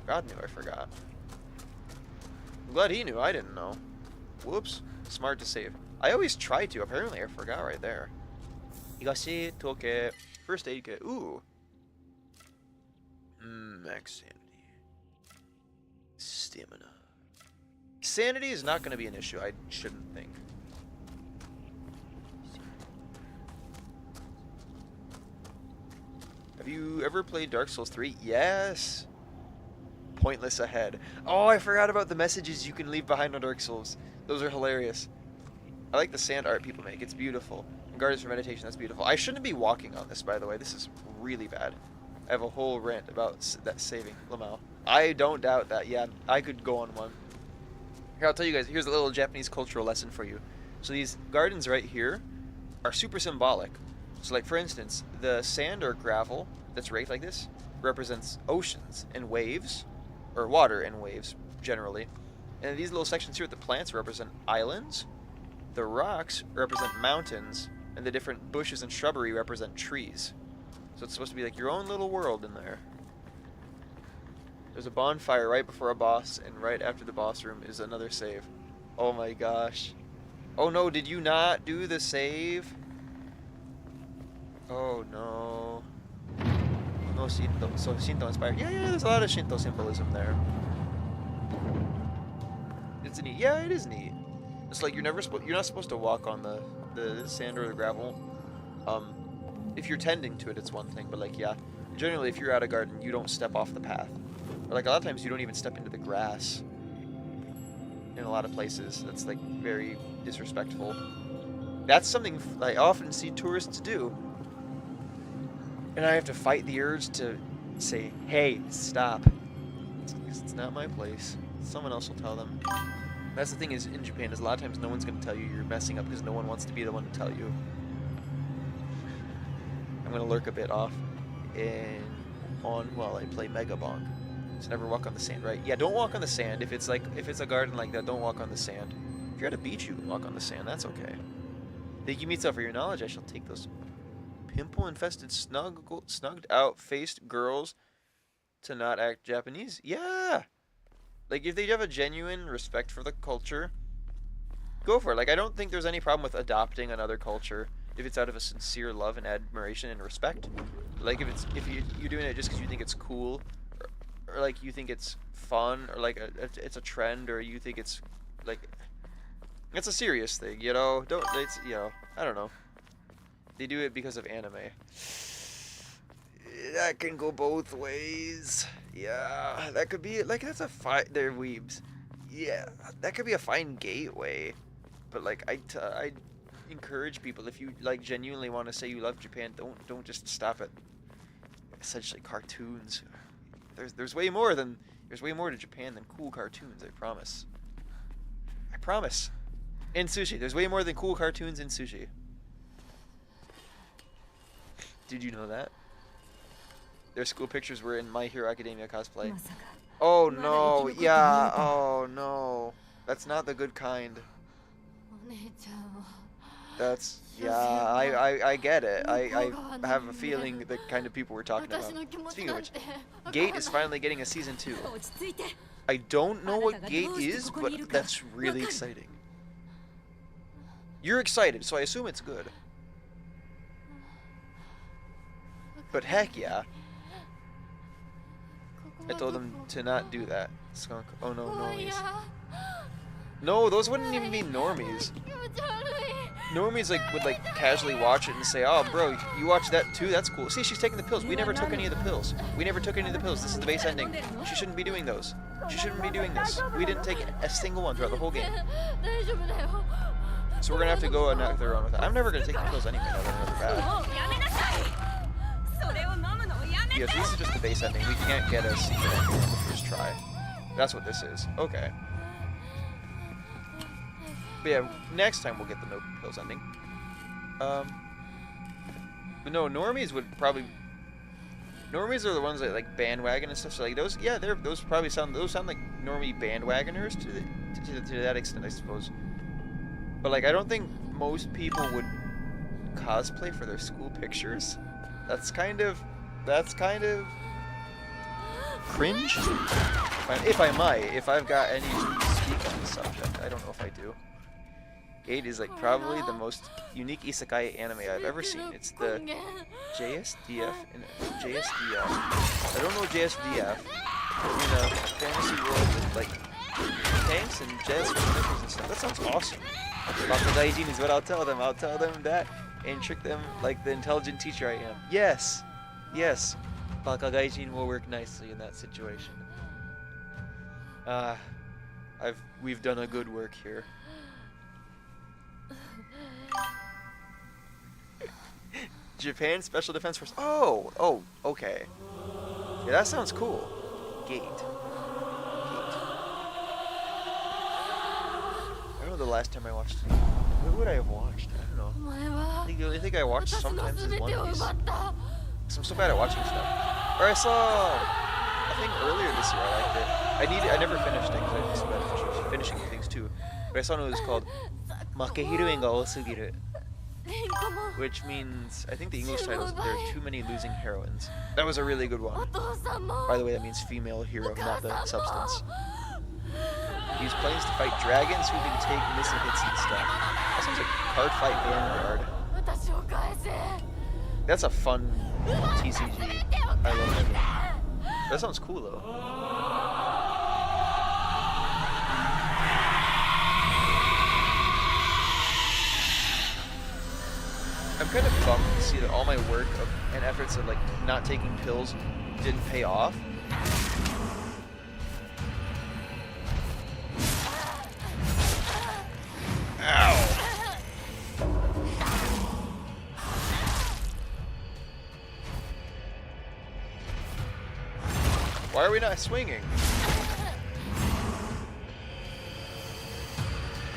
God knew I forgot. I'm glad he knew. I didn't know. Whoops. Smart to save. I always try to. Apparently I forgot right there. Higashi toke. First aid kit. Ooh. Max sanity. Stamina. Sanity is not going to be an issue, I shouldn't think. Have you ever played Dark Souls 3? Yes! Pointless ahead. Oh, I forgot about the messages you can leave behind on Dark Souls. Those are hilarious. I like the sand art people make. It's beautiful. And Gardens for Meditation, that's beautiful. I shouldn't be walking on this, by the way. This is really bad. I have a whole rant about that saving Lamau. I don't doubt that. Yeah, I could go on one. Here, I'll tell you guys. Here's a little Japanese cultural lesson for you. So these gardens right here are super symbolic. So like, for instance, the sand or gravel that's raked like this represents oceans and waves, or water and waves, generally. And these little sections here with the plants represent islands. The rocks represent mountains, and the different bushes and shrubbery represent trees. So it's supposed to be like your own little world in there. There's a bonfire right before a boss, and right after the boss room is another save. Oh my gosh. Oh no, did you not do the save? Oh no. No Shinto. So Shinto inspired. Yeah, there's a lot of Shinto symbolism there. It's neat. Yeah, it is neat. It's like you're not supposed to walk on the sand or the gravel. If you're tending to it, it's one thing, but like, yeah, generally if you're at a garden, you don't step off the path. Or like a lot of times you don't even step into the grass. In a lot of places, that's like very disrespectful. That's something I often see tourists do. And I have to fight the urge to say, hey, stop. It's not my place. Someone else will tell them. That's the thing is, in Japan, is a lot of times no one's going to tell you you're messing up because no one wants to be the one to tell you. I'm going to lurk a bit off on while I play Mega Bonk. So never walk on the sand, right? Yeah, don't walk on the sand. If it's a garden like that, don't walk on the sand. If you're at a beach, you can walk on the sand. That's okay. Thank you, Mitsuha, for your knowledge. I shall take those pimple-infested, snugged-out-faced girls to not act Japanese. Yeah! Like, if they have a genuine respect for the culture, go for it. Like, I don't think there's any problem with adopting another culture if it's out of a sincere love and admiration and respect. Like, if you're doing it just because you think it's cool, or like you think it's fun, or like it's a trend, or you think it's like it's a serious thing, you know. I don't know. They do it because of anime. That can go both ways. Yeah, that could be like that's a fine. They're weebs. Yeah, that could be a fine gateway. But like I encourage people, if you like genuinely want to say you love Japan, don't just stop at essentially cartoons. There's way more to Japan than cool cartoons. I promise. I promise. In sushi, there's way more than cool cartoons in sushi. Did you know that? Their school pictures were in My Hero Academia cosplay. Oh no, yeah, oh no. That's not the good kind. That's, yeah, I get it. I have a feeling the kind of people we're talking about. Speaking of which, Gate is finally getting a season 2. I don't know what Gate is, but that's really exciting. You're excited, so I assume it's good. But heck yeah. I told them to not do that. Skunk. Oh no, normies. No, those wouldn't even be normies. Normies would casually watch it and say, "Oh, bro, you watch that too? That's cool." See, she's taking the pills. We never took any of the pills. This is the base ending. She shouldn't be doing those. She shouldn't be doing this. We didn't take a single one throughout the whole game. So we're gonna have to go another run with that. I'm never gonna take the pills anyway. No, they're never bad. Yeah, so this is just the base ending. We can't get a secret ending on the first try. That's what this is. Okay. But yeah, next time we'll get the no pills ending. But no, normies would probably... Normies are the ones that like bandwagon and stuff. So like those, yeah, those probably sound like normie bandwagoners to that extent, I suppose. But like I don't think most people would cosplay for their school pictures. That's kind of cringe. If I might, if I've got any to speak on the subject, I don't know if I do. 8 is like probably the most unique isekai anime I've ever seen. It's the JSDF and JSDF. I don't know JSDF. In a fantasy world with like tanks and jets and missiles and stuff. That sounds awesome. Bakagaijin is what I'll tell them. I'll tell them that and trick them like the intelligent teacher I am. Yes, yes. Bakagaijin will work nicely in that situation. We've done a good work here. Japan Special Defense Force. Oh, okay. Yeah, that sounds cool. Gate. I don't know the last time I watched it. What would I have watched? I don't know. I think the only thing I watched sometimes is One Piece. 'Cause I'm so bad at watching stuff. Or I saw a thing earlier this year. I liked it. I never finished it because I'm so bad at finishing things too. But I saw it was called Makehiruin ga Osugiru. Which means, I think the English title is There Are Too Many Losing Heroines. That was a really good one. By the way, that means female hero, not the substance. Use planes to fight dragons who can take missile hits and stuff. That sounds like Card Fight Vanguard. That's a fun TCG. I love it. That sounds cool though. I'm kind of bummed to see that all my work and efforts of like not taking pills didn't pay off. Ow! Why are we not swinging?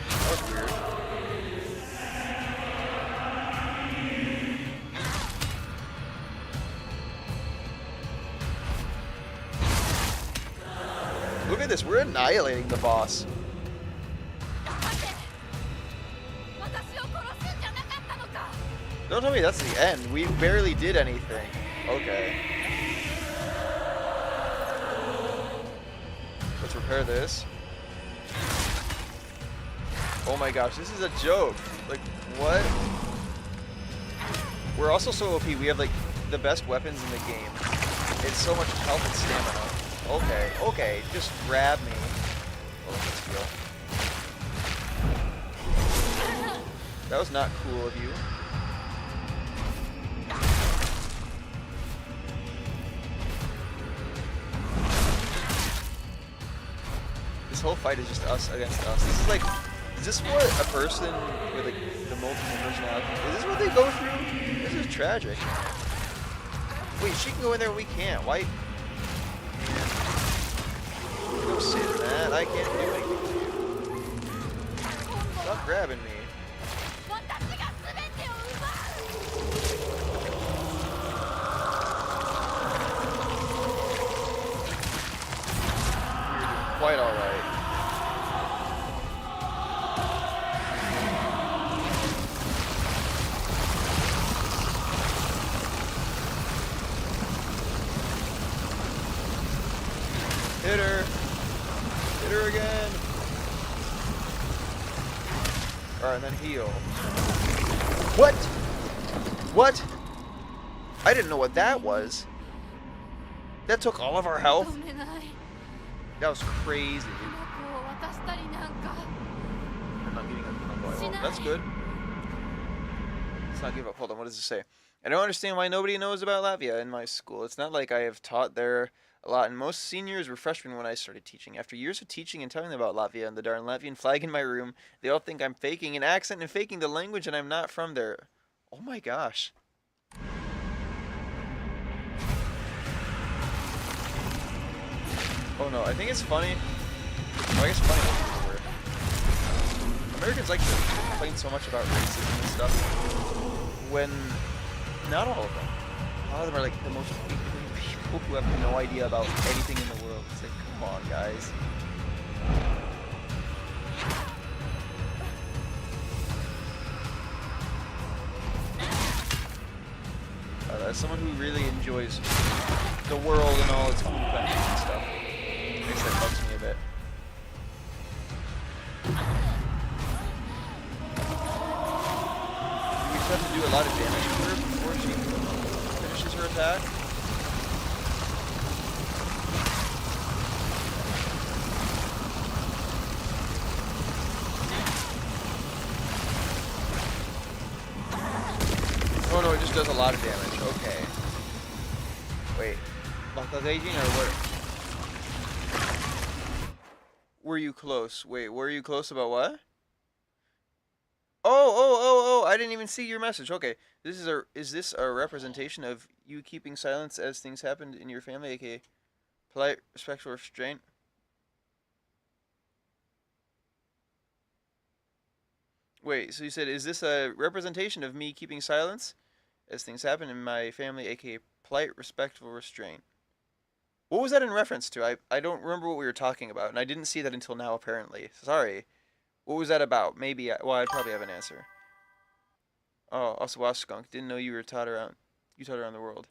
That was weird. Look at this, we're annihilating the boss. Don't tell me that's the end. We barely did anything. Okay. Let's repair this. Oh my gosh, this is a joke. Like, what? We're also so OP, we have like the best weapons in the game. It's so much health and stamina. Okay, just grab me. Oh, let's heal. That was not cool of you. This whole fight is just us against us. This is like, is this what a person with like the multiple personalities, is this what they go through? This is tragic. Wait, she can go in there and we can't. Why? Go sit in that. I can't do anything to you. Stop grabbing me. You're doing quite alright. Hit her! Hit her again! Alright, and then heal. What? What? I didn't know what that was. That took all of our health? That was crazy. I'm not getting up. That's good. Let's not give up. Hold on, what does it say? I don't understand why nobody knows about Latvia in my school. It's not like I have taught there a lot, and most seniors were freshmen when I started teaching. After years of teaching and telling them about Latvia and the darn Latvian flag in my room, they all think I'm faking an accent and faking the language, and I'm not from there. Oh my gosh. Oh no, I think it's funny. Well, I guess funny word. Americans like to complain so much about racism and stuff when not all of them. A lot of them are like the most people who have no idea about anything in the world. It's like, come on, guys. As someone who really enjoys the world and all its cool benefits and stuff, I guess that bugs me a bit. We just have to do a lot of damage to her before she finishes her attack. Oh no, it just does a lot of damage. Okay. Wait. Aging or what? Were you close? Wait, were you close about what? Oh, I didn't even see your message. Okay. Is this a representation of you keeping silence as things happened in your family, aka polite, respectful restraint? Wait, so you said, is this a representation of me keeping silence as things happen in my family, aka polite, respectful restraint? What was that in reference to? I don't remember what we were talking about, and I didn't see that until now, apparently. Sorry. What was that about? Maybe, well, I'd probably have an answer. Oh, also, wow, skunk. Didn't know you taught around the world.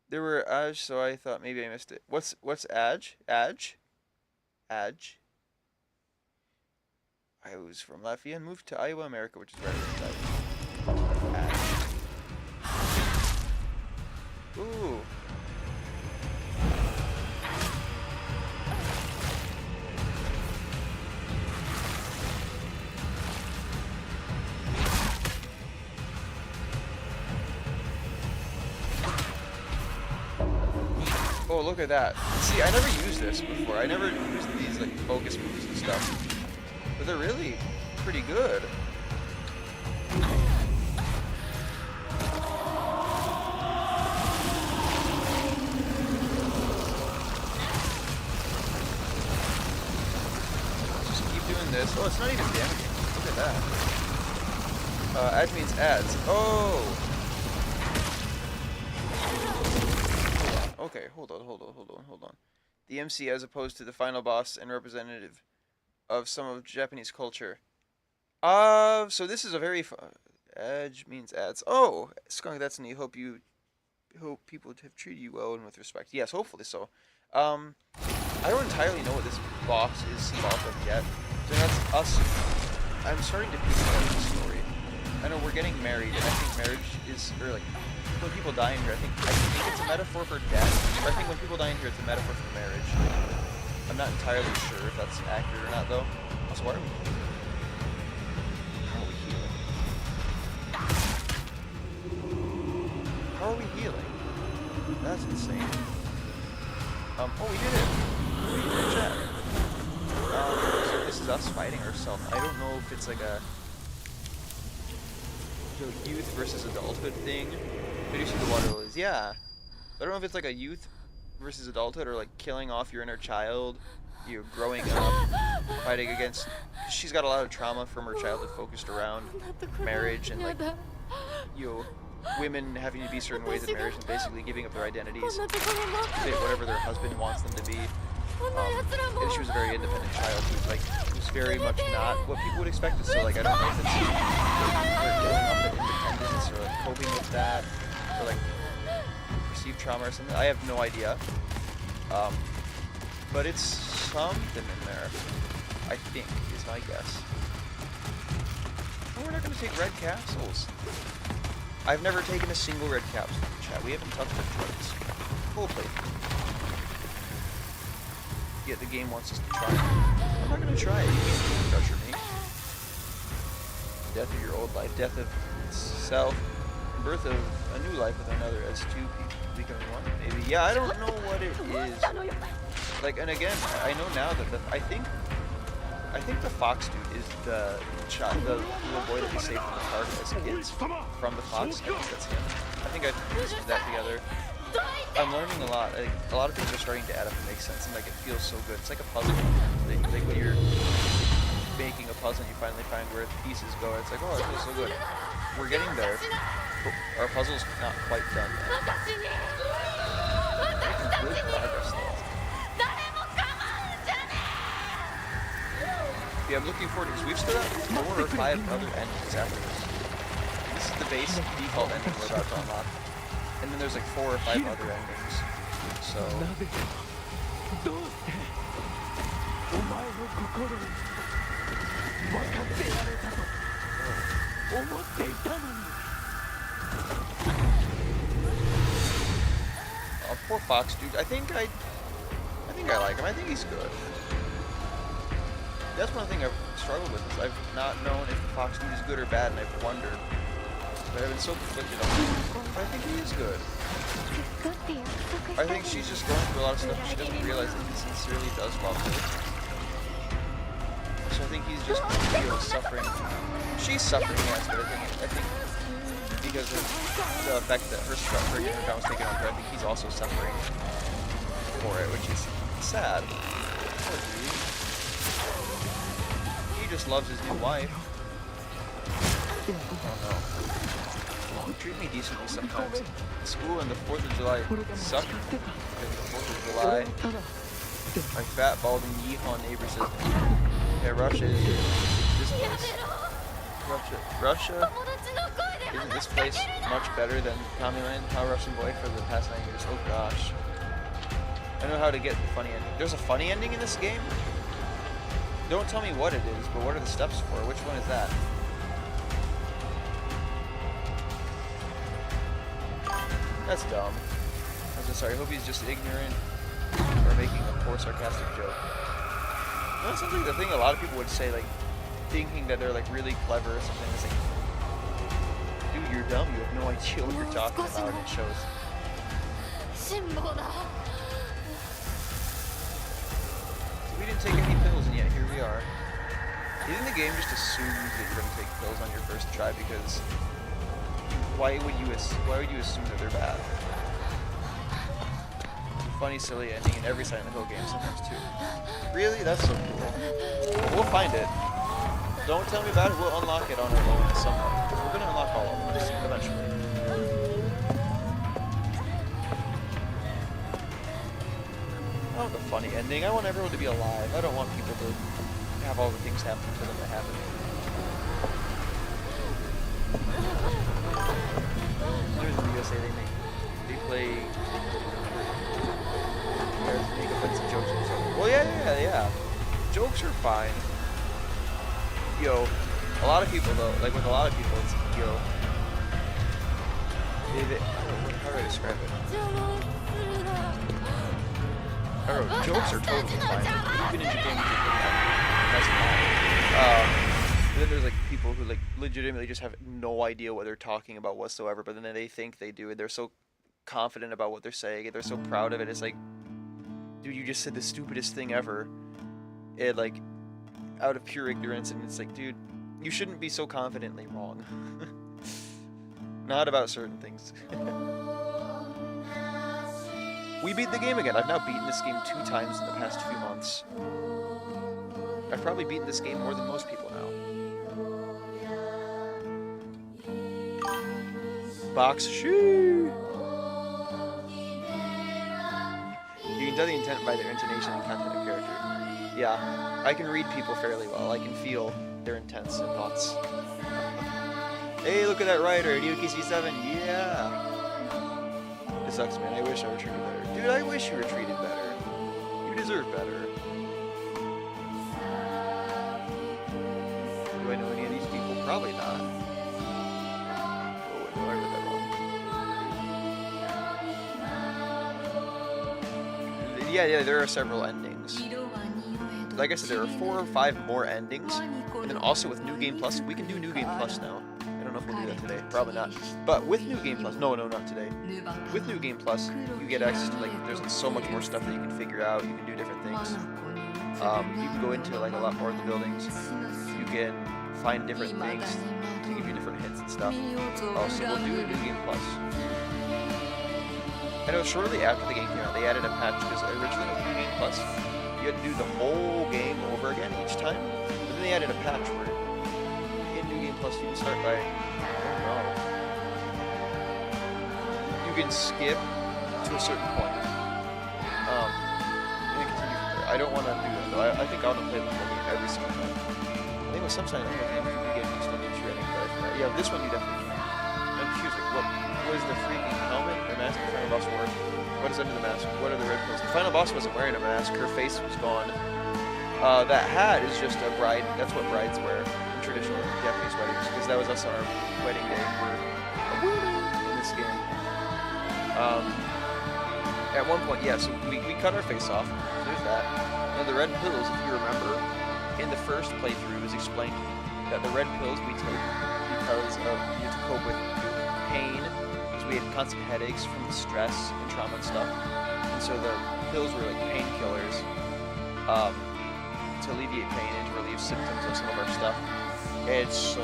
There were Aj, so I thought maybe I missed it. What's Aj? Aj? I was from Latvia and moved to Iowa, America, which is right outside. Ooh. Oh, look at that. See, I never used this before. I never used these, like, focus moves and stuff. But they're really pretty good. Just keep doing this. Oh, it's not even damaging. Look at that. Add means adds. Oh! Okay, hold on. The MC as opposed to the final boss and representative of some of Japanese culture. So this is a very edge means ads. Oh, skunk, that's neat. Hope people have treated you well and with respect. Yes, hopefully so. I don't entirely know what this boss is symbolic of yet. So that's us. I'm starting to piece out the story. I know we're getting married, and I think marriage is, or like, when people die in here, I think it's a metaphor for death. Or I think when people die in here, it's a metaphor for marriage. I'm not entirely sure if that's accurate or not, though. Also, why are we healing? How are we healing? How are we healing? That's insane. Oh, we did it! Good job. So this is us fighting ourselves. I don't know if it's like a youth versus adulthood thing. Did you see the water lilies? Yeah. I don't know if it's like a youth versus adulthood or like killing off your inner child, you growing up, fighting against. She's got a lot of trauma from her childhood focused around marriage and like, women having to be certain ways in marriage and basically giving up their identities to fit whatever their husband wants them to be. And she was a very independent child who was very much not what people would expect. So like I don't know if it's her giving up that independence or like coping with that or like perceived trauma or something. I have no idea. But it's something in there, I think, is my guess. Oh, we're not going to take red capsules. I've never taken a single red capsule in the chat. We haven't touched red drugs. Full plate. Yet the game wants us to try it. I'm not going to try it. You can't pressure me. Death of your old life, death of self, and birth of a new life with another as two people becoming one. Maybe. Yeah, I don't know what it is. Like, and again, I know now that I think the fox dude is the little boy that we saved from the park as kids from the fox. I think that's him. I think I pieced that together. I'm learning a lot. Like, a lot of things are starting to add up and make sense, and like it feels so good. It's like a puzzle. Like when you're making a puzzle and you finally find where the pieces go, it's like, oh, it feels so good. We're getting there. our puzzle's not quite done yet. Good progress though. Yeah, I'm looking forward to this. We've still got 4 or 5 other endings after this. This is the base default ending we're about to unlock. And then there's like 4 or 5 other endings. So... どうしてお前の心に分かってやれたと思っていたのに。Poor Fox dude. I think I like him. I think he's good. That's one thing I've struggled with is I've not known if the Fox dude is good or bad, and I've wondered. But I've been so conflicted on him. But I think he is good. I think she's just going through a lot of stuff and she doesn't realize that he sincerely does love her. So I think he's just suffering. She's suffering, yes, but I think because of the effect that her crown was taken on her, I think he's also suffering for it, which is sad. Poor dude. He just loves his new wife. Oh no. Treat me decently sometimes. School and the 4th of July suck. And the 4th of July, my fat, balding, yeehaw neighbor says, "Hey, Russia is this place. Russia? Isn't this place much better than Tommyland? How Russian boy for the past 9 years? Oh gosh. I know how to get the funny ending. There's a funny ending in this game? Don't tell me what it is, but what are the steps for? Which one is that? That's dumb. I'm so sorry. I hope he's just ignorant or making a poor sarcastic joke. That sounds like the thing a lot of people would say, like thinking that they're like really clever or something. It's like, dude, you're dumb. You have no idea what you're talking about. It shows. So we didn't take any pills, and yet here we are. Isn't the game just assumes that you're gonna take pills on your first try because? Why would you assume that they're bad? Funny, silly ending in every Silent Hill game sometimes too. Really? That's so cool. We'll find it. Don't tell me about it. We'll unlock it on our own at some point. We're gonna unlock all of them eventually. I want the funny ending. I want everyone to be alive. I don't want people to have all the things happen to them that happen to me. Say they play make offensive jokes or something. Well, yeah. Jokes are fine. Yo, a lot of people though, like with a lot of people, it's yo. How do I describe it? I don't know. Jokes are totally fine. Even in Japan, that's fine. But then there's like people who like legitimately just have no idea what they're talking about whatsoever, but then they think they do, and they're so confident about what they're saying, and they're so proud of it. It's like, dude, you just said the stupidest thing ever, and like, out of pure ignorance, and it's like, dude, you shouldn't be so confidently wrong. Not about certain things. We beat the game again. I've now beaten this game 2 times in the past few months. I've probably beaten this game more than most people now. Box shoe. You can tell the intent by their intonation and content of character. Yeah, I can read people fairly well. I can feel their intents and thoughts. Hey, look at that rider, UKC7. Yeah. It sucks, man. I wish I were treated better. Dude, I wish you were treated better. You deserve better. Do I know any of these people? Probably not. Oh, no, I read that wrong. Yeah, there are several endings. Like I said, there are 4 or 5 more endings. And then also with New Game Plus, we can do New Game Plus now. I don't know if we'll do that today. Probably not. But with New Game Plus, no, not today. With New Game Plus, you get access to, like, there's so much more stuff that you can figure out. You can do different things. You can go into, like, a lot more of the buildings. You can find different things to give you different hints and stuff. Also, we'll do New Game Plus. I know shortly after the game came out, they added a patch because originally with New Game Plus, you had to do the whole game over again each time. But then they added a patch where in New Game Plus you can start by, can skip to a certain point. And then continue from there. I don't want to do that though. I think I want to play the whole game every single time. I think with some Silent Hill games you can get extended training, but I forgot. Yeah, this one you definitely can. I'm confused. Like, what is the freaking helmet or mask the final boss wore? What is under the mask? What are the red pills? The final boss wasn't wearing a mask. Her face was gone. That hat is just a bride. That's what brides wear in traditional Japanese weddings, because that was us on our wedding day for in this game. At one point, yeah, so we cut our face off. So there's that. And the red pills, if you remember, in the first playthrough, it was explained that the red pills we took because of you had to cope with pain, because we had constant headaches from the stress and trauma and stuff. And so the pills were like painkillers. To alleviate pain and to relieve symptoms of some of our stuff. And so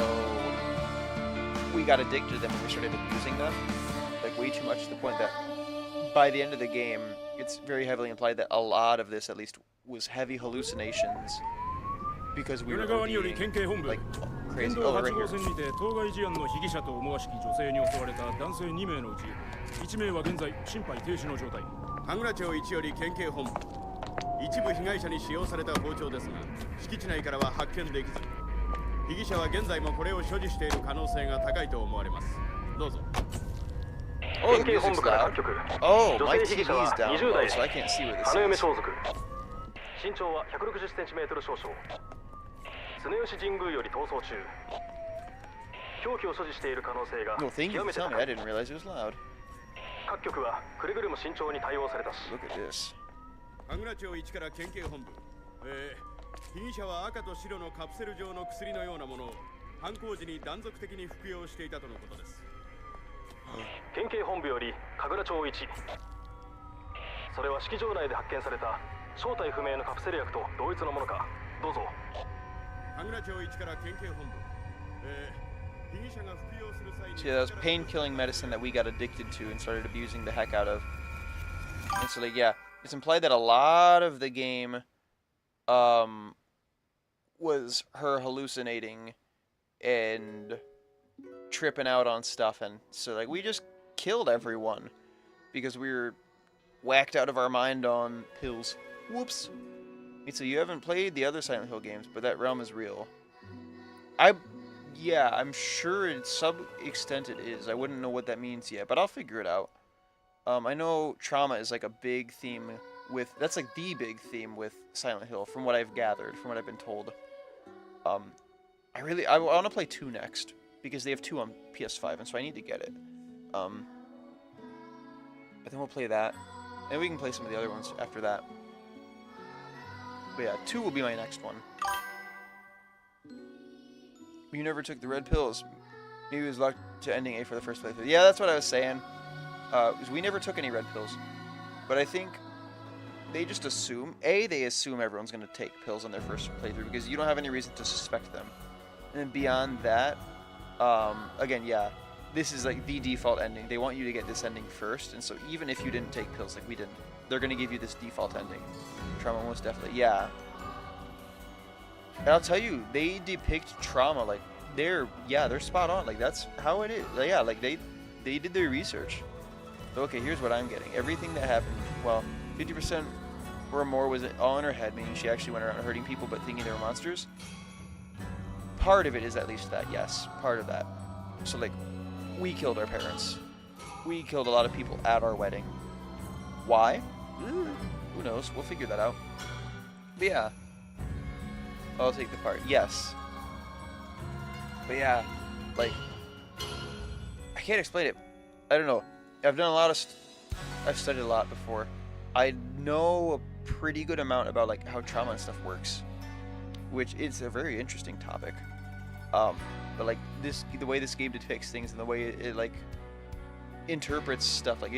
we got addicted to them and we started abusing them, like way too much, to the point that by the end of the game, it's very heavily implied that a lot of this, at least, was heavy hallucinations because we were ODing, like crazy. Oh, right here. 戦にて当該事案の被疑者と思わしき女性に襲われた男性2名のうち1名は現在心肺停止の状態。羽倉町一より県警本部。一部被害者に使用された包丁ですが、敷地内からは発見できず、被疑者は現在もこれを所持している可能性が高いと思われます。どうぞ。Oh, the music's loud. Oh, my TV's down low, so I can't see where this is. 身長は160センチメートル少々。常吉神宮より逃走中。凶器を所持している可能性が No, thank you for telling me. I didn't realize it was loud. 各局はくれぐれも慎重に対応されたし。Look at this. 羽倉町一から県警本部。被疑者は赤と白のカプセル状の薬のようなものを犯行時に断続的に服用していたとのことです。県警本部より神楽町一。それは式場内で発見された正体不明のカプセル薬と同一のものか。どうぞ。羽倉町一から県警本部。被疑者が服用する際に。See, that was pain-killing medicine that we got addicted to and started abusing the heck out of. And so, like, yeah, it's implied that a lot of the game, was her hallucinating and tripping out on stuff, and so like we just killed everyone because we were whacked out of our mind on pills. Whoops. So you haven't played the other Silent Hill games, but that realm is real. Yeah, I'm sure in some extent it is. I wouldn't know what that means yet, but I'll figure it out. I know trauma is like a big theme with, that's like the big theme with Silent Hill, from what I've gathered, from what I've been told. I want to play 2 next, because they have 2 on PS5, and so I need to get it. But then we'll play that, and we can play some of the other ones after that. But yeah, 2 will be my next one. You never took the red pills. Maybe it was luck to ending A for the first playthrough. Yeah, that's what I was saying. Because we never took any red pills. But I think they just assume, they assume everyone's going to take pills on their first playthrough because you don't have any reason to suspect them. And then beyond that, again, yeah, this is like the default ending. They want you to get this ending first, and so even if you didn't take pills like we didn't, they're going to give you this default ending. Trauma most definitely, yeah. And I'll tell you, they depict trauma like they're spot on. Like that's how it is. Like, yeah, like they did their research. Okay, here's what I'm getting. Everything that happened, well, 50% or more was all in her head, meaning she actually went around hurting people but thinking they were monsters. Part of it is at least that, yes, part of that. So like, we killed our parents. We killed a lot of people at our wedding. Why? Who knows? We'll figure that out. But yeah. I'll take the part. Yes. But yeah, like, I can't explain it. I don't know. I've done a lot of I've studied a lot before. I know a pretty good amount about like how trauma and stuff works, which is a very interesting topic. But like the way this game depicts things and the way it like interprets stuff, like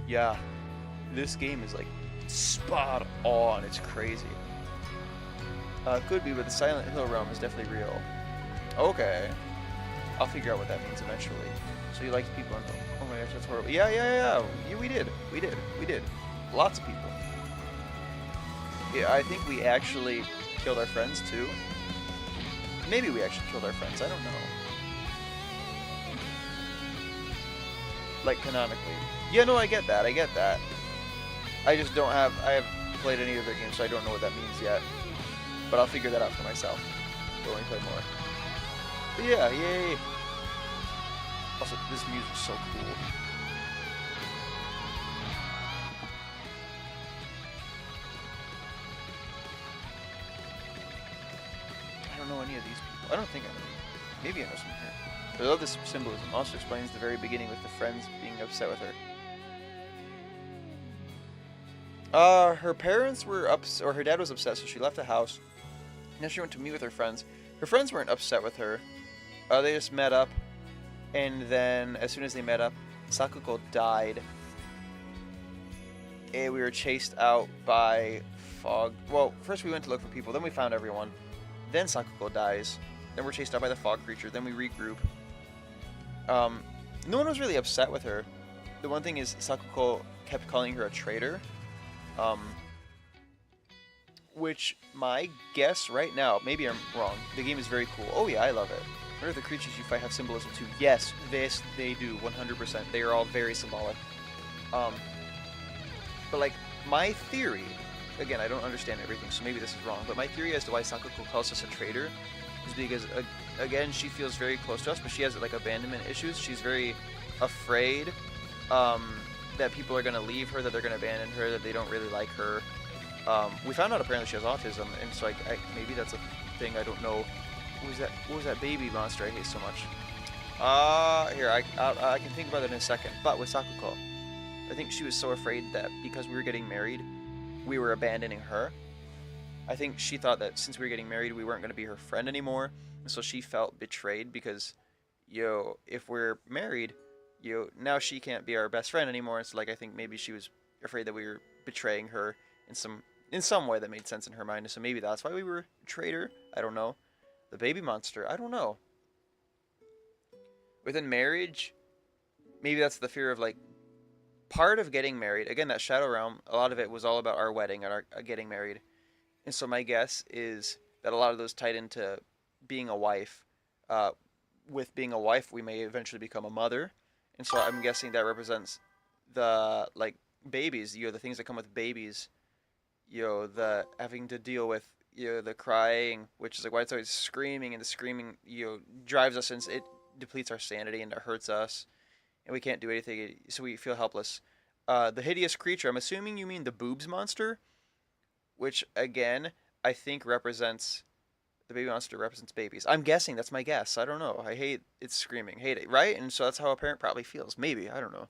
yeah, this game is like spot on. It's crazy. Could be, but the Silent Hill realm is definitely real. Okay, I'll figure out what that means eventually. So you liked people and oh my gosh, that's horrible. Yeah, we did. Lots of people. Yeah, I think we actually killed our friends too. Maybe we actually killed our friends, I don't know. like canonically. Yeah, no, I get that. I get that. I just don't have. I haven't played any of their games, so I don't know what that means yet. But I'll figure that out for myself when we play more. But yeah, yay! Also, this music's so cool. I don't know any of these people. I don't think I know. Maybe I know some here. But I love this symbolism. Also explains the very beginning with the friends being upset with her. Her parents were or her dad was upset, so she left the house. And then she went to meet with her friends. Her friends weren't upset with her. They just met up, and then as soon as they met up, Sakuko died. And we were chased out by fog. Well, first we went to look for people, then we found everyone. Then Sakuko dies. Then we're chased out by the fog creature. Then we regroup. No one was really upset with her. The one thing is Sakuko kept calling her a traitor. Which, my guess right now, maybe I'm wrong, the game is very cool. Oh yeah, I love it. What are the creatures you fight have symbolism too? Yes, this they do, 100%. They are all very symbolic. But like, my theory, again, I don't understand everything, so maybe this is wrong, but my theory as to why Sakuko calls us a traitor is because, again, she feels very close to us, but she has like abandonment issues. She's very afraid that people are going to leave her, that they're going to abandon her, that they don't really like her. We found out apparently she has autism, and so maybe that's a thing. I don't know. What was that baby monster I hate so much? Here, I can think about it in a second. But with Sakuko, I think she was so afraid that because we were getting married, we were abandoning her. I think she thought that since we were getting married, we weren't going to be her friend anymore, and so she felt betrayed because, if we're married, now she can't be our best friend anymore. It's like I think maybe she was afraid that we were betraying her in some way that made sense in her mind. So maybe that's why we were a traitor. I don't know. The baby monster. I don't know. Within marriage, maybe that's the fear of like part of getting married. Again, that Shadow Realm, a lot of it was all about our wedding and our getting married. And so my guess is that a lot of those tied into being a wife. With being a wife, we may eventually become a mother. And so I'm guessing that represents the like babies, the things that come with babies. The having to deal with the crying, which is like why it's always screaming, and the screaming drives us, and it depletes our sanity and it hurts us, and we can't do anything, so we feel helpless. The hideous creature, I'm assuming you mean the boobs monster, which again I think represents the baby monster represents babies. I'm guessing, that's my guess. I don't know. I hate it's screaming, hate it, right? And so that's how a parent probably feels. Maybe, I don't know.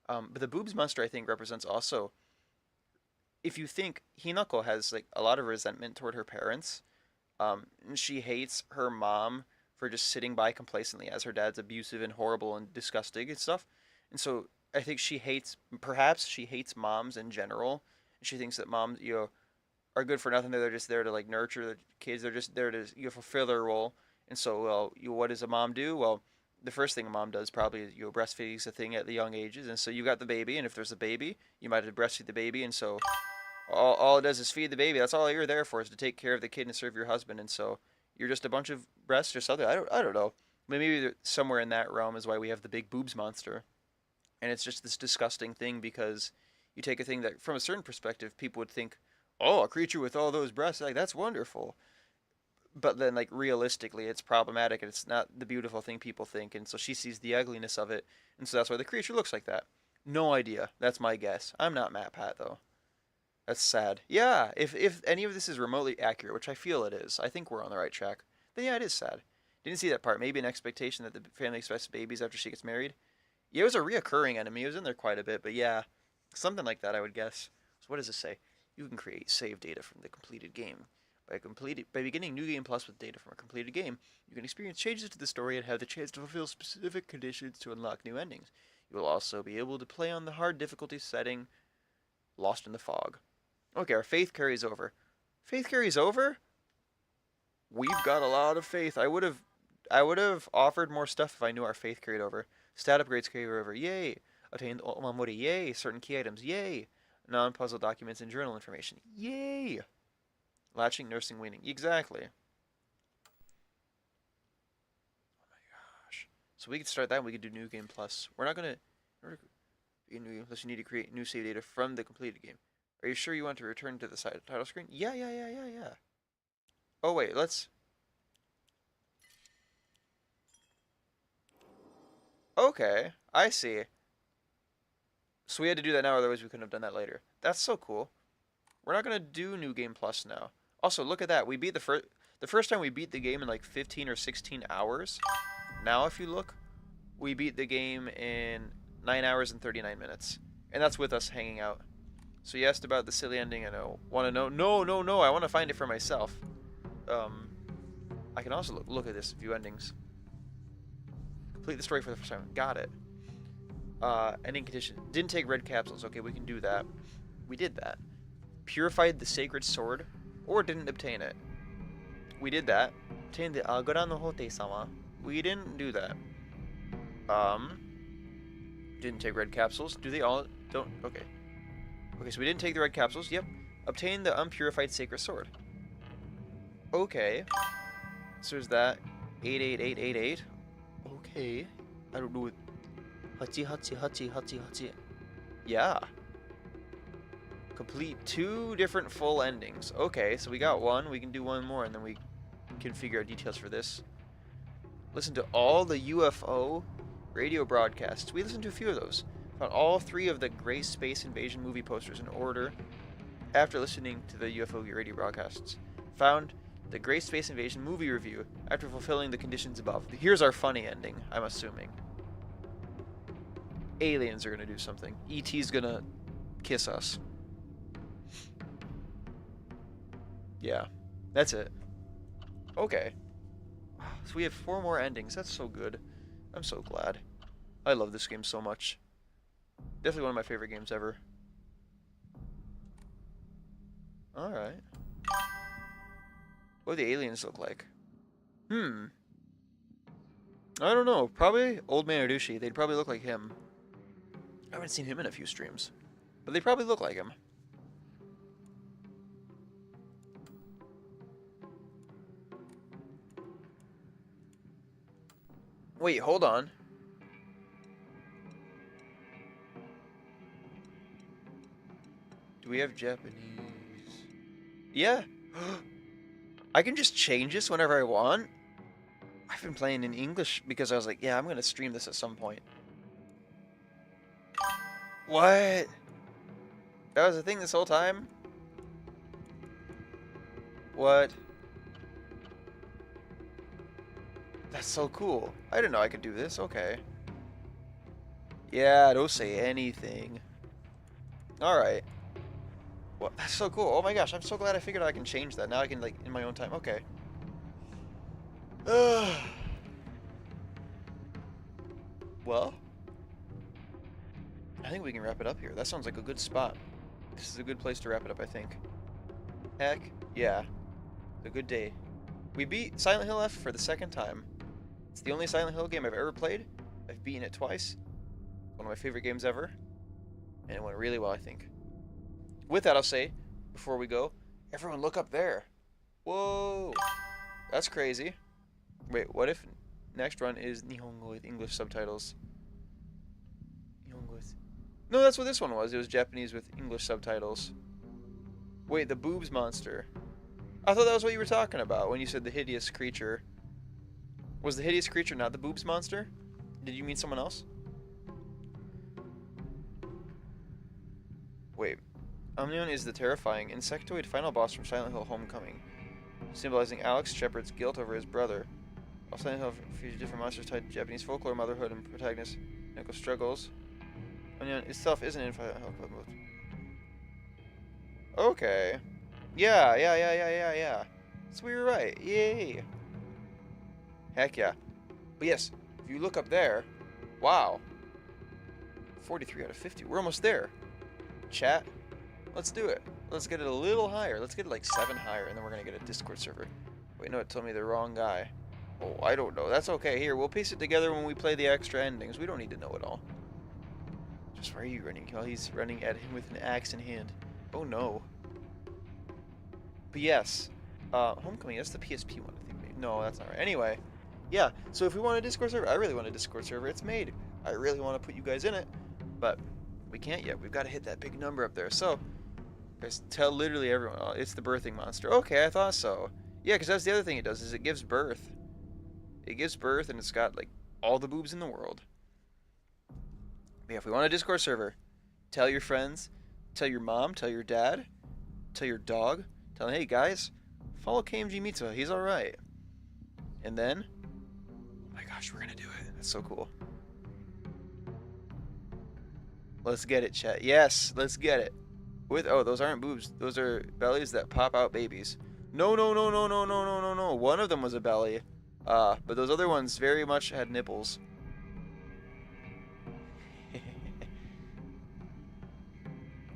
But the boobs monster I think represents also, if you think Hinako has like a lot of resentment toward her parents, she hates her mom for just sitting by complacently as her dad's abusive and horrible and disgusting and stuff. And so I think perhaps she hates moms in general. She thinks that moms, are good for nothing. They're just there to like nurture the kids. They're just there to fulfill their role. And so, well, what does a mom do? Well, the first thing a mom does probably is breastfeeding's a thing at the young ages. And so you got the baby, and if there's a baby, you might have to breastfeed the baby. And so all it does is feed the baby. That's all you're there for, is to take care of the kid and serve your husband. And so you're just a bunch of breasts or something. I don't know. Maybe somewhere in that realm is why we have the big boobs monster. And it's just this disgusting thing because you take a thing that, from a certain perspective, people would think, oh, a creature with all those breasts, like that's wonderful. But then, like, realistically, it's problematic, and it's not the beautiful thing people think. And so she sees the ugliness of it, and so that's why the creature looks like that. No idea. That's my guess. I'm not Matt Pat, though. That's sad. Yeah, if any of this is remotely accurate, which I feel it is, I think we're on the right track, then yeah, it is sad. Didn't see that part. Maybe an expectation that the family expects babies after she gets married. Yeah, it was a reoccurring enemy. It was in there quite a bit, but yeah, something like that, I would guess. So what does it say? You can create save data from the completed game. By beginning New Game Plus with data from a completed game, you can experience changes to the story and have the chance to fulfill specific conditions to unlock new endings. You will also be able to play on the hard difficulty setting, Lost in the Fog. Okay, our faith carries over. Faith carries over? We've got a lot of faith. I would have offered more stuff if I knew our faith carried over. Stat upgrades carry over. Yay! Obtained Omamori. Yay! Certain key items. Yay! Non-puzzle documents and journal information. Yay! Latching, nursing, weaning. Exactly. Oh my gosh. So we could start that and we could do New Game Plus. We're not going to Unless you need to create new save data from the completed game. Are you sure you want to return to the side title screen? Yeah. Oh wait, let's. Okay, I see. So we had to do that now, otherwise we couldn't have done that later. That's so cool. We're not gonna do New Game Plus now. Also, look at that. We beat the first time we beat the game in like 15 or 16 hours. Now, if you look, we beat the game in 9 hours and 39 minutes, and that's with us hanging out. So you asked about the silly ending. I know. Want to know? No. I want to find it for myself. I can also look at this. View endings. Complete the story for the first time. Got it. Ending condition. Didn't take red capsules. Okay, we can do that. We did that. Purified the sacred sword, or didn't obtain it. We did that. Obtained the Agara no Hote-sama. We didn't do that. Didn't take red capsules. Do they all? Don't. Okay. Okay, so we didn't take the red capsules. Yep. Obtained the unpurified sacred sword. Okay. So is that 88888? Okay. I don't know what. Hachi. Yeah. Complete 2 different full endings. Okay, so we got one. We can do one more, and then we can figure out details for this. Listen to all the UFO radio broadcasts. We listened to a few of those. Found all 3 of the Great Space Invasion movie posters in order after listening to the UFO radio broadcasts. Found the Great Space Invasion movie review after fulfilling the conditions above. Here's our funny ending, I'm assuming. Aliens are gonna do something. ET's gonna kiss us. Yeah, that's it. Okay. So we have 4 more endings. That's so good. I'm so glad. I love this game so much. Definitely one of my favorite games ever. Alright. What do the aliens look like? I don't know. Probably Old Man Adushi. They'd probably look like him. I haven't seen him in a few streams. But they probably look like him. Wait, hold on. Do we have Japanese? Yeah. I can just change this whenever I want. I've been playing in English because I was like, yeah, I'm going to stream this at some point. What? That was the thing this whole time? What? That's so cool. I didn't know I could do this. Okay. Yeah, don't say anything. Alright. Well, that's so cool. Oh my gosh, I'm so glad I figured out I can change that. Now I can, like, in my own time. Okay. Well, I think we can wrap it up here. That sounds like a good spot. This is a good place to wrap it up, I think. Heck, yeah. It's a good day. We beat Silent Hill F for the 2nd time. It's the only Silent Hill game I've ever played. I've beaten it twice. One of my favorite games ever. And it went really well, I think. With that, I'll say, before we go, everyone look up there. Whoa. That's crazy. Wait, what if next run is Nihongo with English subtitles? Nihongo with... No, that's what this one was. It was Japanese with English subtitles. Wait, the boobs monster. I thought that was what you were talking about when you said the hideous creature. Was the hideous creature not the boobs monster? Did you mean someone else? Wait. Omnion is the terrifying insectoid final boss from Silent Hill Homecoming, symbolizing Alex Shepard's guilt over his brother. While Silent Hill features different monsters tied to Japanese folklore, motherhood, and protagonist Neko struggles, Omnion itself isn't in Silent Hill mode. Okay. Yeah. So we were right. Yay. Heck yeah. But yes, if you look up there, wow. 43 out of 50. We're almost there. Chat, let's do it. Let's get it a little higher. Let's get it like 7 higher, and then we're going to get a Discord server. Wait, no, it told me the wrong guy. Oh, I don't know. That's okay. Here, we'll piece it together when we play the extra endings. We don't need to know it all. Just where are you running? Oh, he's running at him with an axe in hand. Oh, no. But yes, Homecoming, that's the PSP one, I think. Maybe. No, that's not right. Anyway, yeah, so if we want a Discord server, I really want a Discord server. It's made. I really want to put you guys in it. But we can't yet. We've got to hit that big number up there. So, guys, tell literally everyone. Oh, it's the birthing monster. Okay, I thought so. Yeah, because that's the other thing it does, is it gives birth. It gives birth, and it's got, like, all the boobs in the world. But yeah, if we want a Discord server, tell your friends, tell your mom, tell your dad, tell your dog, tell them, hey, guys, follow KMG Mitsuha. He's alright. And then, oh my gosh, we're going to do it. That's so cool. Let's get it, chat. Yes, let's get it. With, oh, those aren't boobs. Those are bellies that pop out babies. No, no, no, no, no, no, no, no, no. One of them was a belly. But those other ones very much had nipples.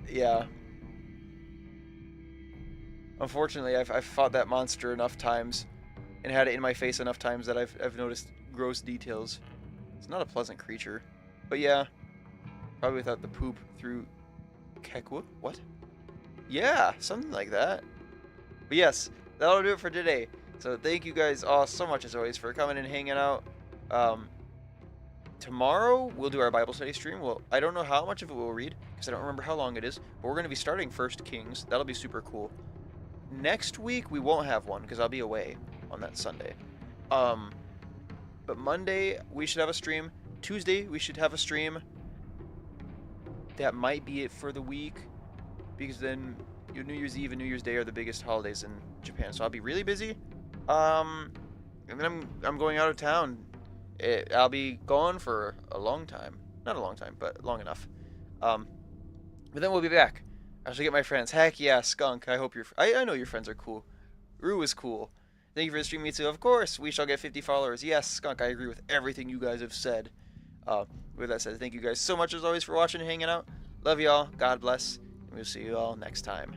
Yeah. Unfortunately, I've fought that monster enough times and had it in my face enough times that I've noticed gross details. It's not a pleasant creature. But yeah, probably without the poop through Kekwa? What? Yeah, something like that. But yes, that'll do it for today. So thank you guys all so much as always for coming and hanging out. Tomorrow we'll do our Bible study stream. Well, I don't know how much of it we'll read because I don't remember how long it is. But we're going to be starting 1 Kings. That'll be super cool. Next week we won't have one because I'll be away on that Sunday. But Monday we should have a stream. Tuesday we should have a stream. That might be it for the week because then New Year's Eve and New Year's Day are the biggest holidays in Japan. So I'll be really busy. And then I'm going out of town. I'll be gone for a long time. Not a long time, but long enough. But then we'll be back. I should get my friends. Heck yeah, Skunk. I hope I know your friends are cool. Rue is cool. Thank you for the stream, Mitsu. Of course, we shall get 50 followers. Yes, Skunk, I agree with everything you guys have said. With that said, thank you guys so much as always for watching and hanging out. Love y'all. God bless. And we'll see you all next time.